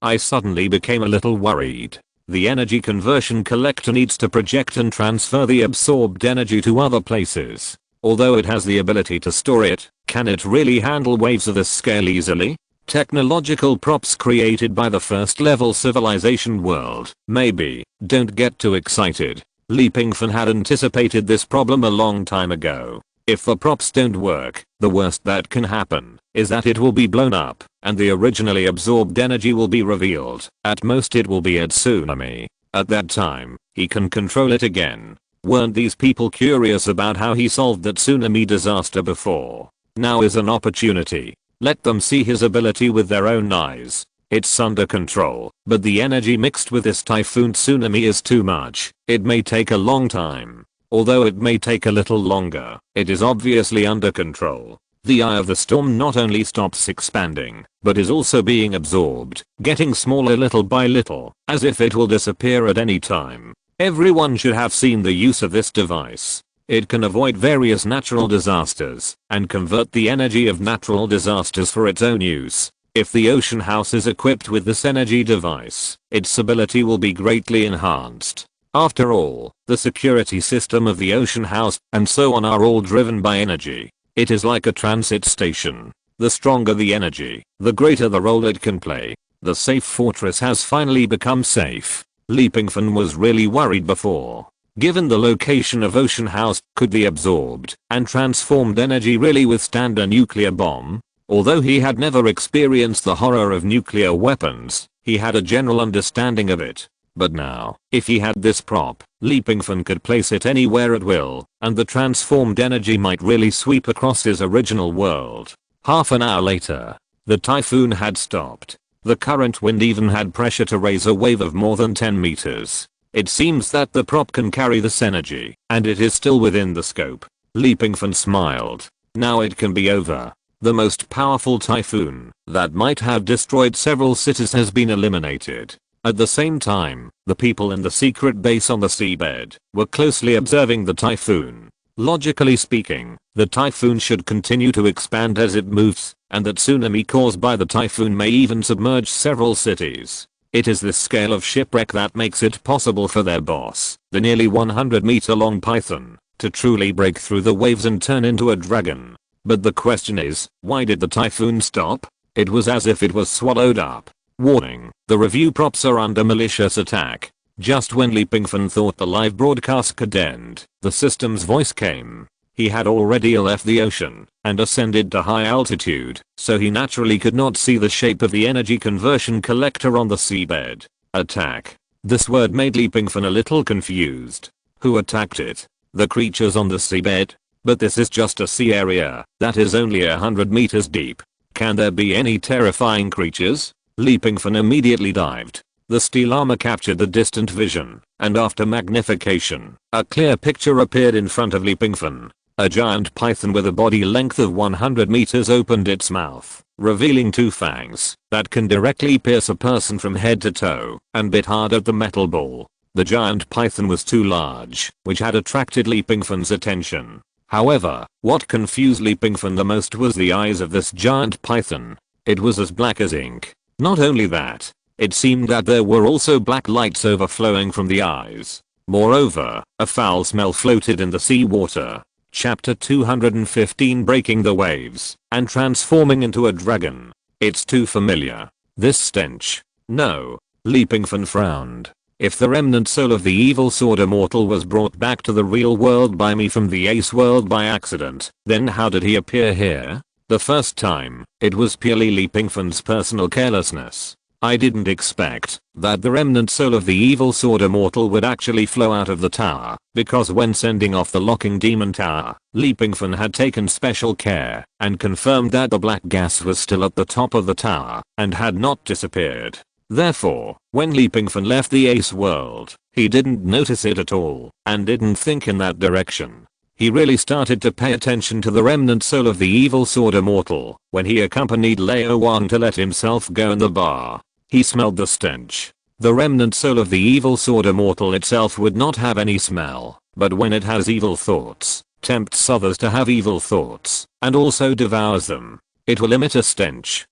I suddenly became a little worried. The energy conversion collector needs to project and transfer the absorbed energy to other places. Although it has the ability to store it, can it really handle waves of this scale easily? Technological props created by the first level civilization world. Maybe. Don't get too excited. Pingfan had anticipated this problem a long time ago. If the props don't work, the worst that can happen is that it will be blown up, and the originally absorbed energy will be revealed. At most it will be a tsunami. At that time, he can control it again. Weren't these people curious about how he solved that tsunami disaster before? Now is an opportunity. Let them see his ability with their own eyes. It's under control, but the energy mixed with this typhoon tsunami is too much. It may take a long time. Although it may take a little longer, it is obviously under control. The eye of the storm not only stops expanding, but is also being absorbed, getting smaller little by little, as if it will disappear at any time. Everyone should have seen the use of this device. It can avoid various natural disasters, and convert the energy of natural disasters for its own use. If the ocean house is equipped with this energy device, its ability will be greatly enhanced. After all, the security system of the ocean house and so on are all driven by energy. It is like a transit station. The stronger the energy, the greater the role it can play. The safe fortress has finally become safe. Pingfan was really worried before. Given the location of ocean house, could the absorbed and transformed energy really withstand a nuclear bomb? Although he had never experienced the horror of nuclear weapons, he had a general understanding of it. But now, if he had this prop, Pingfan could place it anywhere at will, and the transformed energy might really sweep across his original world. Half an hour later, the typhoon had stopped. The current wind even had pressure to raise a wave of more than 10 meters. It seems that the prop can carry this energy, and it is still within the scope. Pingfan smiled. Now it can be over. The most powerful typhoon that might have destroyed several cities has been eliminated. At the same time, the people in the secret base on the seabed were closely observing the typhoon. Logically speaking, the typhoon should continue to expand as it moves, and the tsunami caused by the typhoon may even submerge several cities. It is this scale of shipwreck that makes it possible for their boss, the nearly 100-meter long python, to truly break through the waves and turn into a dragon. But the question is, why did the typhoon stop? It was as if it was swallowed up. Warning, the review props are under malicious attack. Just when Pingfan thought the live broadcast could end, the system's voice came. He had already left the ocean and ascended to high altitude, so he naturally could not see the shape of the energy conversion collector on the seabed. Attack. This word made Pingfan a little confused. Who attacked it? The creatures on the seabed? But this is just a sea area that is only 100 meters deep. Can there be any terrifying creatures? Pingfan immediately dived. The steel armor captured the distant vision, and after magnification, a clear picture appeared in front of Pingfan. A giant python with a body length of 100 meters opened its mouth, revealing two fangs that can directly pierce a person from head to toe and bit hard at the metal ball. The giant python was too large, which had attracted Pingfan's attention. However, what confused Pingfan the most was the eyes of this giant python. It was as black as ink. Not only that, it seemed that there were also black lights overflowing from the eyes. Moreover, a foul smell floated in the seawater. Chapter 215 Breaking the Waves and Transforming into a Dragon. It's too familiar. This stench. No. Pingfan frowned. If the remnant soul of the evil sword immortal was brought back to the real world by me from the Ace world by accident, then how did he appear here? The first time, it was purely Pingfan's personal carelessness. I didn't expect that the remnant soul of the evil sword immortal would actually flow out of the tower, because when sending off the locking demon tower, Pingfan had taken special care and confirmed that the black gas was still at the top of the tower and had not disappeared. Therefore, when Pingfan left the Ace world, he didn't notice it at all and didn't think in that direction. He really started to pay attention to the remnant soul of the evil sword immortal when he accompanied Leo Wang to let himself go in the bar. He smelled the stench. The remnant soul of the evil sword immortal itself would not have any smell, but when it has evil thoughts, tempts others to have evil thoughts, and also devours them, it will emit a stench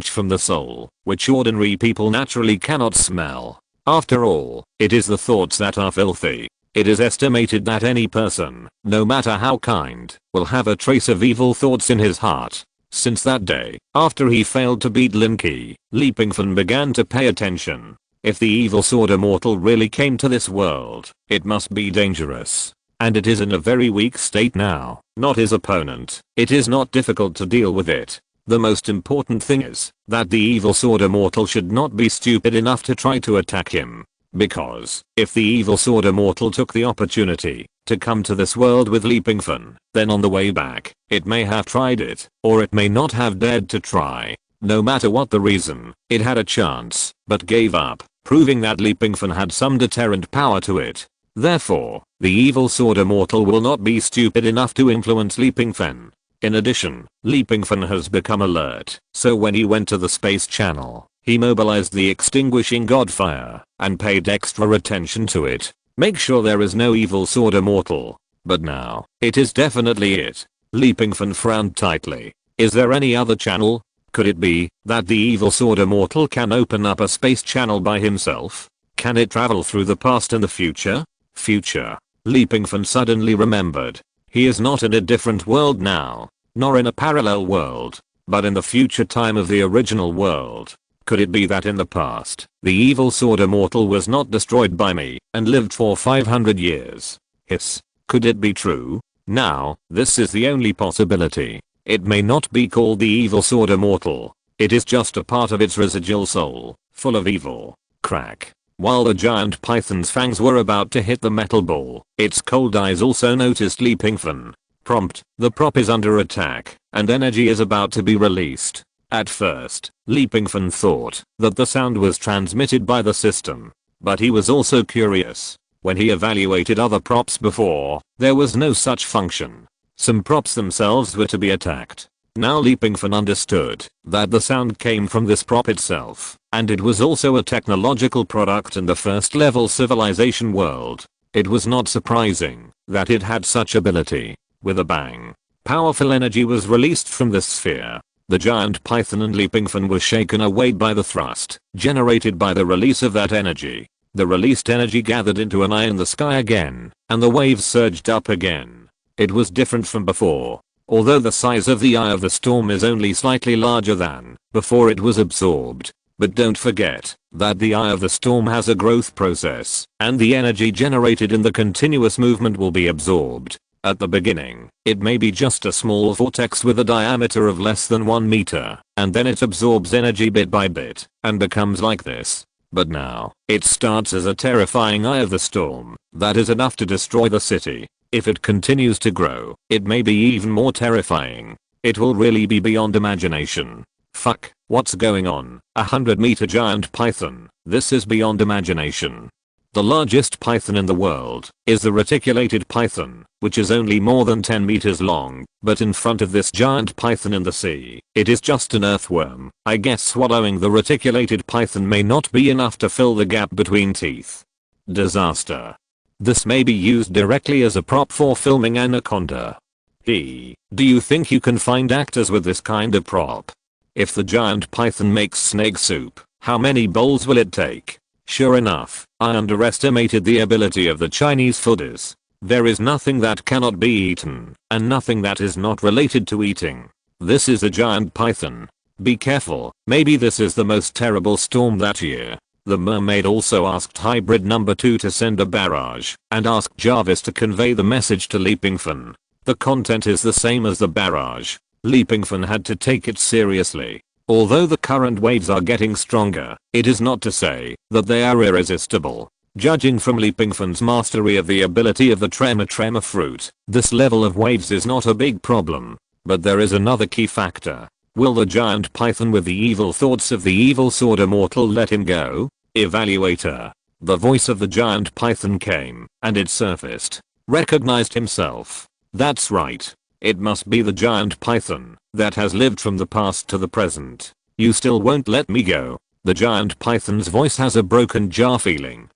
from the soul, which ordinary people naturally cannot smell. After all, it is the thoughts that are filthy. It is estimated that any person, no matter how kind, will have a trace of evil thoughts in his heart. Since that day, after he failed to beat Linky, Pingfan began to pay attention. If the evil sword immortal really came to this world, it must be dangerous. And it is in a very weak state now, not his opponent. It is not difficult to deal with it. The most important thing is that the evil sword immortal should not be stupid enough to try to attack him. Because, if the evil sword immortal took the opportunity to come to this world with Pingfan, then on the way back, it may have tried it, or it may not have dared to try. No matter what the reason, it had a chance, but gave up, proving that Pingfan had some deterrent power to it. Therefore, the evil sword immortal will not be stupid enough to influence Pingfan. In addition, Pingfan has become alert, so when he went to the space channel, he mobilized the extinguishing god fire and paid extra attention to it. Make sure there is no evil sword immortal. But now, it is definitely it. Pingfan frowned tightly. Is there any other channel? Could it be that the evil sword immortal can open up a space channel by himself? Can it travel through the past and the future? Pingfan suddenly remembered. He is not in a different world now, nor in a parallel world, but in the future time of the original world. Could it be that in the past, the evil sword immortal was not destroyed by me and lived for 500 years? Hiss. Could it be true? Now, this is the only possibility. It may not be called the evil sword immortal. It is just a part of its residual soul, full of evil. Crack. While the giant python's fangs were about to hit the metal ball, its cold eyes also noticed Pingfan. Prompt. The prop is under attack, and energy is about to be released. At first, Pingfan thought that the sound was transmitted by the system, but he was also curious. When he evaluated other props before, there was no such function. Some props themselves were to be attacked. Now Pingfan understood that the sound came from this prop itself, and it was also a technological product in the first level civilization world. It was not surprising that it had such ability. With a bang, powerful energy was released from this sphere. The giant python and Pingfan were shaken awake by the thrust generated by the release of that energy. The released energy gathered into an eye in the sky again, and the waves surged up again. It was different from before. Although the size of the eye of the storm is only slightly larger than before it was absorbed. But don't forget that the eye of the storm has a growth process, and the energy generated in the continuous movement will be absorbed. At the beginning, it may be just a small vortex with a diameter of less than 1 meter, and then it absorbs energy bit by bit, and becomes like this. But now, it starts as a terrifying eye of the storm that is enough to destroy the city. If it continues to grow, it may be even more terrifying. It will really be beyond imagination. Fuck, what's going on? 100-meter giant python. This is beyond imagination. The largest python in the world is the reticulated python, which is only more than 10 meters long, but in front of this giant python in the sea, it is just an earthworm. I guess swallowing the reticulated python may not be enough to fill the gap between teeth. Disaster. This may be used directly as a prop for filming Anaconda. Do you think you can find actors with this kind of prop? If the giant python makes snake soup, how many bowls will it take? Sure enough, I underestimated the ability of the Chinese foodies. There is nothing that cannot be eaten, and nothing that is not related to eating. This is a giant python. Be careful, maybe this is the most terrible storm that year. The mermaid also asked hybrid number 2 to send a barrage, and asked Jarvis to convey the message to Pingfan. The content is the same as the barrage. Pingfan had to take it seriously. Although the current waves are getting stronger, it is not to say that they are irresistible. Judging from Pingfan's mastery of the ability of the tremor fruit, this level of waves is not a big problem. But there is another key factor. Will the giant python with the evil thoughts of the evil sword immortal let him go? Evaluator. The voice of the giant python came, and it surfaced. Recognized himself. That's right. It must be the giant python that has lived from the past to the present. You still won't let me go. The giant python's voice has a broken jar feeling.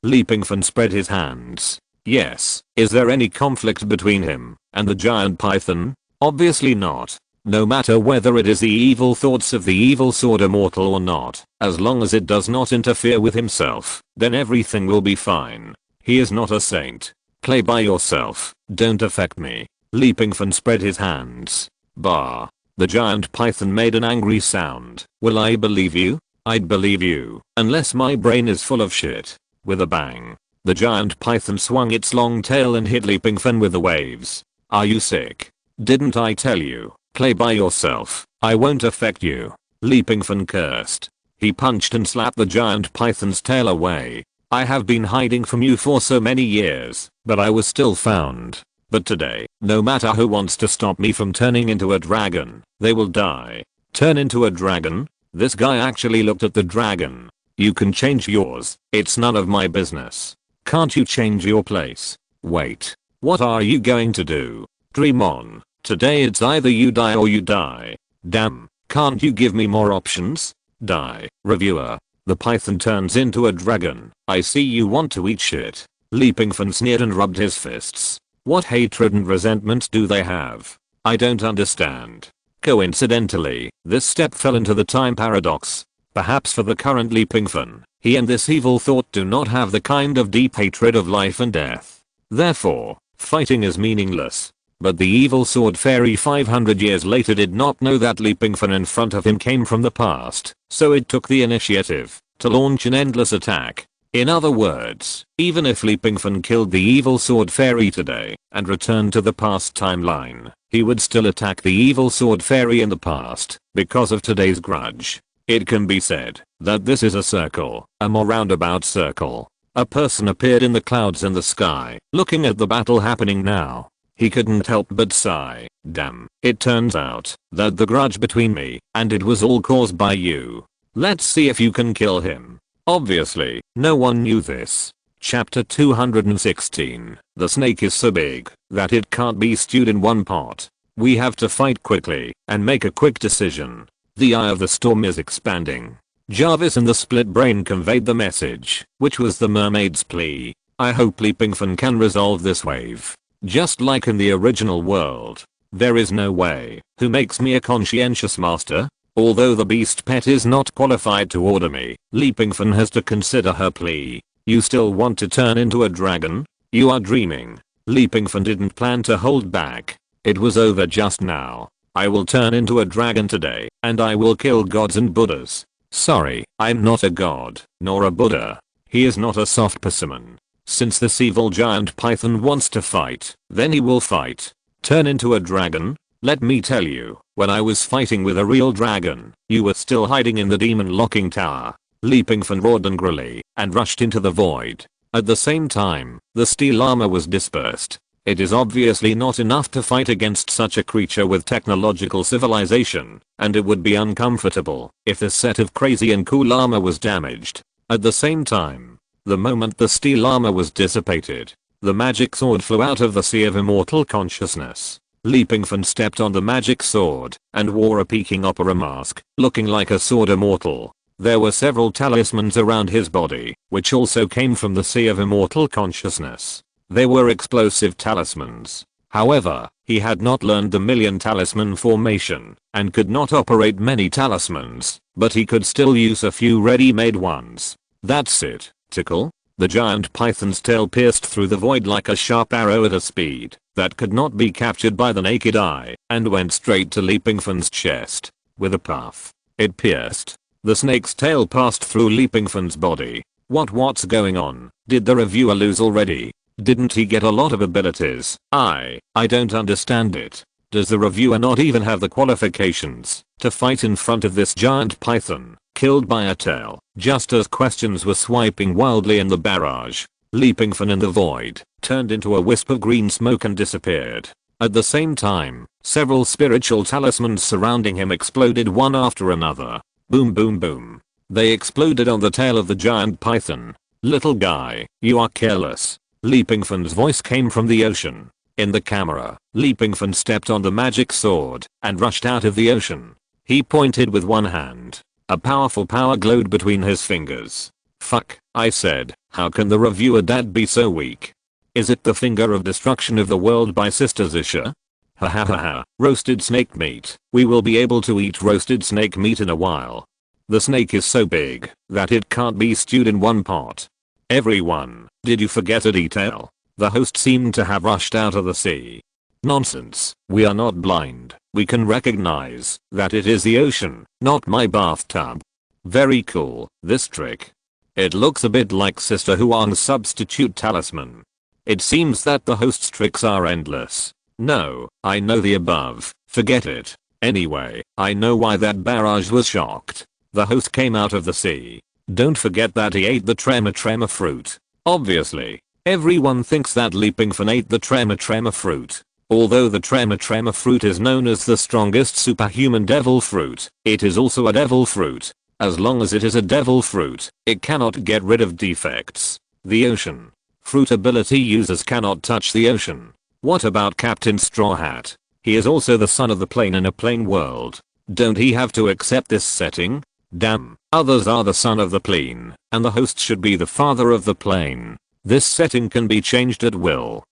Pingfan spread his hands. Yes. Is there any conflict between him and the giant python? Obviously not. No matter whether it is the evil thoughts of the evil sword immortal or not, as long as it does not interfere with himself, then everything will be fine. He is not a saint. Play by yourself. Don't affect me. Pingfan spread his hands. Bah. The giant python made an angry sound. Will I believe you? I'd believe you, unless my brain is full of shit. With a bang, the giant python swung its long tail and hit Pingfan with the waves. Are you sick? Didn't I tell you? Play by yourself. I won't affect you. Pingfan cursed. He punched and slapped the giant python's tail away. I have been hiding from you for so many years, but I was still found. But today, no matter who wants to stop me from turning into a dragon, they will die. Turn into a dragon? This guy actually looked at the dragon. You can change yours, it's none of my business. Can't you change your place? Wait. What are you going to do? Dream on. Today it's either you die or you die. Damn, can't you give me more options? Die. Reviewer. The python turns into a dragon. I see you want to eat shit. Pingfan sneered and rubbed his fists. What hatred and resentment do they have? I don't understand. Coincidentally, this step fell into the time paradox. Perhaps for the current Pingfan, he and this evil thought do not have the kind of deep hatred of life and death. Therefore, fighting is meaningless. But the evil sword fairy 500 years later did not know that Pingfan in front of him came from the past, so it took the initiative to launch an endless attack. In other words, even if Pingfan killed the evil sword fairy today and returned to the past timeline, he would still attack the evil sword fairy in the past because of today's grudge. It can be said that this is a circle, a more roundabout circle. A person appeared in the clouds in the sky, looking at the battle happening now. He couldn't help but sigh. Damn, it turns out that the grudge between me and it was all caused by you. Let's see if you can kill him. Obviously, no one knew this. Chapter 216. The snake is so big that it can't be stewed in one pot. We have to fight quickly and make a quick decision. The eye of the storm is expanding. Jarvis and the split brain conveyed the message, which was the mermaid's plea. I hope Pingfan can resolve this wave. Just like in the original world. There is no way. Who makes me a conscientious master? Although the beast pet is not qualified to order me, Pingfan has to consider her plea. You still want to turn into a dragon? You are dreaming. Pingfan didn't plan to hold back. It was over just now. I will turn into a dragon today, and I will kill gods and buddhas. Sorry, I'm not a god, nor a buddha. He is not a soft persimmon. Since this evil giant python wants to fight, then he will fight. Turn into a dragon? Let me tell you, when I was fighting with a real dragon, you were still hiding in the demon locking tower. Pingfan roared angrily, and rushed into the void. At the same time, the steel armor was dispersed. It is obviously not enough to fight against such a creature with technological civilization, and it would be uncomfortable if this set of crazy and cool armor was damaged. At the same time, the moment the steel armor was dissipated, the magic sword flew out of the sea of immortal consciousness. Pingfan stepped on the magic sword and wore a peaking opera mask, looking like a sword immortal. There were several talismans around his body, which also came from the sea of immortal consciousness. They were explosive talismans. However, he had not learned the million talisman formation and could not operate many talismans, but he could still use a few ready-made ones. That's it. Tickle. The giant python's tail pierced through the void like a sharp arrow at a speed that could not be captured by the naked eye and went straight to Pingfan's chest. With a puff, it pierced. The snake's tail passed through Pingfan's body. What's going on? Did the reviewer lose already? Didn't he get a lot of abilities? I don't understand it. Does the reviewer not even have the qualifications to fight in front of this giant python, killed by a tail? Just as questions were swiping wildly in the barrage, Leaping Fan in the void turned into a wisp of green smoke and disappeared. At the same time, several spiritual talismans surrounding him exploded one after another. Boom boom boom. They exploded on the tail of the giant python. Little guy, you are careless. Leaping Fan's voice came from the ocean. In the camera, Leaping Fan stepped on the magic sword and rushed out of the ocean. He pointed with one hand. A powerful power glowed between his fingers. Fuck, I said, how can the reviewer dad be so weak? Is it the finger of destruction of the world by Sister Zisha? Ha ha ha ha, roasted snake meat. We will be able to eat roasted snake meat in a while. The snake is so big that it can't be stewed in one pot. Everyone, did you forget a detail? The host seemed to have rushed out of the sea. Nonsense, we are not blind. We can recognize that it is the ocean, not my bathtub. Very cool, this trick. It looks a bit like Sister Huang's substitute talisman. It seems that the host's tricks are endless. No, I know the above, forget it. Anyway, I know why that barrage was shocked. The host came out of the sea. Don't forget that he ate the tremor fruit. Obviously, everyone thinks that Leaping Fan ate the tremor fruit. Although the tremor fruit is known as the strongest superhuman devil fruit, it is also a devil fruit. As long as it is a devil fruit, it cannot get rid of defects. The ocean. Fruit ability users cannot touch the ocean. What about Captain Straw Hat? He is also the son of the plane in a plane world. Don't he have to accept this setting? Damn, others are the son of the plane, and the host should be the father of the plane. This setting can be changed at will.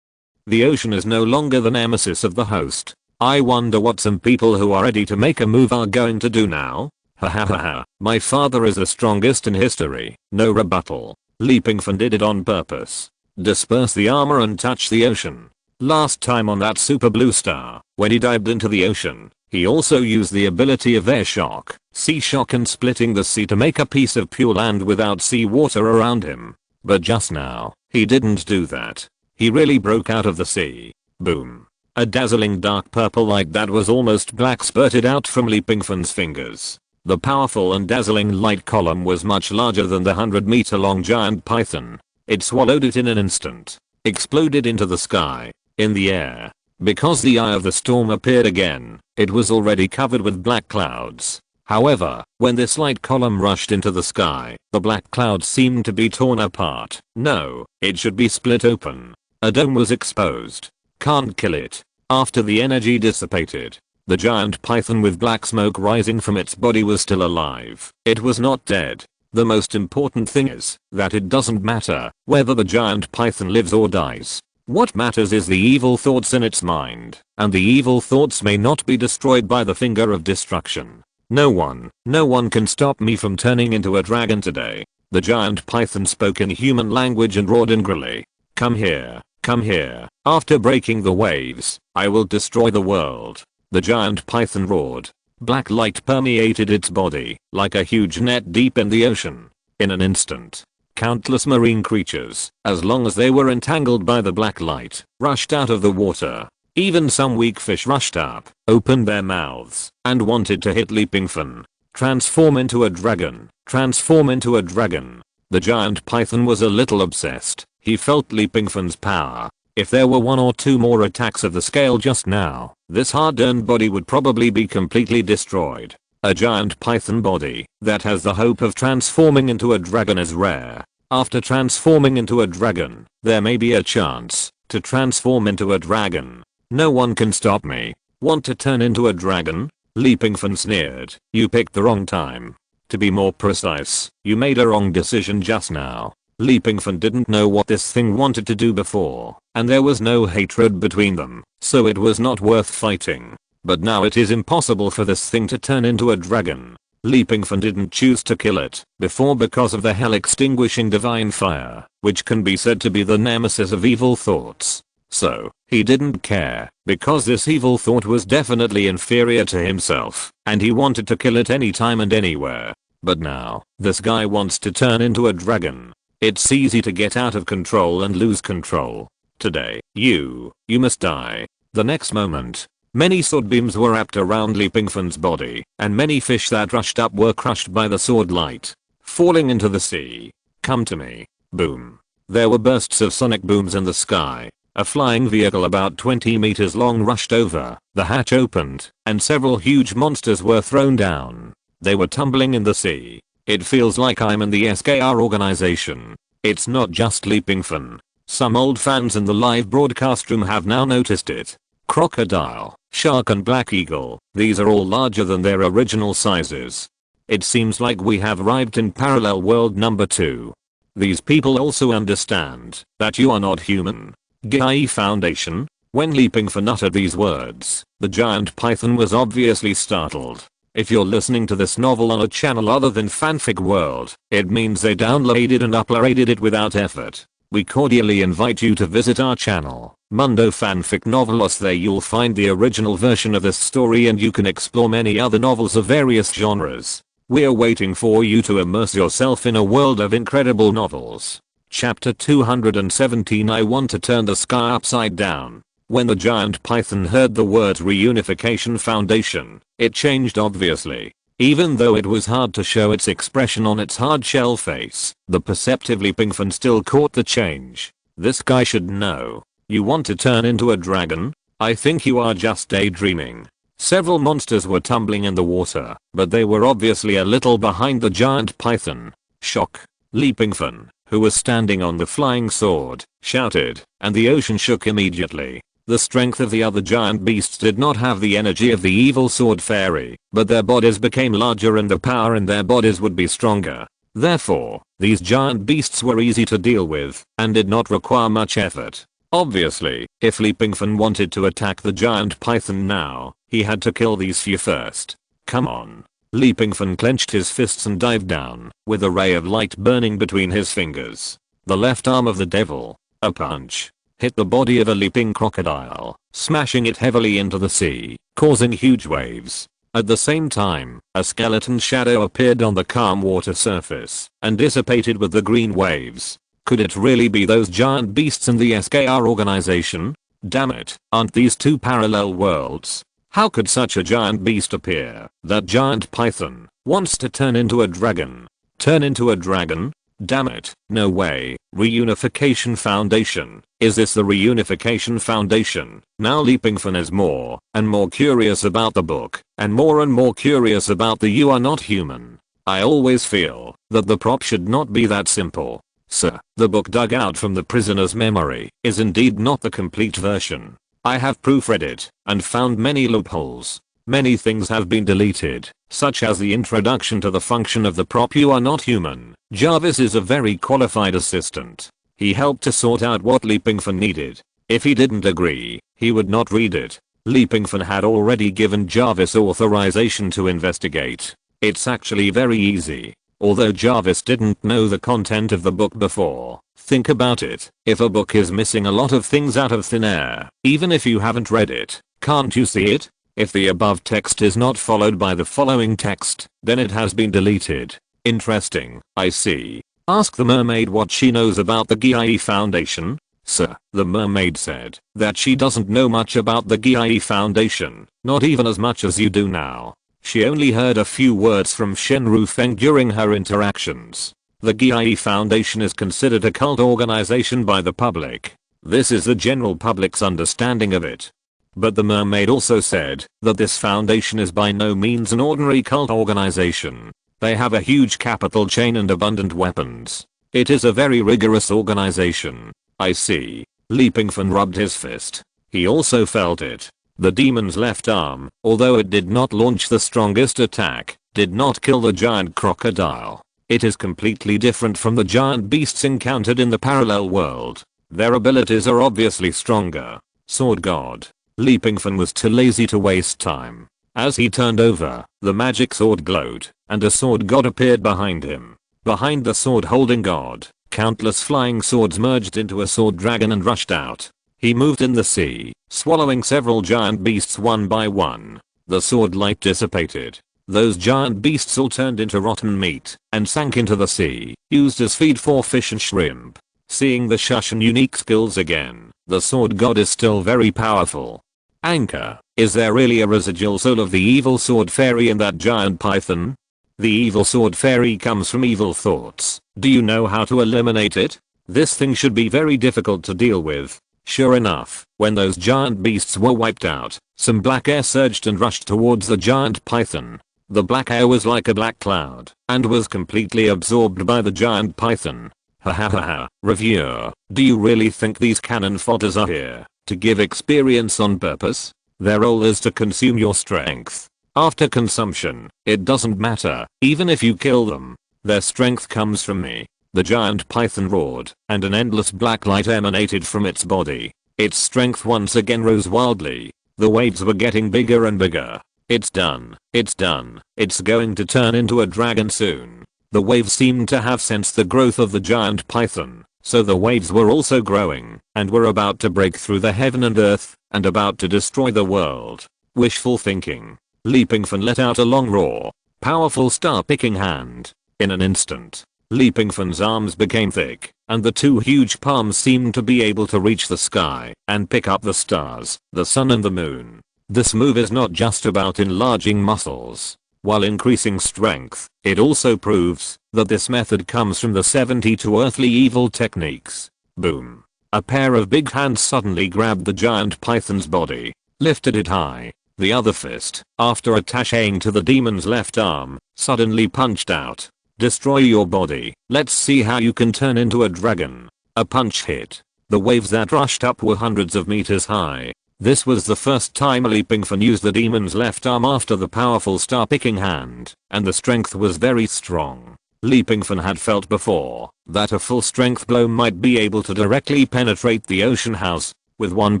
The ocean is no longer the nemesis of the host. I wonder what some people who are ready to make a move are going to do now. Ha ha ha ha, my father is the strongest in history, no rebuttal. Leaping Fan did it on purpose. Disperse the armor and touch the ocean. Last time on that super blue star, when he dived into the ocean, he also used the ability of air shock, sea shock and splitting the sea to make a piece of pure land without sea water around him. But just now, he didn't do that. He really broke out of the sea. Boom. A dazzling dark purple like that was almost black spurted out from Leaping Fan's fingers. The powerful and dazzling light column was much larger than the 100-meter long giant python. It swallowed it in an instant. Exploded into the sky. In the air. Because the eye of the storm appeared again, it was already covered with black clouds. However, when this light column rushed into the sky, the black clouds seemed to be torn apart. No, it should be split open. A dome was exposed. Can't kill it. After the energy dissipated, the giant python with black smoke rising from its body was still alive. It was not dead. The most important thing is that it doesn't matter whether the giant python lives or dies. What matters is the evil thoughts in its mind, and the evil thoughts may not be destroyed by the finger of destruction. No one can stop me from turning into a dragon today. The giant python spoke in human language and roared angrily. Come here, come here. After breaking the waves, I will destroy the world. The giant python roared. Black light permeated its body, like a huge net deep in the ocean. In an instant, countless marine creatures, as long as they were entangled by the black light, rushed out of the water. Even some weak fish rushed up, opened their mouths, and wanted to hit Leaping Fan. Transform into a dragon. Transform into a dragon. The giant python was a little obsessed. He felt Leaping Fan's power. If there were one or two more attacks of the scale just now, this hard-earned body would probably be completely destroyed. A giant python body that has the hope of transforming into a dragon is rare. After transforming into a dragon, there may be a chance to transform into a dragon. No one can stop me. Want to turn into a dragon? Leaping Fan sneered. You picked the wrong time. To be more precise, you made a wrong decision just now. Leaping Fan didn't know what this thing wanted to do before, and there was no hatred between them, so it was not worth fighting. But now it is impossible for this thing to turn into a dragon. Leaping Fan didn't choose to kill it before because of the hell extinguishing divine fire, which can be said to be the nemesis of evil thoughts. So, he didn't care, because this evil thought was definitely inferior to himself, and he wanted to kill it anytime and anywhere. But now, this guy wants to turn into a dragon. It's easy to get out of control and lose control. Today, you must die. The next moment, Many sword beams were wrapped around Pingfan's body, and many fish that rushed up were crushed by the sword light, falling into the sea. Come to me. Boom. There were bursts of sonic booms in the sky. A flying vehicle about 20 meters long rushed over, the hatch opened, and several huge monsters were thrown down. They were tumbling in the sea. It feels like I'm in the SKR organization. It's not just Pingfan. Some old fans in the live broadcast room have now noticed it. Crocodile, shark and black eagle, these are all larger than their original sizes. It seems like we have arrived in parallel world number 2. These people also understand that you are not human. GIE Foundation. When Pingfan uttered these words, the giant python was obviously startled. If you're listening to this novel on a channel other than Fanfic World, it means they downloaded and uploaded it without effort. We cordially invite you to visit our channel, Mundo Fanfic Novelos. There you'll find the original version of this story and you can explore many other novels of various genres. We're waiting for you to immerse yourself in a world of incredible novels. Chapter 217. I want to turn the sky upside down. When the giant python heard the words Reunification Foundation, it changed obviously. Even though it was hard to show its expression on its hard shell face, the perceptively Pingfan still caught the change. This guy should know. You want to turn into a dragon? I think you are just daydreaming. Several monsters were tumbling in the water, but they were obviously a little behind the giant python. Shock. Pingfan, who was standing on the flying sword, shouted, and the ocean shook immediately. The strength of the other giant beasts did not have the energy of the evil sword fairy, but their bodies became larger and the power in their bodies would be stronger. Therefore, these giant beasts were easy to deal with, and did not require much effort. Obviously, if Pingfan wanted to attack the giant python now, he had to kill these few first. Come on. Pingfan clenched his fists and dived down, with a ray of light burning between his fingers. The left arm of the devil, a punch, hit the body of a leaping crocodile, smashing it heavily into the sea, causing huge waves. At the same time, a skeleton shadow appeared on the calm water surface and dissipated with the green waves. Could it really be those giant beasts in the SKR organization? Damn it, aren't these two parallel worlds? How could such a giant beast appear? That giant python wants to turn into a dragon. Turn into a dragon? Damn it, no way. Reunification Foundation. Is this the Reunification Foundation? Now Pingfan is more and more curious about the book, and more curious about the You Are Not Human. I always feel that the prop should not be that simple. Sir, the book dug out from the prisoner's memory is indeed not the complete version. I have proofread it and found many loopholes. Many things have been deleted, such as the introduction to the function of the prop You Are Not Human. Jarvis is a very qualified assistant. He helped to sort out what Pingfan needed. If he didn't agree, he would not read it. Pingfan had already given Jarvis authorization to investigate. It's actually very easy. Although Jarvis didn't know the content of the book before. Think about it. If a book is missing a lot of things out of thin air, even if you haven't read it, can't you see it? If the above text is not followed by the following text, then it has been deleted. Interesting, I see. Ask the mermaid what she knows about the GIE Foundation. Sir, the mermaid said that she doesn't know much about the GIE Foundation, not even as much as you do now. She only heard a few words from Shenru Feng during her interactions. The GIE Foundation is considered a cult organization by the public. This is the general public's understanding of it. But the mermaid also said that this foundation is by no means an ordinary cult organization. They have a huge capital chain and abundant weapons. It is a very rigorous organization. I see. Pingfan rubbed his fist. He also felt it. The demon's left arm, although it did not launch the strongest attack, did not kill the giant crocodile. It is completely different from the giant beasts encountered in the parallel world. Their abilities are obviously stronger. Sword God. Pingfan was too lazy to waste time. As he turned over, the magic sword glowed, and a sword god appeared behind him. Behind the sword holding god, countless flying swords merged into a sword dragon and rushed out. He moved in the sea, swallowing several giant beasts one by one. The sword light dissipated. Those giant beasts all turned into rotten meat and sank into the sea, used as feed for fish and shrimp. Seeing the Shushan unique skills again, the sword god is still very powerful. Anchor, is there really a residual soul of the evil sword fairy in that giant python? The evil sword fairy comes from evil thoughts. Do you know how to eliminate it? This thing should be very difficult to deal with. Sure enough, when those giant beasts were wiped out, some black air surged and rushed towards the giant python. The black air was like a black cloud, and was completely absorbed by the giant python. Ha ha ha ha. Reviewer, do you really think these cannon fodders are here to give experience on purpose? Their role is to consume your strength. After consumption, it doesn't matter, even if you kill them. Their strength comes from me. The giant python roared, and an endless black light emanated from its body. Its strength once again rose wildly. The waves were getting bigger and bigger. It's done. It's done. It's going to turn into a dragon soon. The waves seemed to have sensed the growth of the giant python, so the waves were also growing, and were about to break through the heaven and earth, and about to destroy the world. Wishful thinking. Pingfan let out a long roar. Powerful star-picking hand. In an instant, Pingfan's arms became thick, and the two huge palms seemed to be able to reach the sky and pick up the stars, the sun and the moon. This move is not just about enlarging muscles. While increasing strength, it also proves that this method comes from the 72 earthly evil techniques. Boom. A pair of big hands suddenly grabbed the giant python's body, lifted it high. The other fist, after attaching to the demon's left arm, suddenly punched out. Destroy your body. Let's see how you can turn into a dragon. A punch hit. The waves that rushed up were hundreds of meters high. This was the first time Pingfan used the demon's left arm after the powerful star-picking hand, and the strength was very strong. Pingfan had felt before that a full strength blow might be able to directly penetrate the ocean house. With one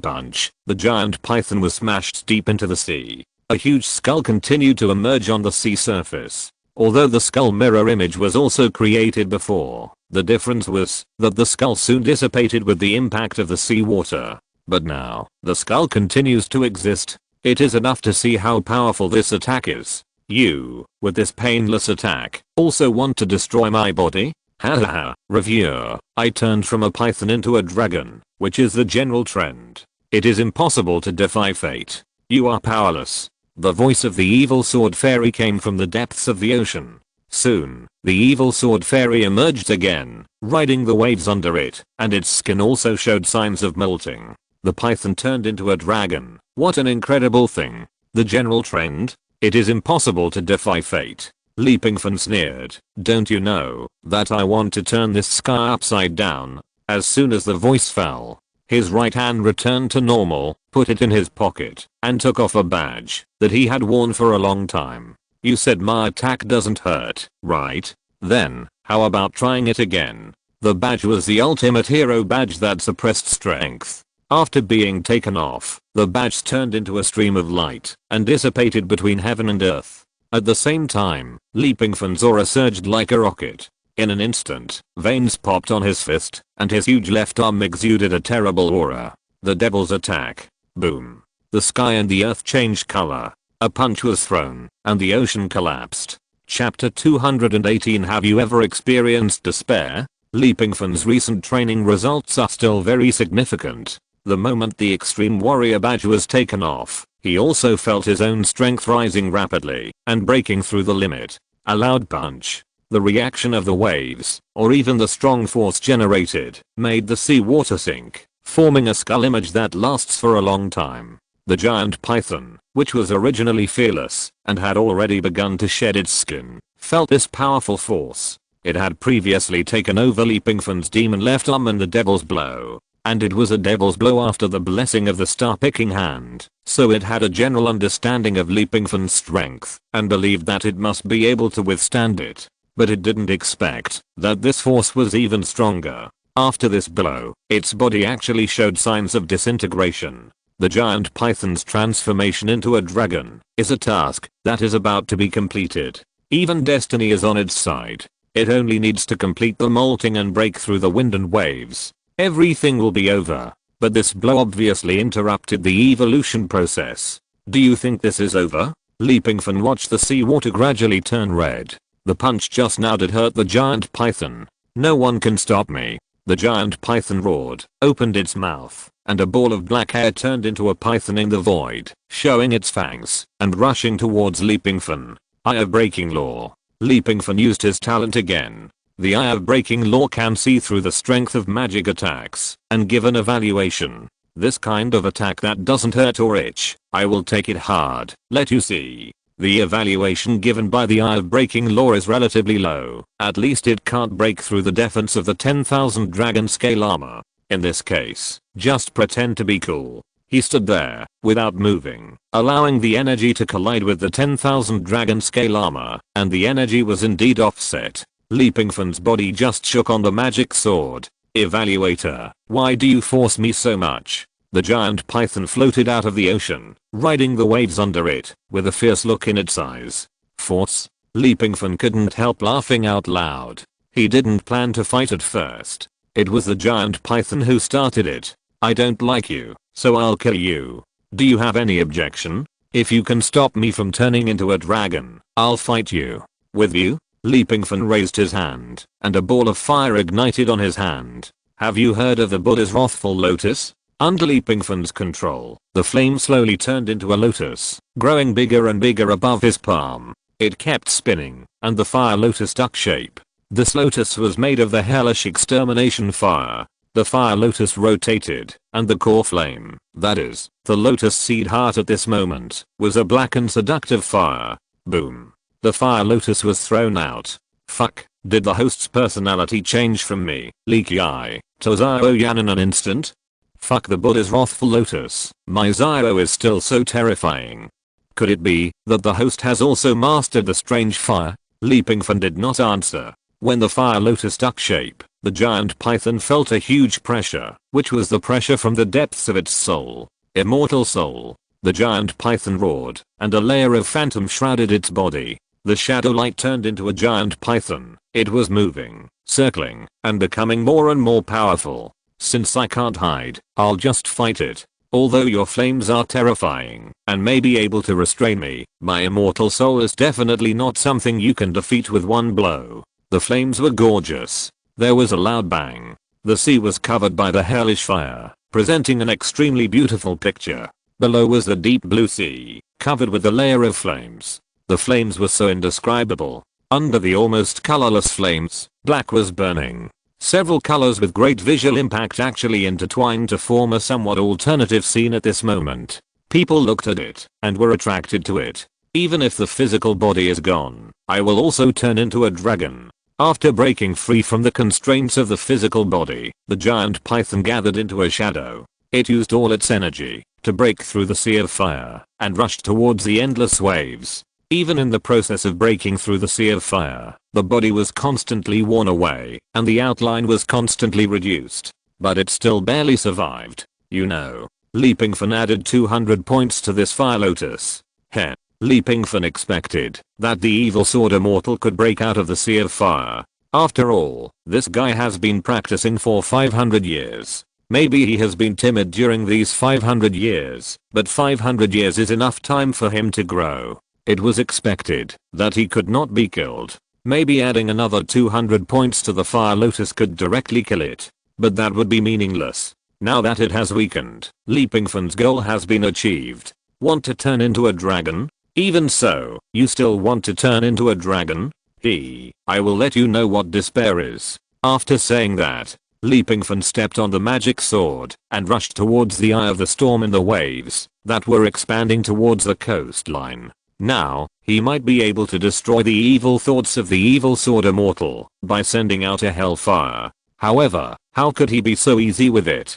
punch, the giant python was smashed deep into the sea. A huge skull continued to emerge on the sea surface. Although the skull mirror image was also created before, the difference was that the skull soon dissipated with the impact of the seawater. But now, the skull continues to exist. It is enough to see how powerful this attack is. You, with this painless attack, also want to destroy my body? Haha. Reviewer, I turned from a python into a dragon, which is the general trend. It is impossible to defy fate. You are powerless. The voice of the evil sword fairy came from the depths of the ocean. Soon, the evil sword fairy emerged again, riding the waves under it, and its skin also showed signs of melting. The python turned into a dragon. What an incredible thing. The general trend? It is impossible to defy fate. Pingfan sneered. Don't you know that I want to turn this sky upside down? As soon as the voice fell, his right hand returned to normal, put it in his pocket, and took off a badge that he had worn for a long time. You said my attack doesn't hurt, right? Then, how about trying it again? The badge was the ultimate hero badge that suppressed strength. After being taken off, the badge turned into a stream of light and dissipated between heaven and earth. At the same time, Pingfan's aura surged like a rocket. In an instant, veins popped on his fist, and his huge left arm exuded a terrible aura. The devil's attack. Boom. The sky and the earth changed color. A punch was thrown, and the ocean collapsed. Chapter 218. Have you ever experienced despair? Pingfan's recent training results are still very significant. The moment the extreme warrior badge was taken off, he also felt his own strength rising rapidly and breaking through the limit. A loud punch, the reaction of the waves, or even the strong force generated, made the sea water sink, forming a skull image that lasts for a long time. The giant python, which was originally fearless and had already begun to shed its skin, felt this powerful force. It had previously taken over Pingfan's demon left arm and the devil's blow. And it was a devil's blow after the blessing of the star-picking hand, so it had a general understanding of Pingfan's strength and believed that it must be able to withstand it. But it didn't expect that this force was even stronger. After this blow, its body actually showed signs of disintegration. The giant python's transformation into a dragon is a task that is about to be completed. Even destiny is on its side. It only needs to complete the molting and break through the wind and waves. Everything will be over. But this blow obviously interrupted the evolution process. Do you think this is over? Pingfan watched the seawater gradually turn red. The punch just now did hurt the giant python. No one can stop me. The giant python roared, opened its mouth, and a ball of black hair turned into a python in the void, showing its fangs, and rushing towards Pingfan. Eye of Breaking Law. Pingfan used his talent again. The Eye of Breaking Law can see through the strength of magic attacks, and give an evaluation. This kind of attack that doesn't hurt or itch, I will take it hard, let you see. The evaluation given by the Eye of Breaking Law is relatively low, at least it can't break through the defense of the 10,000 dragon scale armor. In this case, just pretend to be cool. He stood there, without moving, allowing the energy to collide with the 10,000 dragon scale armor, and the energy was indeed offset. Pingfan's body just shook on the magic sword. Evaluator, why do you force me so much? The giant python floated out of the ocean, riding the waves under it, with a fierce look in its eyes. Force? Pingfan couldn't help laughing out loud. He didn't plan to fight at first. It was the giant python who started it. I don't like you, so I'll kill you. Do you have any objection? If you can stop me from turning into a dragon, I'll fight you. With you? Pingfan raised his hand, and a ball of fire ignited on his hand. Have you heard of the Buddha's wrathful lotus? Under Pingfan's control, the flame slowly turned into a lotus, growing bigger and bigger above his palm. It kept spinning, and the fire lotus took shape. This lotus was made of the hellish extermination fire. The fire lotus rotated, and the core flame, that is, the lotus seed heart at this moment, was a black and seductive fire. Boom. The fire lotus was thrown out. Fuck, did the host's personality change from me, Leaky Eye, to Zio-Yan in an instant? Fuck the Buddha's wrathful lotus, my Zio is still so terrifying. Could it be that the host has also mastered the strange fire? Pingfan did not answer. When the fire lotus took shape, the giant python felt a huge pressure, which was the pressure from the depths of its soul. Immortal soul. The giant python roared, and a layer of phantom shrouded its body. The shadow light turned into a giant python. It was moving, circling, and becoming more and more powerful. Since I can't hide, I'll just fight it. Although your flames are terrifying, and may be able to restrain me, my immortal soul is definitely not something you can defeat with one blow. The flames were gorgeous. There was a loud bang. The sea was covered by the hellish fire, presenting an extremely beautiful picture. Below was the deep blue sea, covered with a layer of flames. The flames were so indescribable. Under the almost colorless flames, black was burning. Several colors with great visual impact actually intertwined to form a somewhat alternative scene at this moment. People looked at it, and were attracted to it. Even if the physical body is gone, I will also turn into a dragon. After breaking free from the constraints of the physical body, the giant python gathered into a shadow. It used all its energy to break through the sea of fire, and rushed towards the endless waves. Even in the process of breaking through the sea of fire, the body was constantly worn away, and the outline was constantly reduced. But it still barely survived. You know. Pingfan added 200 points to this fire lotus. Heh. Pingfan expected that the evil sword immortal could break out of the sea of fire. After all, this guy has been practicing for 500 years. Maybe he has been timid during these 500 years, but 500 years is enough time for him to grow. It was expected that he could not be killed. Maybe adding another 200 points to the fire lotus could directly kill it. But that would be meaningless. Now that it has weakened, Pingfan's goal has been achieved. Want to turn into a dragon? Even so, you still want to turn into a dragon? I will let you know what despair is. After saying that, Pingfan stepped on the magic sword and rushed towards the eye of the storm in the waves that were expanding towards the coastline. Now, he might be able to destroy the evil thoughts of the evil sword immortal by sending out a hellfire. However, how could he be so easy with it?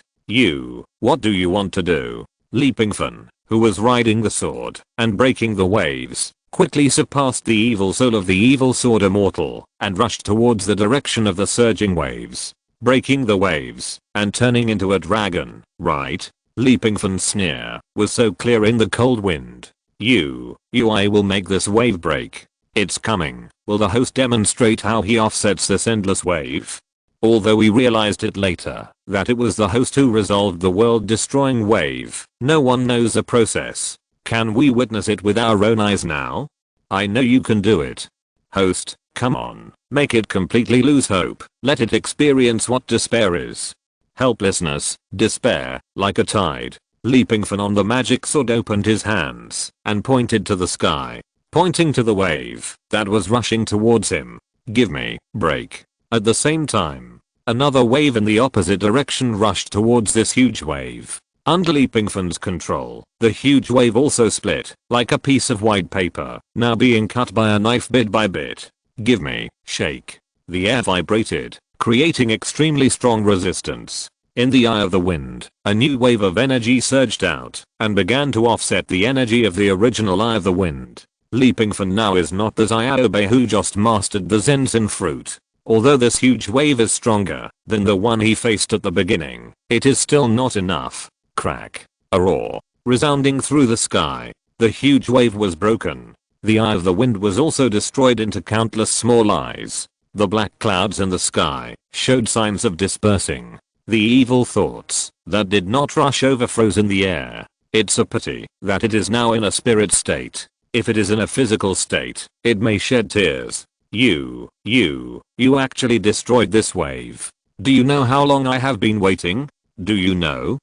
What do you want to do? Pingfan, who was riding the sword and breaking the waves, quickly surpassed the evil soul of the evil sword immortal and rushed towards the direction of the surging waves, breaking the waves and turning into a dragon, right? Pingfan's sneer was so clear in the cold wind. I will make this wave break. It's coming. Will the host demonstrate how he offsets this endless wave? Although we realized it later that it was the host who resolved the world destroying wave, no one knows the process. Can we witness it with our own eyes now? I know you can do it. Host, Come on, make it completely lose hope, let it experience what despair is. Helplessness, despair, like a tide. Leaping Fan on the magic sword opened his hands and pointed to the sky, pointing to the wave that was rushing towards him. Give me, break. At the same time, another wave in the opposite direction rushed towards this huge wave. Under Leaping Fan's control, the huge wave also split, like a piece of white paper, now being cut by a knife bit by bit. Give me, shake. The air vibrated, creating extremely strong resistance. In the eye of the wind, a new wave of energy surged out and began to offset the energy of the original eye of the wind. Leaping Fan now is not the Xiaobai who just mastered the Zensin fruit. Although this huge wave is stronger than the one he faced at the beginning, it is still not enough. Crack. A roar. Resounding through the sky. The huge wave was broken. The eye of the wind was also destroyed into countless small eyes. The black clouds in the sky showed signs of dispersing. The evil thoughts that did not rush over froze in the air. It's a pity that it is now in a spirit state. If it is in a physical state, it may shed tears. You actually destroyed this wave. Do you know how long I have been waiting? Do you know?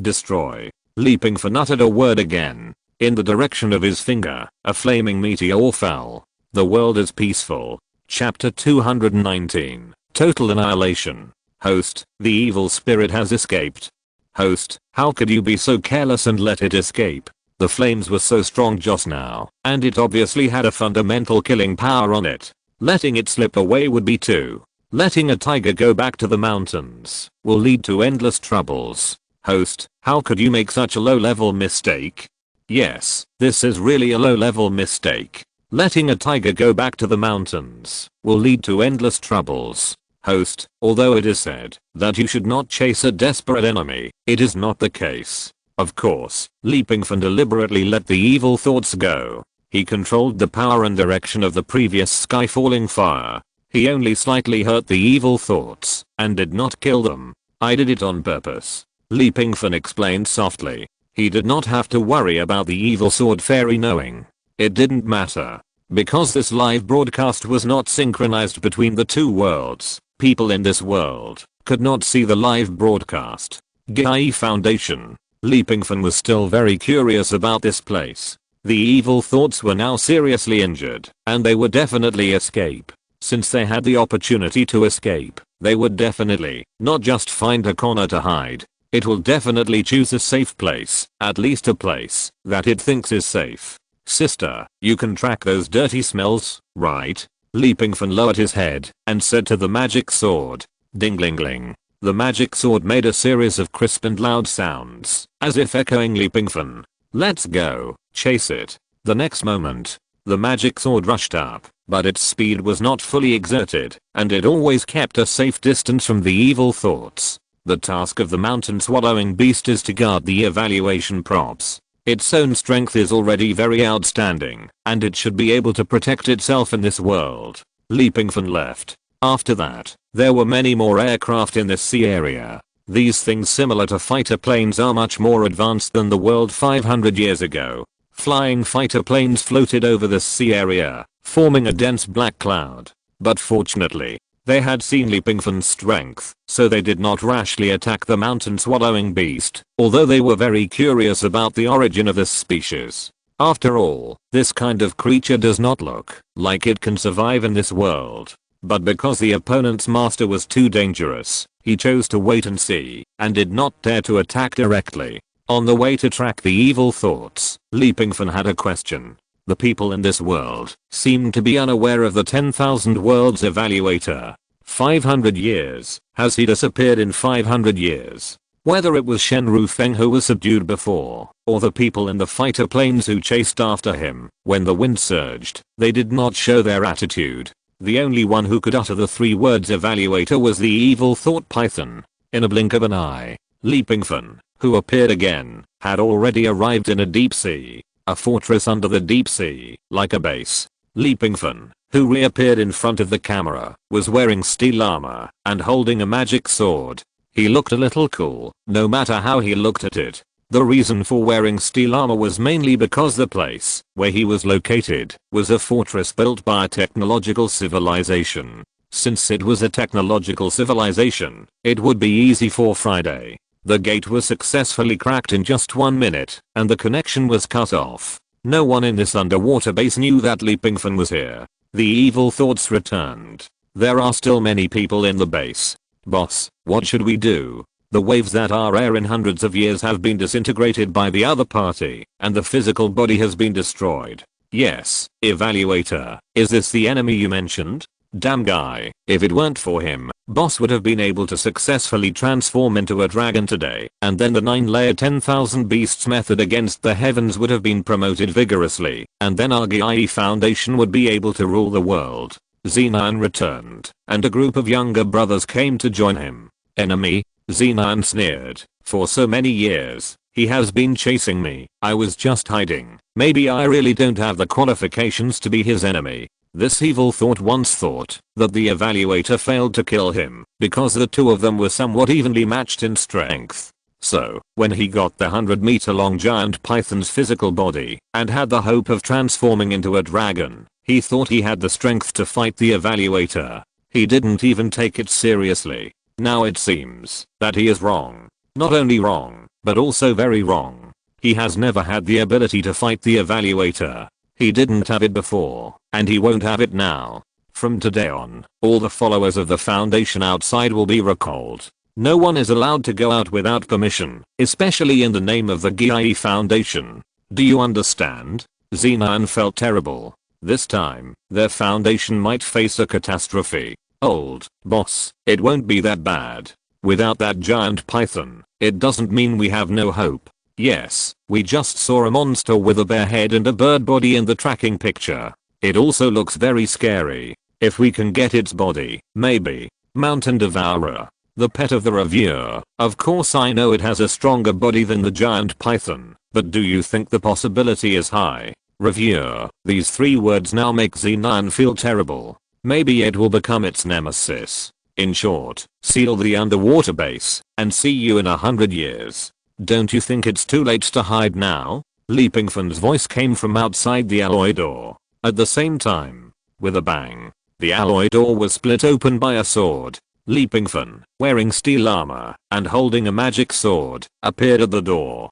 Destroy. Leaping Fan uttered a word again. In the direction of his finger, a flaming meteor fell. The world is peaceful. Chapter 219. Total annihilation. Host, the evil spirit has escaped. Host, how could you be so careless and let it escape? The flames were so strong just now, and it obviously had a fundamental killing power on it. Letting it slip away would be too. Letting a tiger go back to the mountains will lead to endless troubles. Host, how could you make such a low-level mistake? Yes, this is really a low-level mistake. Letting a tiger go back to the mountains will lead to endless troubles. Host, although it is said that you should not chase a desperate enemy, it is not the case. Of course, Leaping Fan deliberately let the evil thoughts go. He controlled the power and direction of the previous sky falling fire. He only slightly hurt the evil thoughts and did not kill them. I did it on purpose. Leaping Fan explained softly. He did not have to worry about the evil sword fairy knowing. It didn't matter. Because this live broadcast was not synchronized between the two worlds, people in this world could not see the live broadcast. Gai Foundation. Leaping Fan was still very curious about this place. The evil thoughts were now seriously injured, and they would definitely escape. Since they had the opportunity to escape, they would definitely not just find a corner to hide. It will definitely choose a safe place, at least a place that it thinks is safe. Sister, you can track those dirty smells, right? Leaping Fan lowered his head and said to the magic sword. Ding-ling-ling. The magic sword made a series of crisp and loud sounds, as if echoing Leaping Fan. Let's go, chase it. The next moment, the magic sword rushed up, but its speed was not fully exerted, and it always kept a safe distance from the evil thoughts. The task of the mountain swallowing beast is to guard the evaluation props. Its own strength is already very outstanding, and it should be able to protect itself in this world. Leaping Fan left. After that, there were many more aircraft in this sea area. These things similar to fighter planes are much more advanced than the world 500 years ago. Flying fighter planes floated over this sea area, forming a dense black cloud. But fortunately, they had seen Leaping Fan's strength, so they did not rashly attack the mountain swallowing beast, although they were very curious about the origin of this species. After all, this kind of creature does not look like it can survive in this world. But because the opponent's master was too dangerous, he chose to wait and see, and did not dare to attack directly. On the way to track the evil thoughts, Leaping Fan had a question. The people in this world seem to be unaware of the 10,000 worlds evaluator. 500 years. Has he disappeared in 500 years? Whether it was Shen Rufeng who was subdued before, or the people in the fighter planes who chased after him, when the wind surged, they did not show their attitude. The only one who could utter the 3 words evaluator was the evil thought python. In a blink of an eye, Leaping Fan, who appeared again, had already arrived in a deep sea. A fortress under the deep sea, like a base. Leaping Fan, who reappeared in front of the camera, was wearing steel armor and holding a magic sword. He looked a little cool, no matter how he looked at it. The reason for wearing steel armor was mainly because the place where he was located was a fortress built by a technological civilization. Since it was a technological civilization, it would be easy for Friday. The gate was successfully cracked in just 1 minute, and the connection was cut off. No one in this underwater base knew that Pingfan was here. The evil thoughts returned. There are still many people in the base. Boss, what should we do? The waves that are air in hundreds of years have been disintegrated by the other party, and the physical body has been destroyed. Yes, evaluator, is this the enemy you mentioned? Damn guy, if it weren't for him, boss would have been able to successfully transform into a dragon today, and then the 9-layer 10,000 beasts method against the heavens would have been promoted vigorously, and then our GIE Foundation would be able to rule the world. Xenon returned, and a group of younger brothers came to join him. Enemy? Xenon sneered. For so many years, he has been chasing me. I was just hiding. Maybe I really don't have the qualifications to be his enemy. This evil thought once thought that the evaluator failed to kill him because the two of them were somewhat evenly matched in strength. So, when he got the 100-meter-long giant python's physical body and had the hope of transforming into a dragon, he thought he had the strength to fight the evaluator. He didn't even take it seriously. Now it seems that he is wrong. Not only wrong, but also very wrong. He has never had the ability to fight the evaluator. He didn't have it before, and he won't have it now. From today on, all the followers of the Foundation outside will be recalled. No one is allowed to go out without permission, especially in the name of the GIE Foundation. Do you understand? Xenon felt terrible. This time, their foundation might face a catastrophe. Old boss, it won't be that bad. Without that giant python, it doesn't mean we have no hope. Yes, we just saw a monster with a bear head and a bird body in the tracking picture. It also looks very scary. If we can get its body, maybe. Mountain Devourer. The pet of the reviewer. Of course I know it has a stronger body than the giant python, but do you think the possibility is high? Reviewer. These 3 words now make Xenon feel terrible. Maybe it will become its nemesis. In short, seal the underwater base, and see you in 100 years. Don't you think it's too late to hide now? Pingfan's voice came from outside the alloy door. At the same time, with a bang, the alloy door was split open by a sword. Pingfan, wearing steel armor and holding a magic sword, appeared at the door.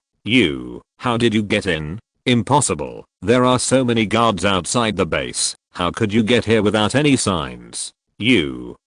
How did you get in? Impossible. There are so many guards outside the base. How could you get here without any signs?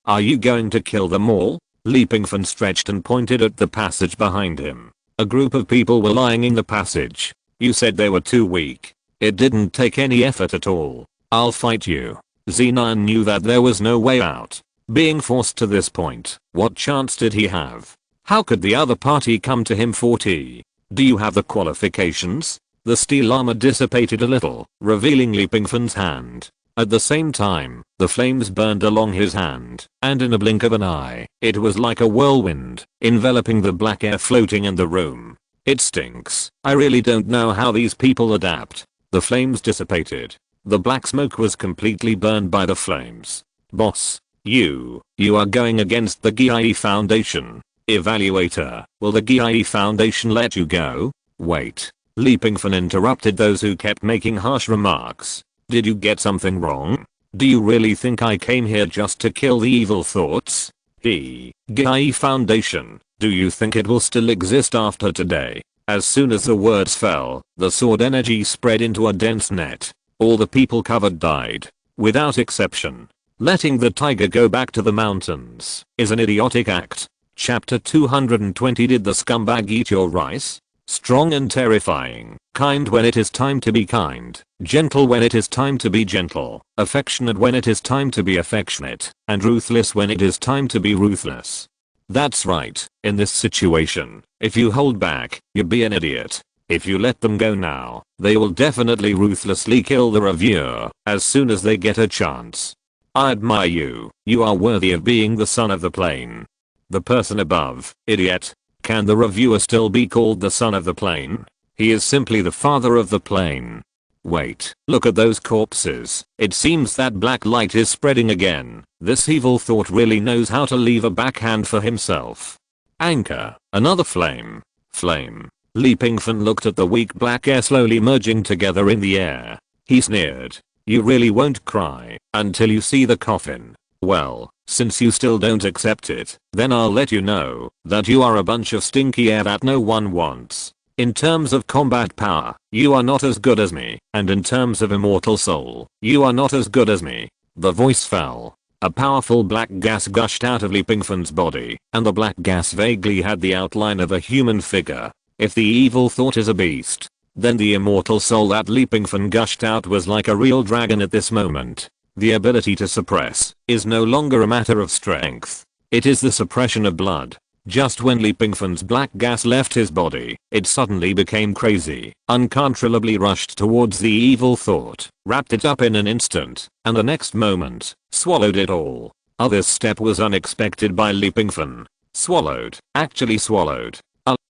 Are you going to kill them all? Pingfan stretched and pointed at the passage behind him. A group of people were lying in the passage. You said they were too weak. It didn't take any effort at all. I'll fight you. Xenon knew that there was no way out. Being forced to this point, what chance did he have? How could the other party come to him for tea? Do you have the qualifications? The steel armor dissipated a little, revealing Pingfan's hand. At the same time, the flames burned along his hand, and in a blink of an eye, it was like a whirlwind, enveloping the black air floating in the room. It stinks. I really don't know how these people adapt. The flames dissipated. The black smoke was completely burned by the flames. Boss, you are going against the GIE Foundation. Evaluator, will the GIE Foundation let you go? Wait. Pingfan interrupted those who kept making harsh remarks. Did you get something wrong? Do you really think I came here just to kill the evil thoughts? GIE Foundation, do you think it will still exist after today? As soon as the words fell, the sword energy spread into a dense net. All the people covered died, without exception. Letting the tiger go back to the mountains is an idiotic act. Chapter 220. Did the scumbag eat your rice? Strong and terrifying, kind when it is time to be kind, gentle when it is time to be gentle, affectionate when it is time to be affectionate, and ruthless when it is time to be ruthless. That's right, in this situation, if you hold back, you'd be an idiot. If you let them go now, they will definitely ruthlessly kill the reviewer as soon as they get a chance. I admire you. You are worthy of being the son of the plane. The person above, idiot. Can the reviewer still be called the son of the plane? He is simply the father of the plane. Wait, look at those corpses. It seems that black light is spreading again. This evil thought really knows how to leave a backhand for himself. Anchor, another flame. Flame. Li Pingfan looked at the weak black air slowly merging together in the air. He sneered. You really won't cry until you see the coffin. Well, since you still don't accept it, then I'll let you know that you are a bunch of stinky air that no one wants. In terms of combat power, you are not as good as me, and in terms of immortal soul, you are not as good as me. The voice fell. A powerful black gas gushed out of Li Pingfan's body, and the black gas vaguely had the outline of a human figure. If the evil thought is a beast, then the immortal soul that Li Pingfan gushed out was like a real dragon at this moment. The ability to suppress is no longer a matter of strength. It is the suppression of blood. Just when Li Pingfan's black gas left his body, it suddenly became crazy, uncontrollably rushed towards the evil thought, wrapped it up in an instant, and the next moment, swallowed it all. This step was unexpected by Li Pingfan. Swallowed, actually swallowed.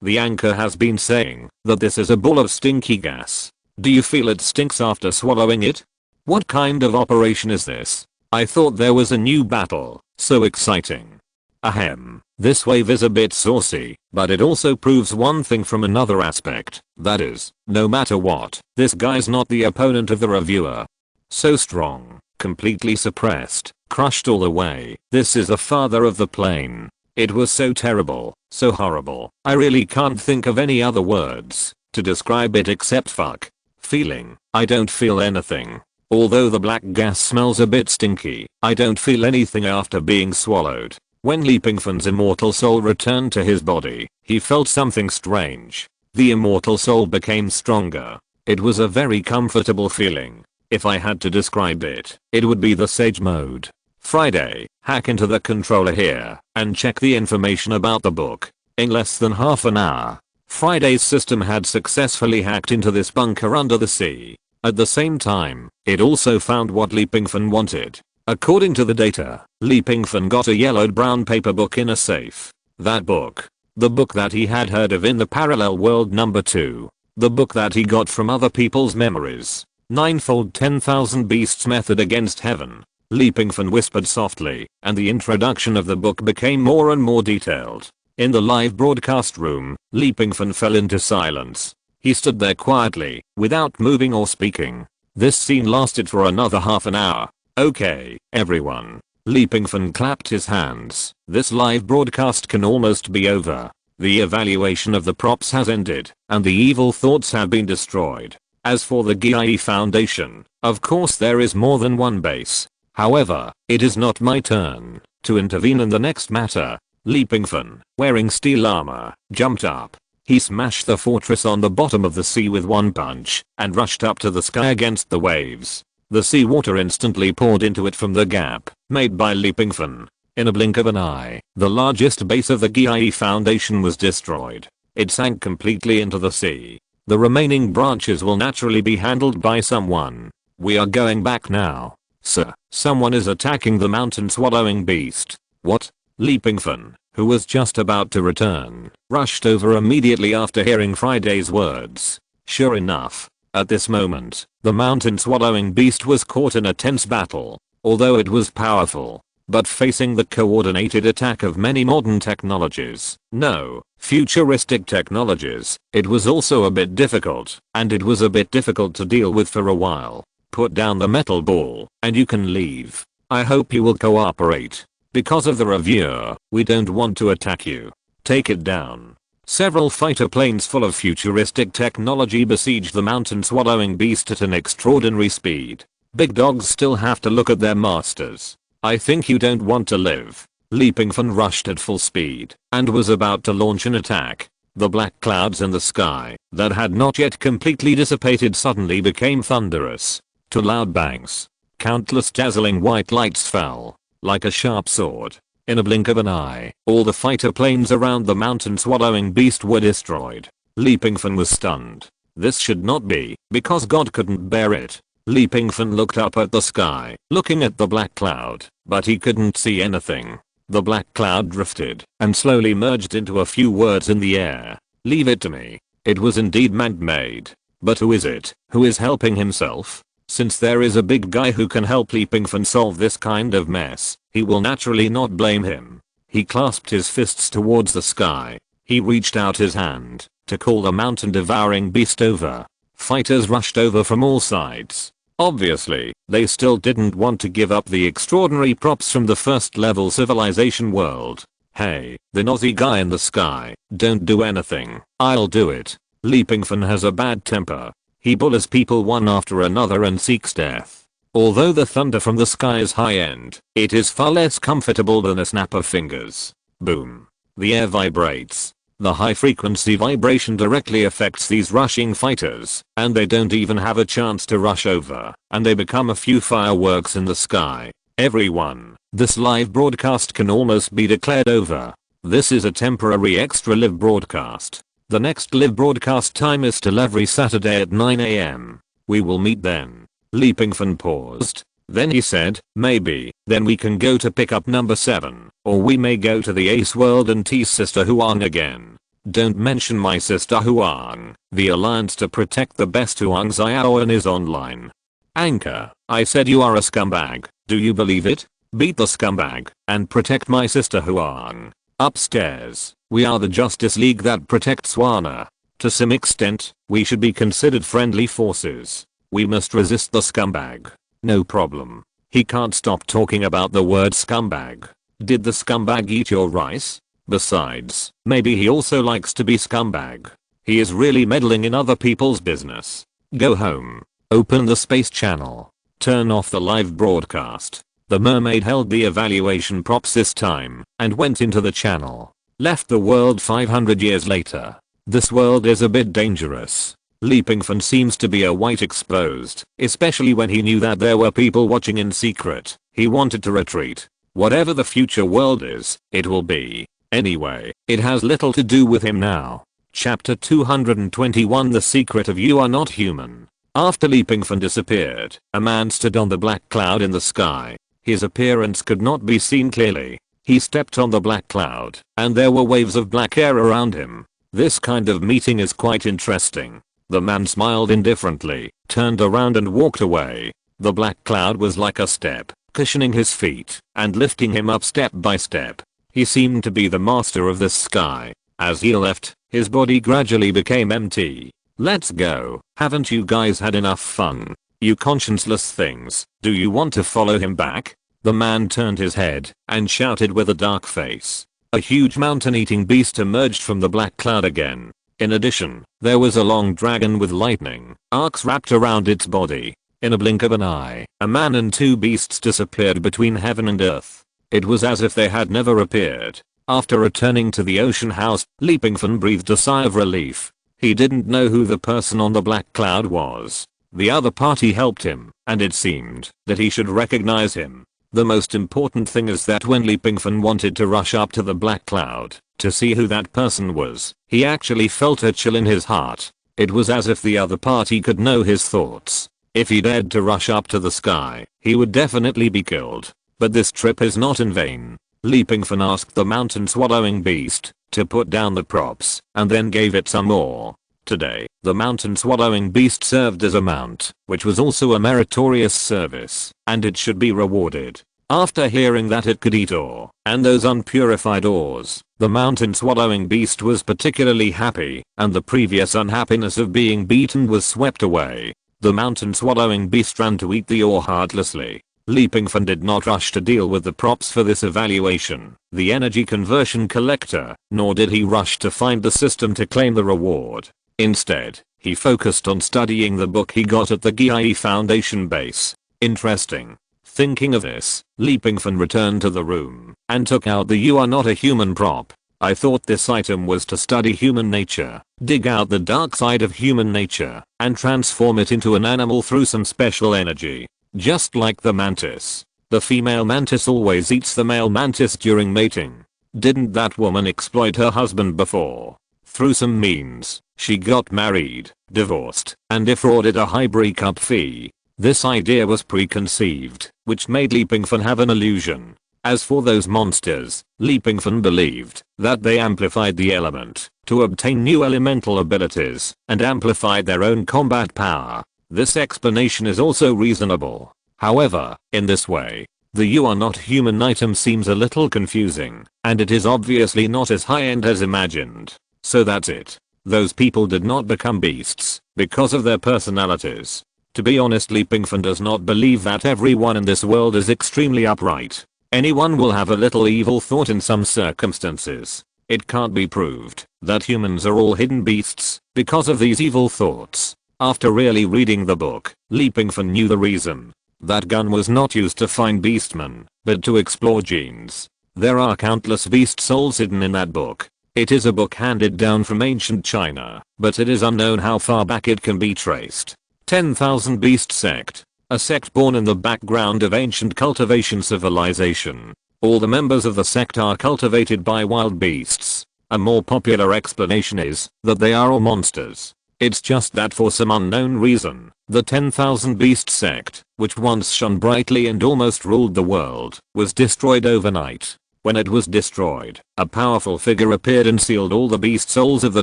The anchor has been saying that this is a ball of stinky gas. Do you feel it stinks after swallowing it? What kind of operation is this? I thought there was a new battle. So exciting. Ahem. This wave is a bit saucy, but it also proves one thing from another aspect. That is, no matter what, this guy's not the opponent of the reviewer. So strong, completely suppressed, crushed all the way. This is the father of the plane. It was so terrible, so horrible. I really can't think of any other words to describe it except fuck. Feeling. I don't feel anything. Although the black gas smells a bit stinky, I don't feel anything after being swallowed. When Li Pingfan's immortal soul returned to his body, he felt something strange. The immortal soul became stronger. It was a very comfortable feeling. If I had to describe it, it would be the sage mode. Friday, hack into the controller here and check the information about the book. In less than half an hour, Friday's system had successfully hacked into this bunker under the sea. At the same time, it also found what Li Pingfan wanted. According to the data, Li Pingfan got a yellowed brown paper book in a safe. That book. The book that he had heard of in the parallel world number 2. The book that he got from other people's memories. Ninefold 10,000 beasts method against heaven. Li Pingfan whispered softly, and the introduction of the book became more and more detailed. In the live broadcast room, Li Pingfan fell into silence. He stood there quietly, without moving or speaking. This scene lasted for another half an hour. Okay, everyone. Li Pingfan clapped his hands. This live broadcast can almost be over. The evaluation of the props has ended, and the evil thoughts have been destroyed. As for the GIE Foundation, of course there is more than one base. However, it is not my turn to intervene in the next matter. Li Pingfan, wearing steel armor, jumped up. He smashed the fortress on the bottom of the sea with one punch, and rushed up to the sky against the waves. The seawater instantly poured into it from the gap made by Li Pingfan. In a blink of an eye, the largest base of the GIE Foundation was destroyed. It sank completely into the sea. The remaining branches will naturally be handled by someone. We are going back now. Sir, someone is attacking the mountain swallowing beast. What? Li Pingfan, who was just about to return, rushed over immediately after hearing Friday's words. Sure enough, at this moment, the mountain swallowing beast was caught in a tense battle. Although it was powerful, but facing the coordinated attack of many modern technologies, no, futuristic technologies, it was also a bit difficult, and it was a bit difficult to deal with for a while. Put down the metal ball, and you can leave. I hope you will cooperate. Because of the reviewer, we don't want to attack you. Take it down. Several fighter planes full of futuristic technology besieged the mountain swallowing beast at an extraordinary speed. Big dogs still have to look at their masters. I think you don't want to live. Li Pingfan rushed at full speed and was about to launch an attack. The black clouds in the sky that had not yet completely dissipated suddenly became thunderous. To loud bangs. Countless dazzling white lights fell like a sharp sword. In a blink of an eye, all the fighter planes around the mountain swallowing beast were destroyed. Li Pingfan was stunned. This should not be, because God couldn't bear it. Li Pingfan looked up at the sky, looking at the black cloud, but he couldn't see anything. The black cloud drifted and slowly merged into a few words in the air. Leave it to me. It was indeed man-made. But who is it who is helping himself? Since there is a big guy who can help Li Pingfan solve this kind of mess, he will naturally not blame him. He clasped his fists towards the sky. He reached out his hand to call the mountain devouring beast over. Fighters rushed over from all sides. Obviously, they still didn't want to give up the extraordinary props from the first level civilization world. Hey, the Nazi guy in the sky, don't do anything, I'll do it. Pingfan has a bad temper. He bullies people one after another and seeks death. Although the thunder from the sky is high-end, it is far less comfortable than a snap of fingers. Boom. The air vibrates. The high-frequency vibration directly affects these rushing fighters, and they don't even have a chance to rush over, and they become a few fireworks in the sky. Everyone, this live broadcast can almost be declared over. This is a temporary extra live broadcast. The next live broadcast time is still every Saturday at 9 AM. We will meet then. Pingfan paused. Then he said, maybe, then we can go to pick up number 7, or we may go to the Ace World and tease Sister Huang again. Don't mention my sister Huang. The alliance to protect the best Huang Xiaoan is online. Anchor, I said you are a scumbag. Do you believe it? Beat the scumbag and protect my sister Huang. Upstairs, we are the Justice League that protects Wana. To some extent, we should be considered friendly forces. We must resist the scumbag. No problem. He can't stop talking about the word scumbag. Did the scumbag eat your rice? Besides, maybe he also likes to be scumbag. He is really meddling in other people's business. Go home. Open the space channel. Turn off the live broadcast. The mermaid held the evaluation props this time and went into the channel. Left the world 500 years later. This world is a bit dangerous. Pingfan seems to be a white exposed, especially when he knew that there were people watching in secret. He wanted to retreat. Whatever the future world is, it will be. Anyway, it has little to do with him now. Chapter 221 The Secret of You Are Not Human. After Pingfan disappeared, a man stood on the black cloud in the sky. His appearance could not be seen clearly. He stepped on the black cloud, and there were waves of black air around him. This kind of meeting is quite interesting. The man smiled indifferently, turned around and walked away. The black cloud was like a step, cushioning his feet and lifting him up step by step. He seemed to be the master of this sky. As he left, his body gradually became empty. Let's go. Haven't you guys had enough fun? You conscienceless things. Do you want to follow him back? The man turned his head and shouted with a dark face. A huge mountain-eating beast emerged from the black cloud again. In addition, there was a long dragon with lightning arcs wrapped around its body. In a blink of an eye, a man and 2 beasts disappeared between heaven and earth. It was as if they had never appeared. After returning to the ocean house, Pingfan breathed a sigh of relief. He didn't know who the person on the black cloud was. The other party helped him, and it seemed that he should recognize him. The most important thing is that when Pingfan wanted to rush up to the black cloud to see who that person was, he actually felt a chill in his heart. It was as if the other party could know his thoughts. If he dared to rush up to the sky, he would definitely be killed. But this trip is not in vain. Pingfan asked the mountain swallowing beast to put down the props and then gave it some more. Today, the mountain swallowing beast served as a mount, which was also a meritorious service, and it should be rewarded. After hearing that it could eat ore, and those unpurified ores, the mountain swallowing beast was particularly happy, and the previous unhappiness of being beaten was swept away. The mountain swallowing beast ran to eat the ore heartlessly. Pingfan did not rush to deal with the props for this evaluation, the energy conversion collector, nor did he rush to find the system to claim the reward. Instead, he focused on studying the book he got at the GIE Foundation base. Interesting. Thinking of this, Pingfan returned to the room and took out the "You Are Not a Human" prop. I thought this item was to study human nature, dig out the dark side of human nature, and transform it into an animal through some special energy. Just like the mantis. The female mantis always eats the male mantis during mating. Didn't that woman exploit her husband before? Through some means, she got married, divorced, and defrauded a high breakup fee. This idea was preconceived, which made Pingfan have an illusion. As for those monsters, Pingfan believed that they amplified the element to obtain new elemental abilities and amplified their own combat power. This explanation is also reasonable. However, in this way, the "You Are Not Human" item seems a little confusing, and it is obviously not as high-end as imagined. So that's it. Those people did not become beasts because of their personalities. To be honest, Pingfan does not believe that everyone in this world is extremely upright. Anyone will have a little evil thought in some circumstances. It can't be proved that humans are all hidden beasts because of these evil thoughts. After really reading the book, Pingfan knew the reason. That gun was not used to find beastmen, but to explore genes. There are countless beast souls hidden in that book. It is a book handed down from ancient China, but it is unknown how far back it can be traced. 10,000 Beast Sect. A sect born in the background of ancient cultivation civilization. All the members of the sect are cultivated by wild beasts. A more popular explanation is that they are all monsters. It's just that for some unknown reason, the 10,000 Beast Sect, which once shone brightly and almost ruled the world, was destroyed overnight. When it was destroyed, a powerful figure appeared and sealed all the beast souls of the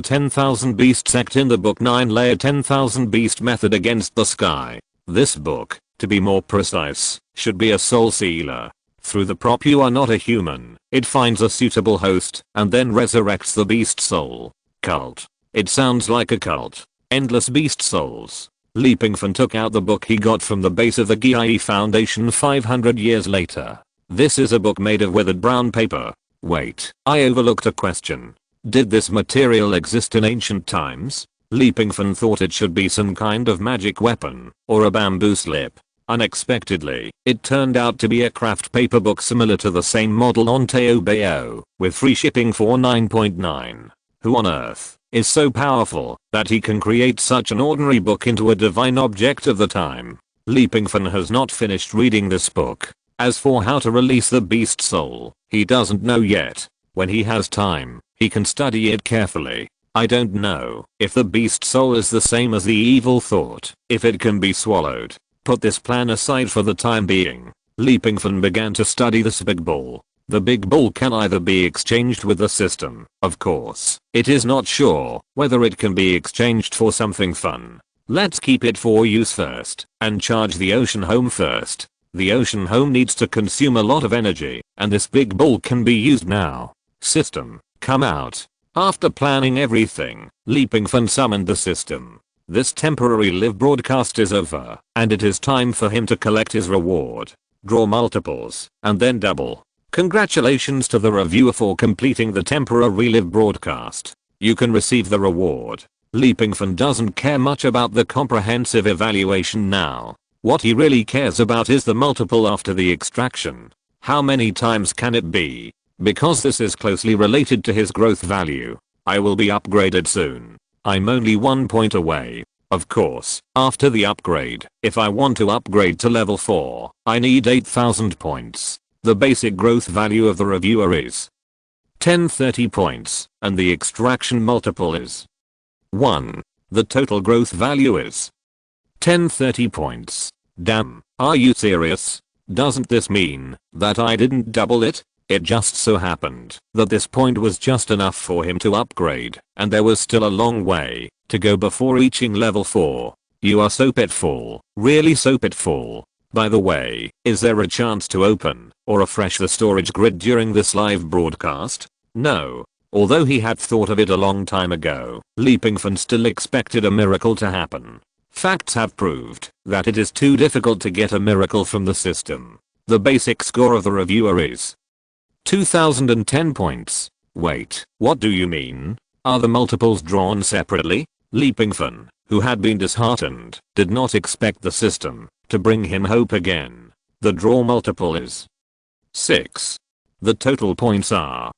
10,000 Beast Sect in the book 9-layer 10,000 Beast Method against the sky. This book, to be more precise, should be a soul sealer. Through the prop you are not a human, it finds a suitable host and then resurrects the beast soul. Cult. It sounds like a cult. Endless beast souls. Pingfan took out the book he got from the base of the Gie Foundation 500 years later. This is a book made of weathered brown paper. Wait, I overlooked a question. Did this material exist in ancient times? Pingfan thought it should be some kind of magic weapon, or a bamboo slip. Unexpectedly, it turned out to be a craft paper book similar to the same model on Taobao, with free shipping for 9.9. Who on earth is so powerful that he can create such an ordinary book into a divine object of the time? Pingfan has not finished reading this book. As for how to release the beast soul, he doesn't know yet. When he has time, he can study it carefully. I don't know if the beast soul is the same as the evil thought, if it can be swallowed. Put this plan aside for the time being. Pingfan began to study this big ball. The big ball can either be exchanged with the system, of course. It is not sure whether it can be exchanged for something fun. Let's keep it for use first, and charge the ocean home first. The ocean home needs to consume a lot of energy, and this big ball can be used now. System, come out. After planning everything, Pingfan summoned the system. This temporary live broadcast is over, and it is time for him to collect his reward. Draw multiples, and then double. Congratulations to the reviewer for completing the temporary live broadcast. You can receive the reward. Pingfan doesn't care much about the comprehensive evaluation now. What he really cares about is the multiple after the extraction. How many times can it be? Because this is closely related to his growth value. I will be upgraded soon. I'm only 1 point away. Of course, after the upgrade, if I want to upgrade to level 4, I need 8,000 points. The basic growth value of the reviewer is 1030 points, and the extraction multiple is 1. The total growth value is 1030 points. Damn, are you serious? Doesn't this mean that I didn't double it? It just so happened that this point was just enough for him to upgrade, and there was still a long way to go before reaching level 4. You are so pitfall, really so pitfall. By the way, is there a chance to open or refresh the storage grid during this live broadcast? No. Although he had thought of it a long time ago, Pingfan still expected a miracle to happen. Facts have proved that it is too difficult to get a miracle from the system. The basic score of the reviewer is 2010 points. Wait, what do you mean? Are the multiples drawn separately? Pingfan, who had been disheartened, did not expect the system to bring him hope again. The draw multiple is 6. The total points are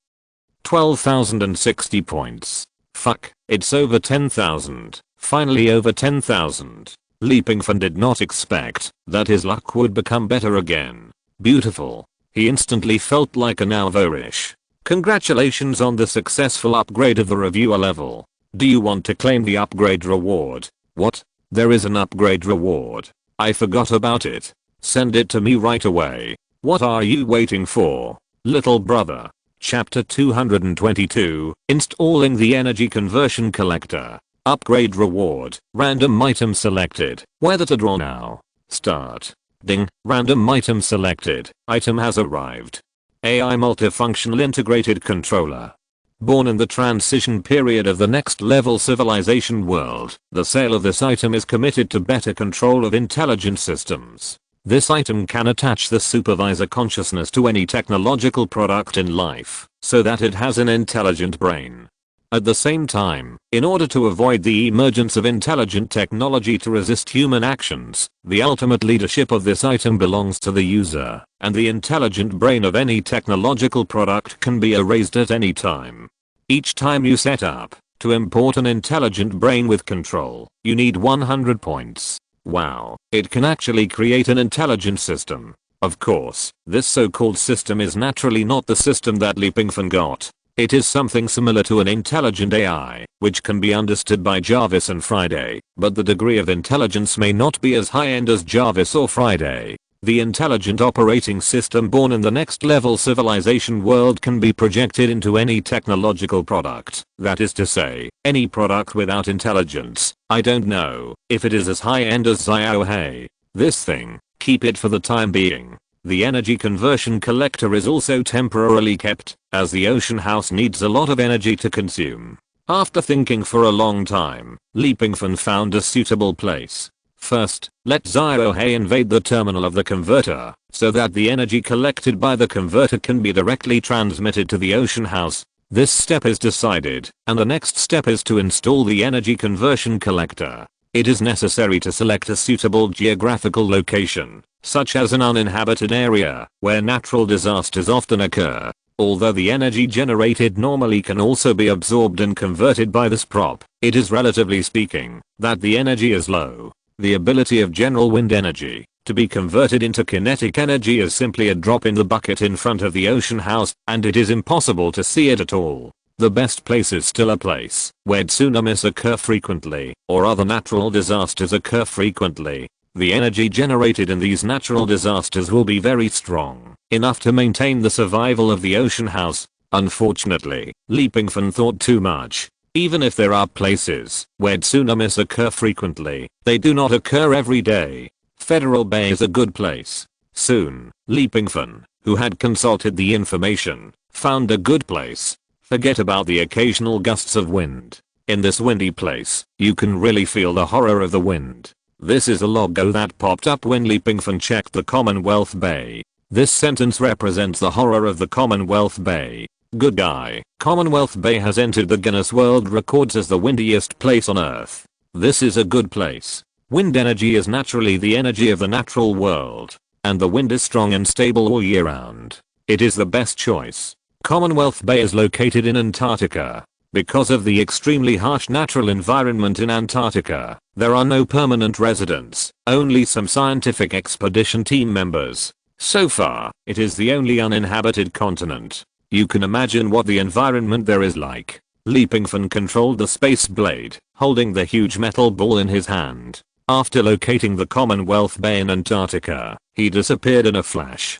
12,060 points. Fuck, it's over 10,000. Finally over 10,000. Pingfan did not expect that his luck would become better again. Beautiful. He instantly felt like an Alvorish. Congratulations on the successful upgrade of the reviewer level. Do you want to claim the upgrade reward? What? There is an upgrade reward. I forgot about it. Send it to me right away. What are you waiting for, little brother? Chapter 222, Installing the Energy Conversion Collector. Upgrade reward. Random item selected. Whether to draw now. Start. Ding. Random item selected. Item has arrived. AI multifunctional integrated controller. Born in the transition period of the next level civilization world, the sale of this item is committed to better control of intelligent systems. This item can attach the supervisor consciousness to any technological product in life, so that it has an intelligent brain. At the same time, in order to avoid the emergence of intelligent technology to resist human actions, the ultimate leadership of this item belongs to the user, and the intelligent brain of any technological product can be erased at any time. Each time you set up to import an intelligent brain with control, you need 100 points. Wow, it can actually create an intelligent system. Of course, this so-called system is naturally not the system that Pingfan got. It is something similar to an intelligent AI, which can be understood by Jarvis and Friday, but the degree of intelligence may not be as high-end as Jarvis or Friday. The intelligent operating system born in the next level civilization world can be projected into any technological product, that is to say, any product without intelligence. I don't know if it is as high-end as Ziohei. This thing, keep it for the time being. The energy conversion collector is also temporarily kept, as the ocean house needs a lot of energy to consume. After thinking for a long time, Pingfan found a suitable place. First, let Ziohei invade the terminal of the converter, so that the energy collected by the converter can be directly transmitted to the ocean house. This step is decided, and the next step is to install the energy conversion collector. It is necessary to select a suitable geographical location, such as an uninhabited area, where natural disasters often occur. Although the energy generated normally can also be absorbed and converted by this prop, it is relatively speaking, that the energy is low. The ability of general wind energy to be converted into kinetic energy is simply a drop in the bucket in front of the ocean house, and it is impossible to see it at all. The best place is still a place where tsunamis occur frequently, or other natural disasters occur frequently. The energy generated in these natural disasters will be very strong, enough to maintain the survival of the ocean house. Unfortunately, Pingfan thought too much. Even if there are places where tsunamis occur frequently, they do not occur every day. Federal Bay is a good place. Soon, Pingfan, who had consulted the information, found a good place. Forget about the occasional gusts of wind. In this windy place, you can really feel the horror of the wind. This is a logo that popped up when Pingfan checked the Commonwealth Bay. This sentence represents the horror of the Commonwealth Bay. Good guy. Commonwealth Bay has entered the Guinness World Records as the windiest place on Earth. This is a good place. Wind energy is naturally the energy of the natural world, and the wind is strong and stable all year round. It is the best choice. Commonwealth Bay is located in Antarctica. Because of the extremely harsh natural environment in Antarctica, there are no permanent residents, only some scientific expedition team members. So far, it is the only uninhabited continent. You can imagine what the environment there is like. Pingfan controlled the space blade, holding the huge metal ball in his hand. After locating the Commonwealth Bay in Antarctica, he disappeared in a flash.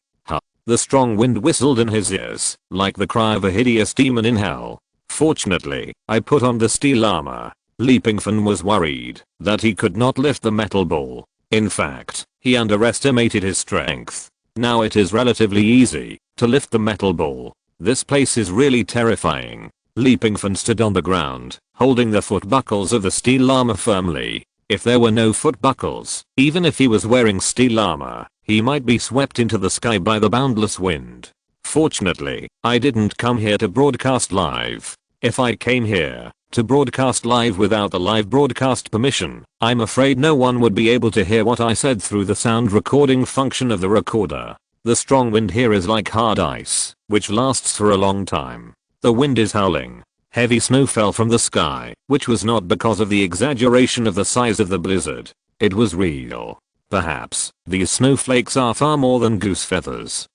The strong wind whistled in his ears, like the cry of a hideous demon in hell. Fortunately, I put on the steel armor. Pingfan was worried that he could not lift the metal ball. In fact, he underestimated his strength. Now it is relatively easy to lift the metal ball. This place is really terrifying. Pingfan stood on the ground, holding the foot buckles of the steel armor firmly. If there were no foot buckles, even if he was wearing steel armor, he might be swept into the sky by the boundless wind. Fortunately, I didn't come here to broadcast live. If I came here to broadcast live without the live broadcast permission, I'm afraid no one would be able to hear what I said through the sound recording function of the recorder. The strong wind here is like hard ice, which lasts for a long time. The wind is howling. Heavy snow fell from the sky, which was not because of the exaggeration of the size of the blizzard. It was real. Perhaps, these snowflakes are far more than goose feathers.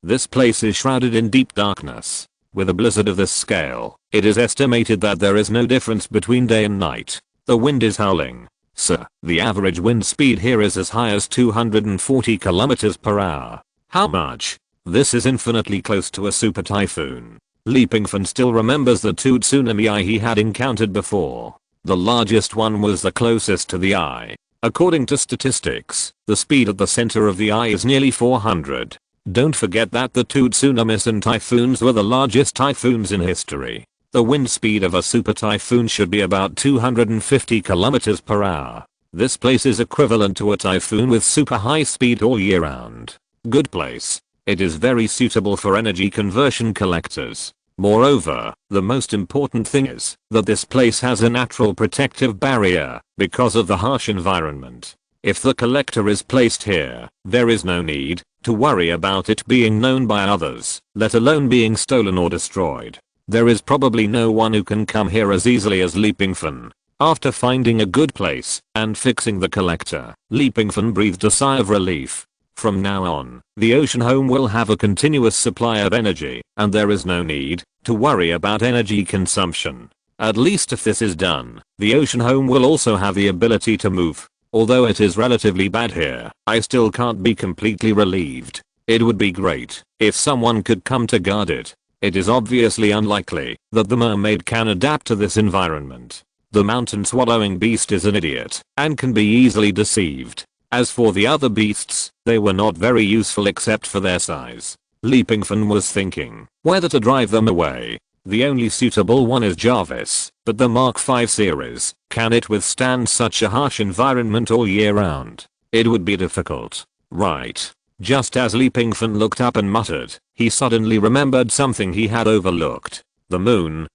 This place is shrouded in deep darkness. With a blizzard of this scale, it is estimated that there is no difference between day and night. The wind is howling. Sir, the average wind speed here is as high as 240 kilometers per hour. How much? This is infinitely close to a super typhoon. Pingfan still remembers the two tsunami he had encountered before. The largest one was the closest to the eye. According to statistics, the speed at the center of the eye is nearly 400. Don't forget that the two tsunamis and typhoons were the largest typhoons in history. The wind speed of a super typhoon should be about 250 kilometers per hour. This place is equivalent to a typhoon with super high speed all year round. Good place. It is very suitable for energy conversion collectors. Moreover, the most important thing is that this place has a natural protective barrier because of the harsh environment. If the collector is placed here, there is no need to worry about it being known by others, let alone being stolen or destroyed. There is probably no one who can come here as easily as Pingfan. After finding a good place and fixing the collector, Pingfan breathed a sigh of relief. From now on, the ocean home will have a continuous supply of energy, and there is no need to worry about energy consumption. At least if this is done, the ocean home will also have the ability to move. Although it is relatively bad here, I still can't be completely relieved. It would be great if someone could come to guard it. It is obviously unlikely that the mermaid can adapt to this environment. The mountain swallowing beast is an idiot and can be easily deceived. As for the other beasts, they were not very useful except for their size. Pingfan was thinking whether to drive them away. The only suitable one is Jarvis, but the Mark V series, can it withstand such a harsh environment all year round? It would be difficult. Right. Just as Pingfan looked up and muttered, he suddenly remembered something he had overlooked. The moon.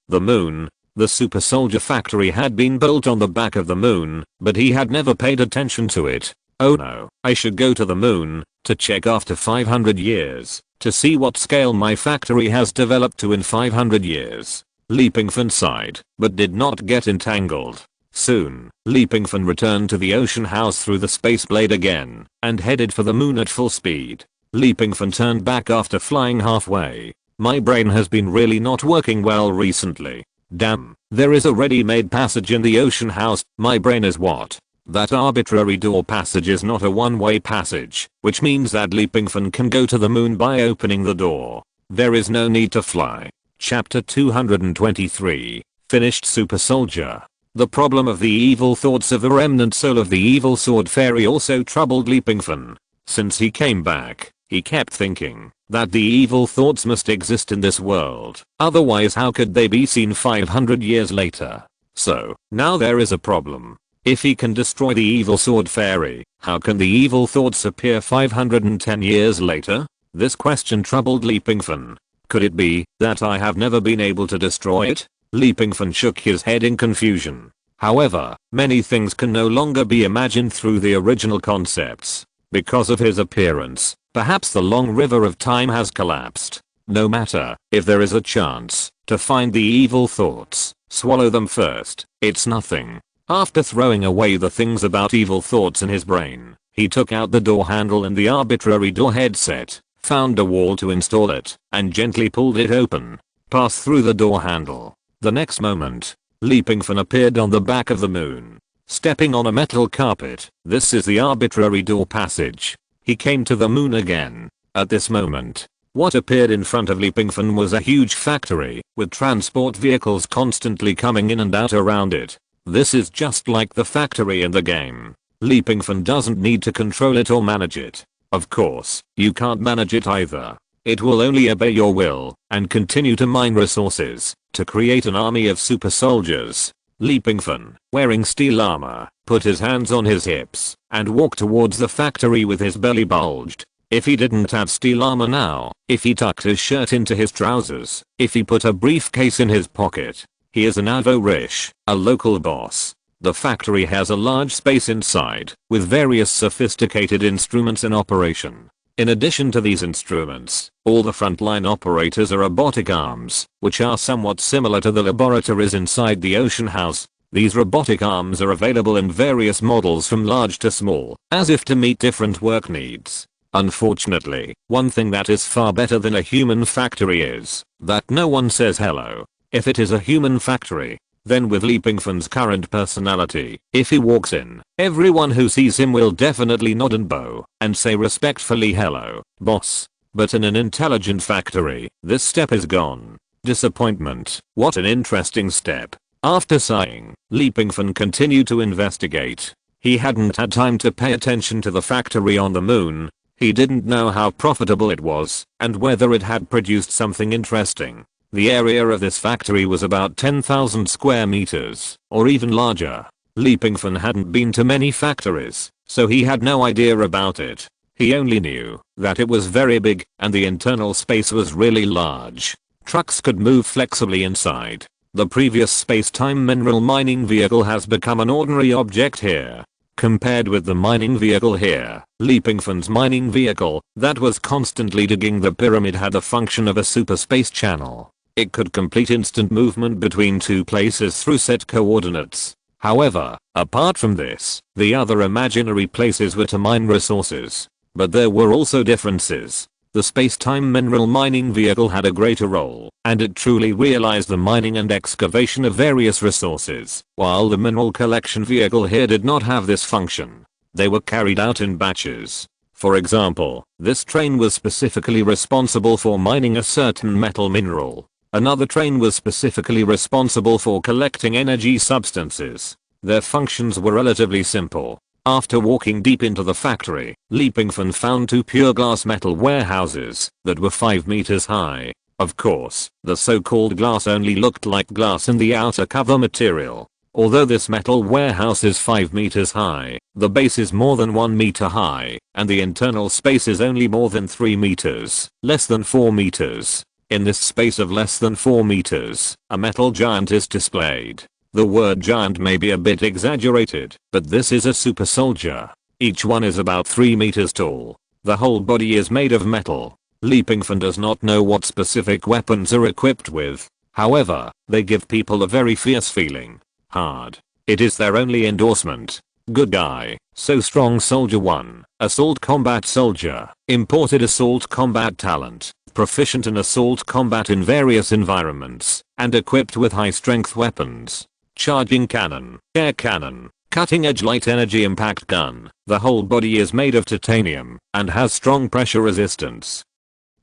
The super soldier factory had been built on the back of the moon, but he had never paid attention to it. Oh no, I should go to the moon to check after 500 years to see what scale my factory has developed to in 500 years. Pingfan sighed, but did not get entangled. Soon, Pingfan returned to the ocean house through the space blade again and headed for the moon at full speed. Pingfan turned back after flying halfway. My brain has been really not working well recently. Damn, there is a ready-made passage in the ocean house. My brain is what? That arbitrary door passage is not a one-way passage, which means that Pingfan can go to the moon by opening the door. There is no need to fly. Chapter 223. Finished Super Soldier. The problem of the evil thoughts of a remnant soul of the evil sword fairy also troubled Pingfan. Since he came back, he kept thinking that the evil thoughts must exist in this world, otherwise how could they be seen 500 years later? So, now there is a problem. If he can destroy the evil sword fairy, how can the evil thoughts appear 510 years later? This question troubled Pingfan. Could it be that I have never been able to destroy it? Pingfan shook his head in confusion. However, many things can no longer be imagined through the original concepts. Because of his appearance, perhaps the long river of time has collapsed. No matter if there is a chance to find the evil thoughts, swallow them first. It's nothing. After throwing away the things about evil thoughts in his brain, he took out the door handle and the arbitrary door headset, found a wall to install it, and gently pulled it open. Passed through the door handle. The next moment, Pingfan appeared on the back of the moon, stepping on a metal carpet. This is the arbitrary door passage. He came to the moon again. At this moment, what appeared in front of Pingfan was a huge factory, with transport vehicles constantly coming in and out around it. This is just like the factory in the game. Pingfan doesn't need to control it or manage it. Of course, you can't manage it either. It will only obey your will and continue to mine resources to create an army of super soldiers. Pingfan, wearing steel armor, put his hands on his hips and walked towards the factory with his belly bulged. If he didn't have steel armor now, if he tucked his shirt into his trousers, if he put a briefcase in his pocket, he is an Avorish, a local boss. The factory has a large space inside, with various sophisticated instruments in operation. In addition to these instruments, all the frontline operators are robotic arms, which are somewhat similar to the laboratories inside the ocean house. These robotic arms are available in various models from large to small, as if to meet different work needs. Unfortunately, one thing that is far better than a human factory is that no one says hello. If it is a human factory, then with Pingfan's current personality, if he walks in, everyone who sees him will definitely nod and bow and say respectfully hello, boss. But in an intelligent factory, this step is gone. Disappointment. What an interesting step. After sighing, Pingfan continued to investigate. He hadn't had time to pay attention to the factory on the moon. He didn't know how profitable it was and whether it had produced something interesting. The area of this factory was about 10,000 square meters, or even larger. Leapingfan hadn't been to many factories, so he had no idea about it. He only knew that it was very big and the internal space was really large. Trucks could move flexibly inside. The previous space-time mineral mining vehicle has become an ordinary object here. Compared with the mining vehicle here, Leapingfan's mining vehicle, that was constantly digging the pyramid, had the function of a super space channel. It could complete instant movement between two places through set coordinates. However, apart from this, the other imaginary places were to mine resources. But there were also differences. The space-time mineral mining vehicle had a greater role, and it truly realized the mining and excavation of various resources, while the mineral collection vehicle here did not have this function. They were carried out in batches. For example, this train was specifically responsible for mining a certain metal mineral. Another train was specifically responsible for collecting energy substances. Their functions were relatively simple. After walking deep into the factory, Leapingfan found two pure glass metal warehouses that were 5 meters high. Of course, the so-called glass only looked like glass in the outer cover material. Although this metal warehouse is 5 meters high, the base is more than 1 meter high, and the internal space is only more than 3 meters, less than 4 meters. In this space of less than 4 meters, a metal giant is displayed. The word giant may be a bit exaggerated, but this is a super soldier. Each one is about 3 meters tall. The whole body is made of metal. Leapingfan does not know what specific weapons are equipped with. However, they give people a very fierce feeling. Hard. It is their only endorsement. Good guy. So strong soldier 1. Assault combat soldier. Imported assault combat talent. Proficient in assault combat in various environments, and equipped with high strength weapons. Charging cannon, air cannon, cutting edge light energy impact gun. The whole body is made of titanium, and has strong pressure resistance.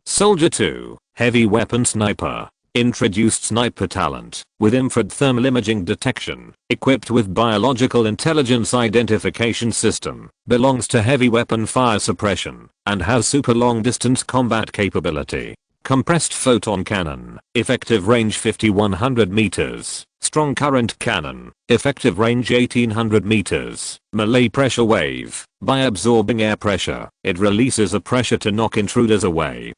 Soldier 2, heavy weapon sniper. Introduced sniper talent, with infrared thermal imaging detection, equipped with biological intelligence identification system, belongs to heavy weapon fire suppression, and has super long distance combat capability. Compressed photon cannon, effective range 5100 meters. Strong current cannon, effective range 1800 meters. Melee pressure wave, by absorbing air pressure, it releases a pressure to knock intruders away.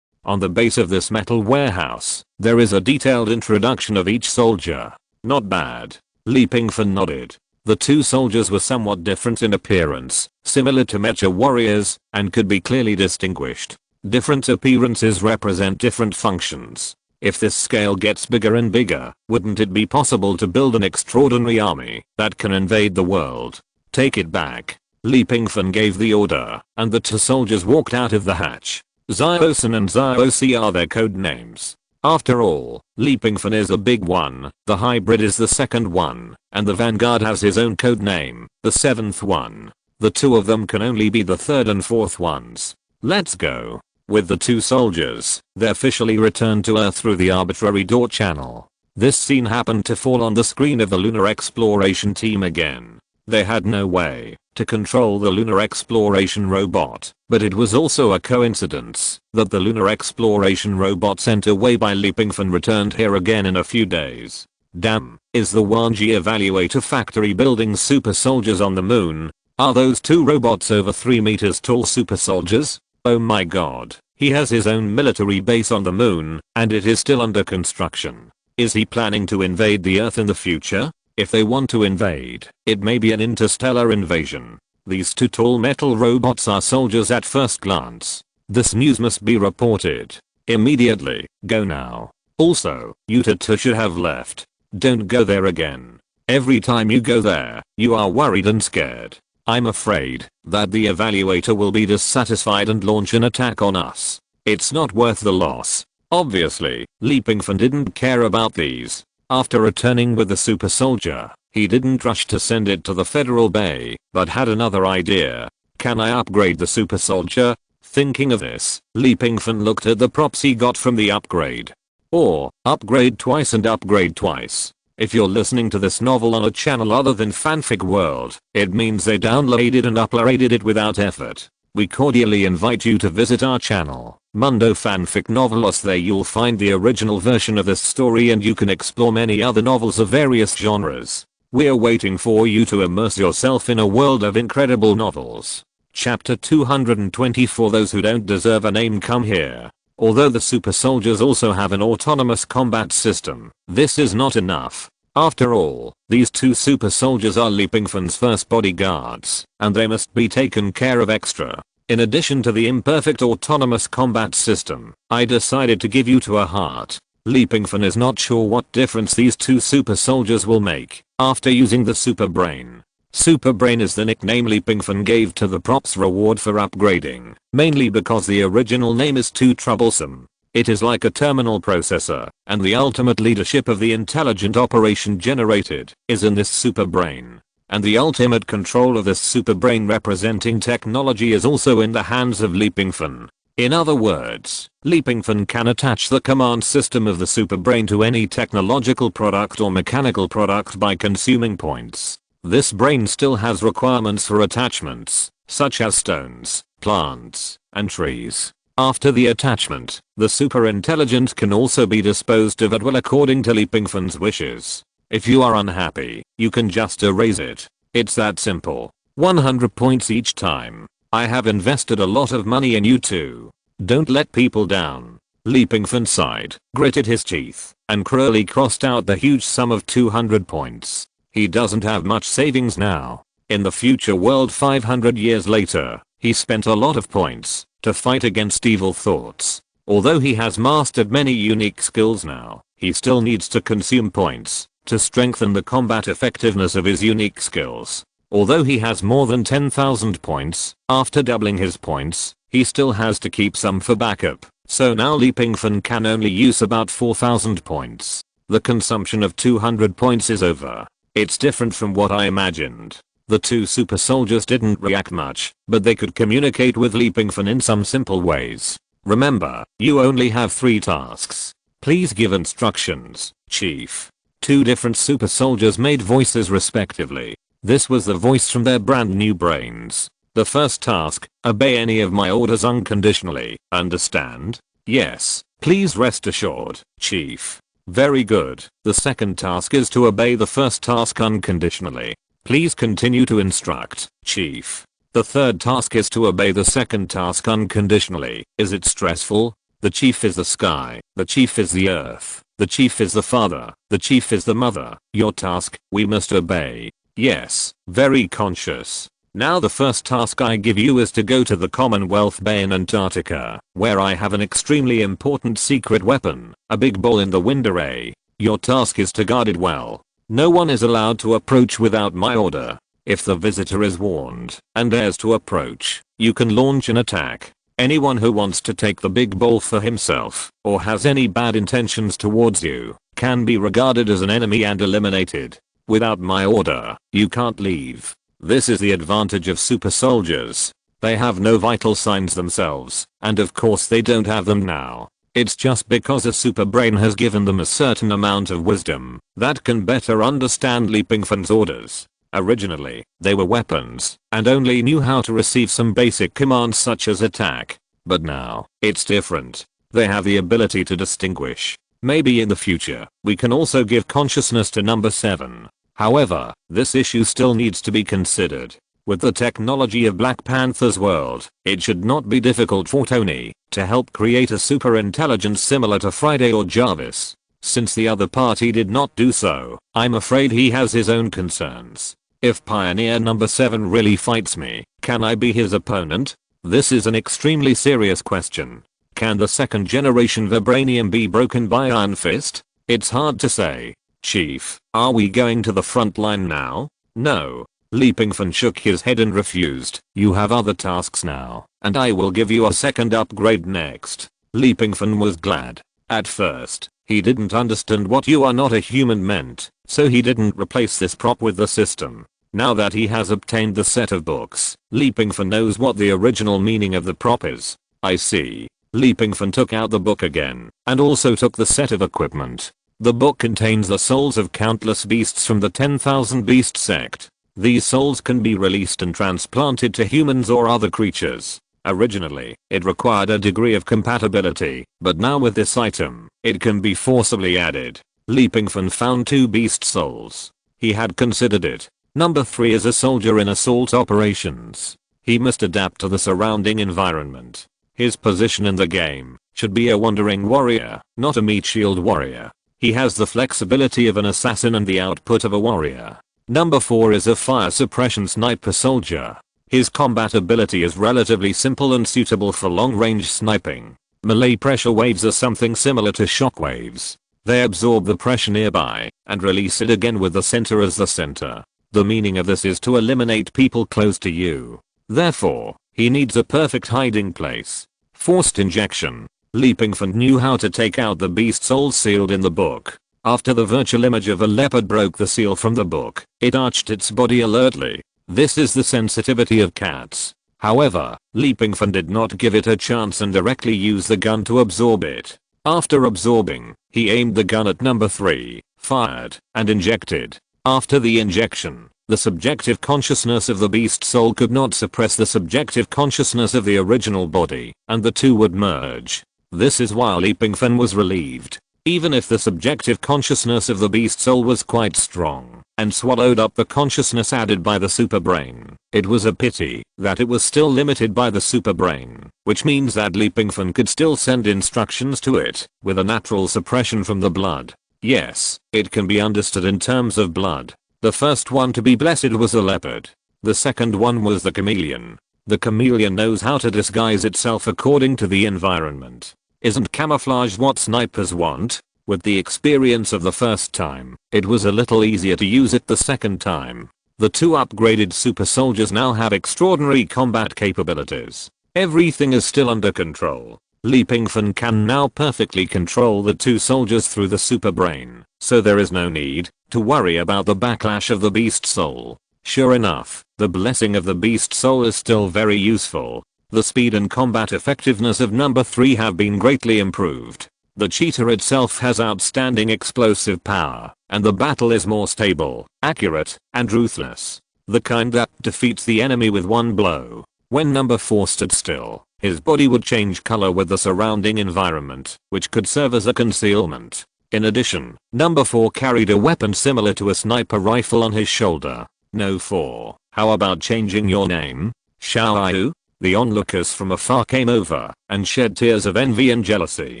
On the base of this metal warehouse, there is a detailed introduction of each soldier. Not bad. Leapingfan nodded. The two soldiers were somewhat different in appearance, similar to mecha warriors, and could be clearly distinguished. Different appearances represent different functions. If this scale gets bigger and bigger, wouldn't it be possible to build an extraordinary army that can invade the world? Take it back. Leapingfan gave the order, and the two soldiers walked out of the hatch. Ziosin and Ziosi are their code names. After all, Leapingfan is a big one, the hybrid is the second one, and the Vanguard has his own code name, the 7th one. The two of them can only be the 3rd and 4th ones. Let's go. With the two soldiers, they officially returned to Earth through the arbitrary door channel. This scene happened to fall on the screen of the lunar exploration team again. They had no way to control the lunar exploration robot, but it was also a coincidence that the lunar exploration robot sent away by Leapingfan returned here again in a few days. Damn, is the 1G evaluator factory building super soldiers on the moon? Are those two robots over 3 meters tall super soldiers? Oh my god, he has his own military base on the moon, and it is still under construction. Is he planning to invade the Earth in the future? If they want to invade, it may be an interstellar invasion. These two tall metal robots are soldiers at first glance. This news must be reported immediately. Go now. Also, you two should have left. Don't go there again. Every time you go there, you are worried and scared. I'm afraid that the evaluator will be dissatisfied and launch an attack on us. It's not worth the loss. Obviously, Leapingfan didn't care about these. After returning with the super soldier, he didn't rush to send it to the Federal Bay, but had another idea. Can I upgrade the super soldier? Thinking of this, Leapingfan looked at the props he got from the upgrade. Or, upgrade twice and upgrade twice. If you're listening to this novel on a channel other than Fanfic World, it means they downloaded and uploaded it without effort. we cordially invite you to visit our channel, Mundo Fanfic Novelos. There you'll find the original version of this story and you can explore many other novels of various genres. We're waiting for you to immerse yourself in a world of incredible novels. Chapter 220. For those who don't deserve a name, come here. Although the super soldiers also have an autonomous combat system, this is not enough. After all, these two super soldiers are Li Pingfan's first bodyguards, and they must be taken care of extra. In addition to the imperfect autonomous combat system, I decided to give you to a heart. Li Pingfan is not sure what difference these two super soldiers will make after using the super brain. Super brain is the nickname Li Pingfan gave to the prop's reward for upgrading, mainly because the original name is too troublesome. It is like a terminal processor, and the ultimate leadership of the intelligent operation generated is in this super brain. And the ultimate control of this super brain representing technology is also in the hands of Li Pingfan. In other words, Li Pingfan can attach the command system of the super brain to any technological product or mechanical product by consuming points. This brain still has requirements for attachments, such as stones, plants, and trees. After the attachment, the super intelligent can also be disposed of at will according to Li Pingfan's wishes. If you are unhappy, you can just erase it. It's that simple. 100 points each time. I have invested a lot of money in you too. Don't let people down. Li Pingfan sighed, gritted his teeth, and cruelly crossed out the huge sum of 200 points. He doesn't have much savings now. In the future world 500 years later, he spent a lot of points to fight against evil thoughts. Although he has mastered many unique skills now, he still needs to consume points to strengthen the combat effectiveness of his unique skills. Although he has more than 10,000 points, after doubling his points, he still has to keep some for backup. So now Li Pingfan can only use about 4,000 points. The consumption of 200 points is over. It's different from what I imagined. The two super soldiers didn't react much, but they could communicate with Li Pingfan in some simple ways. Remember, you only have 3 tasks. Please give instructions, Chief. 2 different super soldiers made voices respectively. This was the voice from their brand new brains. The first task, obey any of my orders unconditionally, understand? Yes, please rest assured, Chief. Very good. The second task is to obey the first task unconditionally. Please continue to instruct, Chief. The third task is to obey the second task unconditionally. Is it stressful? The Chief is the sky, the Chief is the earth, the Chief is the father, the Chief is the mother. Your task, we must obey. Yes, very conscious. Now the first task I give you is to go to the Commonwealth Bay in Antarctica, where I have an extremely important secret weapon, a big ball in the wind array. Your task is to guard it well. No one is allowed to approach without my order. If the visitor is warned and dares to approach, you can launch an attack. Anyone who wants to take the big ball for himself or has any bad intentions towards you can be regarded as an enemy and eliminated. Without my order, you can't leave. This is the advantage of super soldiers. They have no vital signs themselves, and of course they don't have them now. It's just because a super brain has given them a certain amount of wisdom that can better understand Li Pingfan's orders. Originally, they were weapons and only knew how to receive some basic commands such as attack. But now, it's different. They have the ability to distinguish. Maybe in the future, we can also give consciousness to number 7. However, this issue still needs to be considered. With the technology of Black Panther's world, it should not be difficult for Tony to help create a super intelligence similar to Friday or Jarvis. Since the other party did not do so, I'm afraid he has his own concerns. If Pioneer number 7 really fights me, can I be his opponent? This is an extremely serious question. Can the second generation Vibranium be broken by Iron Fist? It's hard to say. Chief, are we going to the front line now? No. Li Pingfan shook his head and refused. You have other tasks now, and I will give you a second upgrade next. Li Pingfan was glad. At first, he didn't understand what "you are not a human" meant, so he didn't replace this prop with the system. Now that he has obtained the set of books, Li Pingfan knows what the original meaning of the prop is. I see. Li Pingfan took out the book again, and also took the set of equipment. The book contains the souls of countless beasts from the 10,000 Beast sect. These souls can be released and transplanted to humans or other creatures. Originally, it required a degree of compatibility, but now with this item, it can be forcibly added. Leapingfan found 2 beast souls. He had considered it. Number 3 is a soldier in assault operations. He must adapt to the surrounding environment. His position in the game should be a wandering warrior, not a meat shield warrior. He has the flexibility of an assassin and the output of a warrior. Number 4 is a fire suppression sniper soldier. His combat ability is relatively simple and suitable for long-range sniping. Melee pressure waves are something similar to shock waves. They absorb the pressure nearby and release it again with the center as the center. The meaning of this is to eliminate people close to you. Therefore, he needs a perfect hiding place. Forced injection. Leapingfan knew how to take out the beast soul sealed in the book. After the virtual image of a leopard broke the seal from the book, it arched its body alertly. This is the sensitivity of cats. However, Leapingfan did not give it a chance and directly used the gun to absorb it. After absorbing, he aimed the gun at number 3, fired, and injected. After the injection, the subjective consciousness of the beast soul could not suppress the subjective consciousness of the original body, and the two would merge. This is why Leapingfan was relieved. Even if the subjective consciousness of the beast soul was quite strong and swallowed up the consciousness added by the super brain, it was a pity that it was still limited by the super brain, which means that Leapingfan could still send instructions to it with a natural suppression from the blood. Yes, it can be understood in terms of blood. The first one to be blessed was a leopard. The second one was the chameleon. The chameleon knows how to disguise itself according to the environment. Isn't camouflage what snipers want? With the experience of the first time, it was a little easier to use it the second time. The 2 upgraded super soldiers now have extraordinary combat capabilities. Everything is still under control. Leapingfan can now perfectly control the 2 soldiers through the super brain, so there is no need to worry about the backlash of the beast soul. Sure enough, the blessing of the beast soul is still very useful. The speed and combat effectiveness of number 3 have been greatly improved. The cheetah itself has outstanding explosive power, and the battle is more stable, accurate, and ruthless. The kind that defeats the enemy with one blow. When number 4 stood still, his body would change color with the surrounding environment, which could serve as a concealment. In addition, number 4 carried a weapon similar to a sniper rifle on his shoulder. No 4, how about changing your name? Shall I? The onlookers from afar came over and shed tears of envy and jealousy.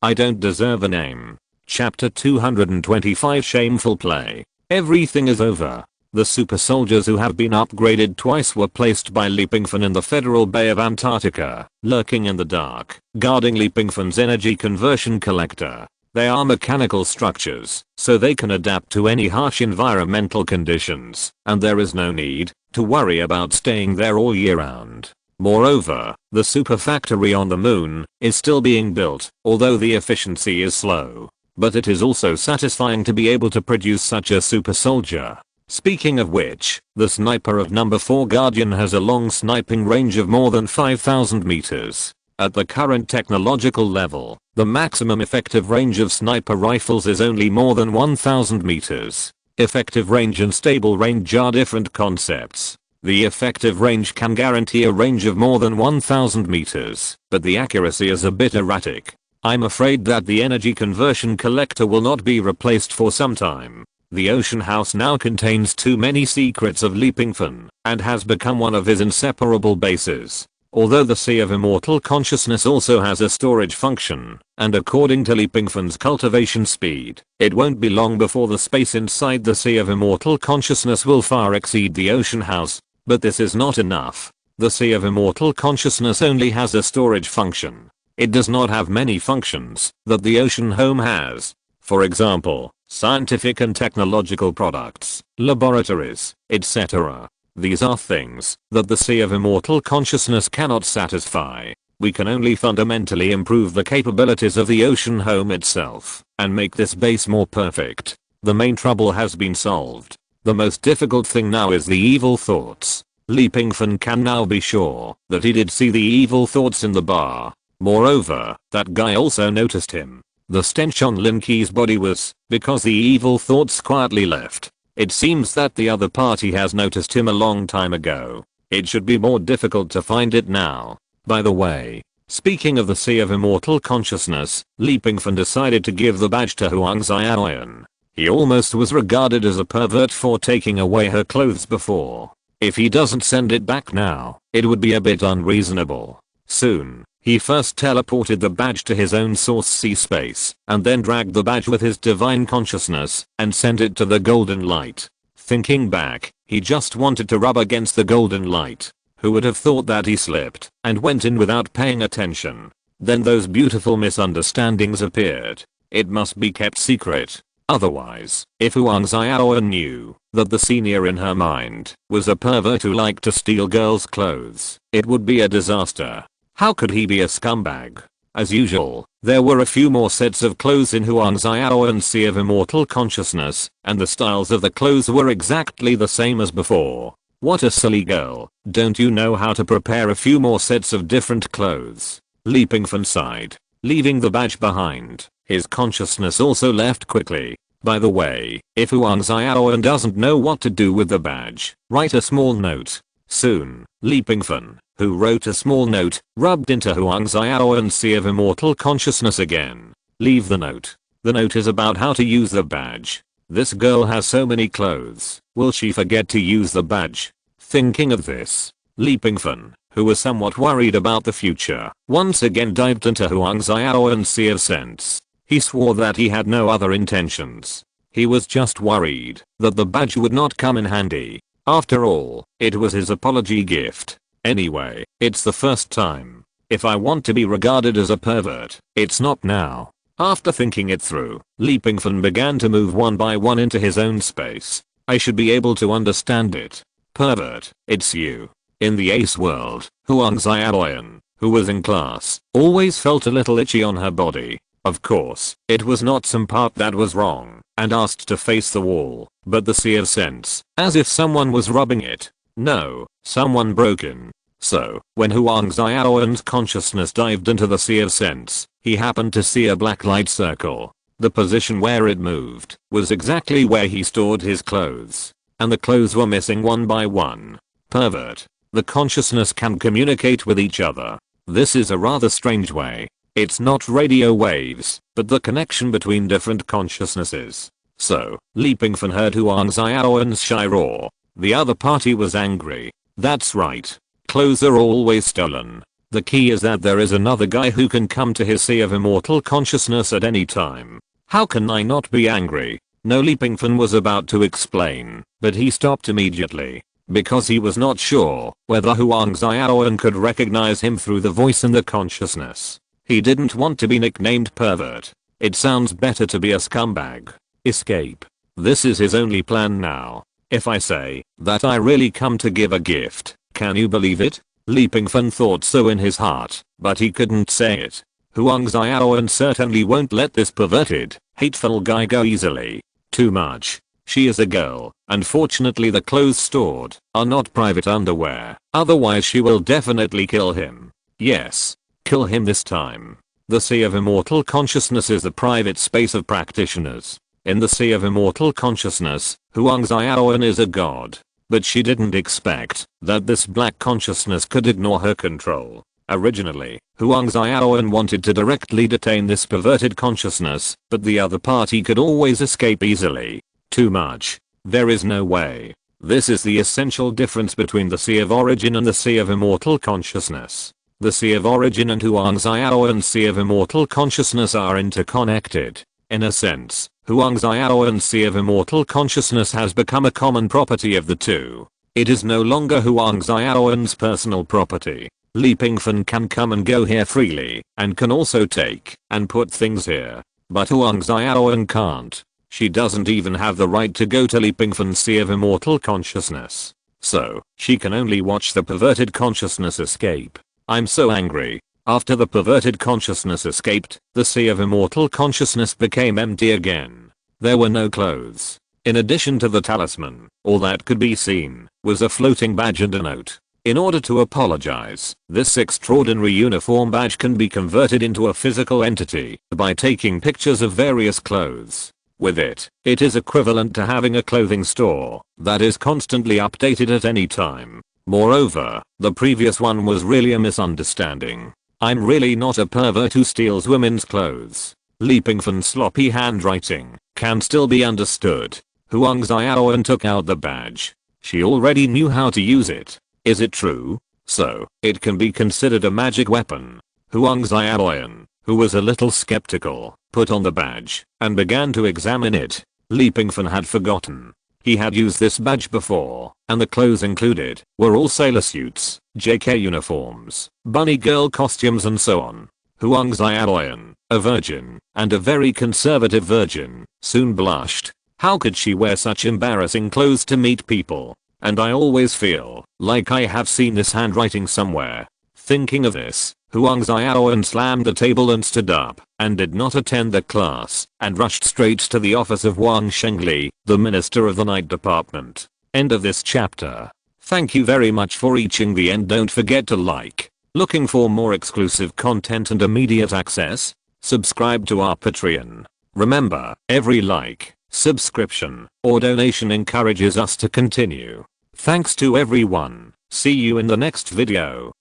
I don't deserve a name. Chapter 225 Shameful Play. Everything is over. The super soldiers who have been upgraded twice were placed by Leapingfan in the Federal Bay of Antarctica, lurking in the dark, guarding Leapingfan's energy conversion collector. They are mechanical structures, so they can adapt to any harsh environmental conditions, and there is no need to worry about staying there all year round. Moreover, the super factory on the moon is still being built, although the efficiency is slow. But it is also satisfying to be able to produce such a super soldier. Speaking of which, the sniper of number 4 Guardian has a long sniping range of more than 5,000 meters. At the current technological level, the maximum effective range of sniper rifles is only more than 1,000 meters. Effective range and stable range are different concepts. The effective range can guarantee a range of more than 1,000 meters, but the accuracy is a bit erratic. I'm afraid that the energy conversion collector will not be replaced for some time. The ocean house now contains too many secrets of Leapingfan, and has become one of his inseparable bases. Although the Sea of Immortal Consciousness also has a storage function, and according to Leapingfan's cultivation speed, it won't be long before the space inside the Sea of Immortal Consciousness will far exceed the ocean house. But this is not enough. The Sea of Immortal Consciousness only has a storage function. It does not have many functions that the ocean home has. For example, scientific and technological products, laboratories, etc. These are things that the Sea of Immortal Consciousness cannot satisfy. We can only fundamentally improve the capabilities of the ocean home itself and make this base more perfect. The main trouble has been solved. The most difficult thing now is the evil thoughts. Leapingfan can now be sure that he did see the evil thoughts in the bar. Moreover, that guy also noticed him. The stench on Lin Key's body was because the evil thoughts quietly left. It seems that the other party has noticed him a long time ago. It should be more difficult to find it now. By the way, speaking of the Sea of Immortal Consciousness, Li Pingfan decided to give the badge to Huang Xiaoyan. He almost was regarded as a pervert for taking away her clothes before. If he doesn't send it back now, it would be a bit unreasonable. Soon, he first teleported the badge to his own source sea space, and then dragged the badge with his divine consciousness, and sent it to the golden light. Thinking back, he just wanted to rub against the golden light. Who would have thought that he slipped, and went in without paying attention. Then those beautiful misunderstandings appeared. It must be kept secret. Otherwise, if Huang Xiaoyan knew that the senior in her mind was a pervert who liked to steal girls' clothes, it would be a disaster. How could he be a scumbag? As usual, there were a few more sets of clothes in Huang Xiaoyan's Sea of Immortal Consciousness, and the styles of the clothes were exactly the same as before. What a silly girl, don't you know how to prepare a few more sets of different clothes? Li Pingfan sighed, leaving the badge behind. His consciousness also left quickly. By the way, if Huang Xiaoyan doesn't know what to do with the badge, write a small note. Soon, Li Pingfan, who wrote a small note, rubbed into Huang Xiaoyan's Sea of Immortal Consciousness again. Leave the note. The note is about how to use the badge. This girl has so many clothes, will she forget to use the badge? Thinking of this, Li Pingfan, who was somewhat worried about the future, once again dived into Huang Xiaoyan's Sea of Sense. He swore that he had no other intentions. He was just worried that the badge would not come in handy. After all, it was his apology gift. Anyway, it's the first time. If I want to be regarded as a pervert, it's not now. After thinking it through, Li Pingfan began to move one by one into his own space. I should be able to understand it. Pervert, it's you. In the ace world, Huang Xiaoyan, who was in class, always felt a little itchy on her body. Of course, it was not some part that was wrong, and asked to face the wall, but the Sea of Sense, as if someone was rubbing it. No, someone broken. So, when Huang Xiaoyan's consciousness dived into the Sea of Sense, he happened to see a black light circle. The position where it moved was exactly where he stored his clothes. And the clothes were missing one by one. Pervert. The consciousness can communicate with each other. This is a rather strange way. It's not radio waves, but the connection between different consciousnesses. So, Li Pingfan heard Huang Xiaoyan's shy roar. The other party was angry. That's right. Clothes are always stolen. The key is that there is another guy who can come to his Sea of Immortal Consciousness at any time. How can I not be angry? No, Li Pingfan was about to explain, but he stopped immediately. Because he was not sure whether Huang Xiaoyan could recognize him through the voice in the consciousness. He didn't want to be nicknamed pervert. It sounds better to be a scumbag. Escape. This is his only plan now. If I say that I really come to give a gift, can you believe it? Li Pingfan thought so in his heart, but he couldn't say it. Huang Xiaoyan certainly won't let this perverted, hateful guy go easily. Too much. She is a girl, and fortunately the clothes stored are not private underwear, otherwise she will definitely kill him. Yes. Kill him this time. The Sea of Immortal Consciousness is the private space of practitioners. In the Sea of Immortal Consciousness, Huang Xiaoyan is a god. But she didn't expect that this black consciousness could ignore her control. Originally, Huang Xiaoyan wanted to directly detain this perverted consciousness, but the other party could always escape easily. Too much. There is no way. This is the essential difference between the Sea of Origin and the Sea of Immortal Consciousness. The Sea of Origin and Huang Xiaoyan's Sea of Immortal Consciousness are interconnected. In a sense, Huang Xiaoyan's Sea of Immortal Consciousness has become a common property of the two. It is no longer Huang Xiaoyan's personal property. Li Pingfan can come and go here freely, and can also take and put things here. But Huang Xiaoyan can't. She doesn't even have the right to go to Li Pingfan's Sea of Immortal Consciousness. So, she can only watch the perverted consciousness escape. I'm so angry. After the perverted consciousness escaped, the Sea of Immortal Consciousness became empty again. There were no clothes. In addition to the talisman, all that could be seen was a floating badge and a note. In order to apologize, this extraordinary uniform badge can be converted into a physical entity by taking pictures of various clothes. With it, it is equivalent to having a clothing store that is constantly updated at any time. Moreover, the previous one was really a misunderstanding. I'm really not a pervert who steals women's clothes. Pingfan's sloppy handwriting can still be understood. Huang Xiaoyan took out the badge. She already knew how to use it. Is it true? So, it can be considered a magic weapon. Huang Xiaoyan, who was a little skeptical, put on the badge and began to examine it. Pingfan had forgotten. He had used this badge before, and the clothes included were all sailor suits, JK uniforms, bunny girl costumes and so on. Huang Xiaoyan, a virgin, and a very conservative virgin, soon blushed. How could she wear such embarrassing clothes to meet people? And I always feel like I have seen this handwriting somewhere. Thinking of this, Huang Xiaoyan slammed the table and stood up, and did not attend the class, and rushed straight to the office of Wang Shengli, the Minister of the Night Department. End of this chapter. Thank you very much for reaching the end. Don't forget to like. Looking for more exclusive content and immediate access? Subscribe to our Patreon. Remember, every like, subscription, or donation encourages us to continue. Thanks to everyone. See you in the next video.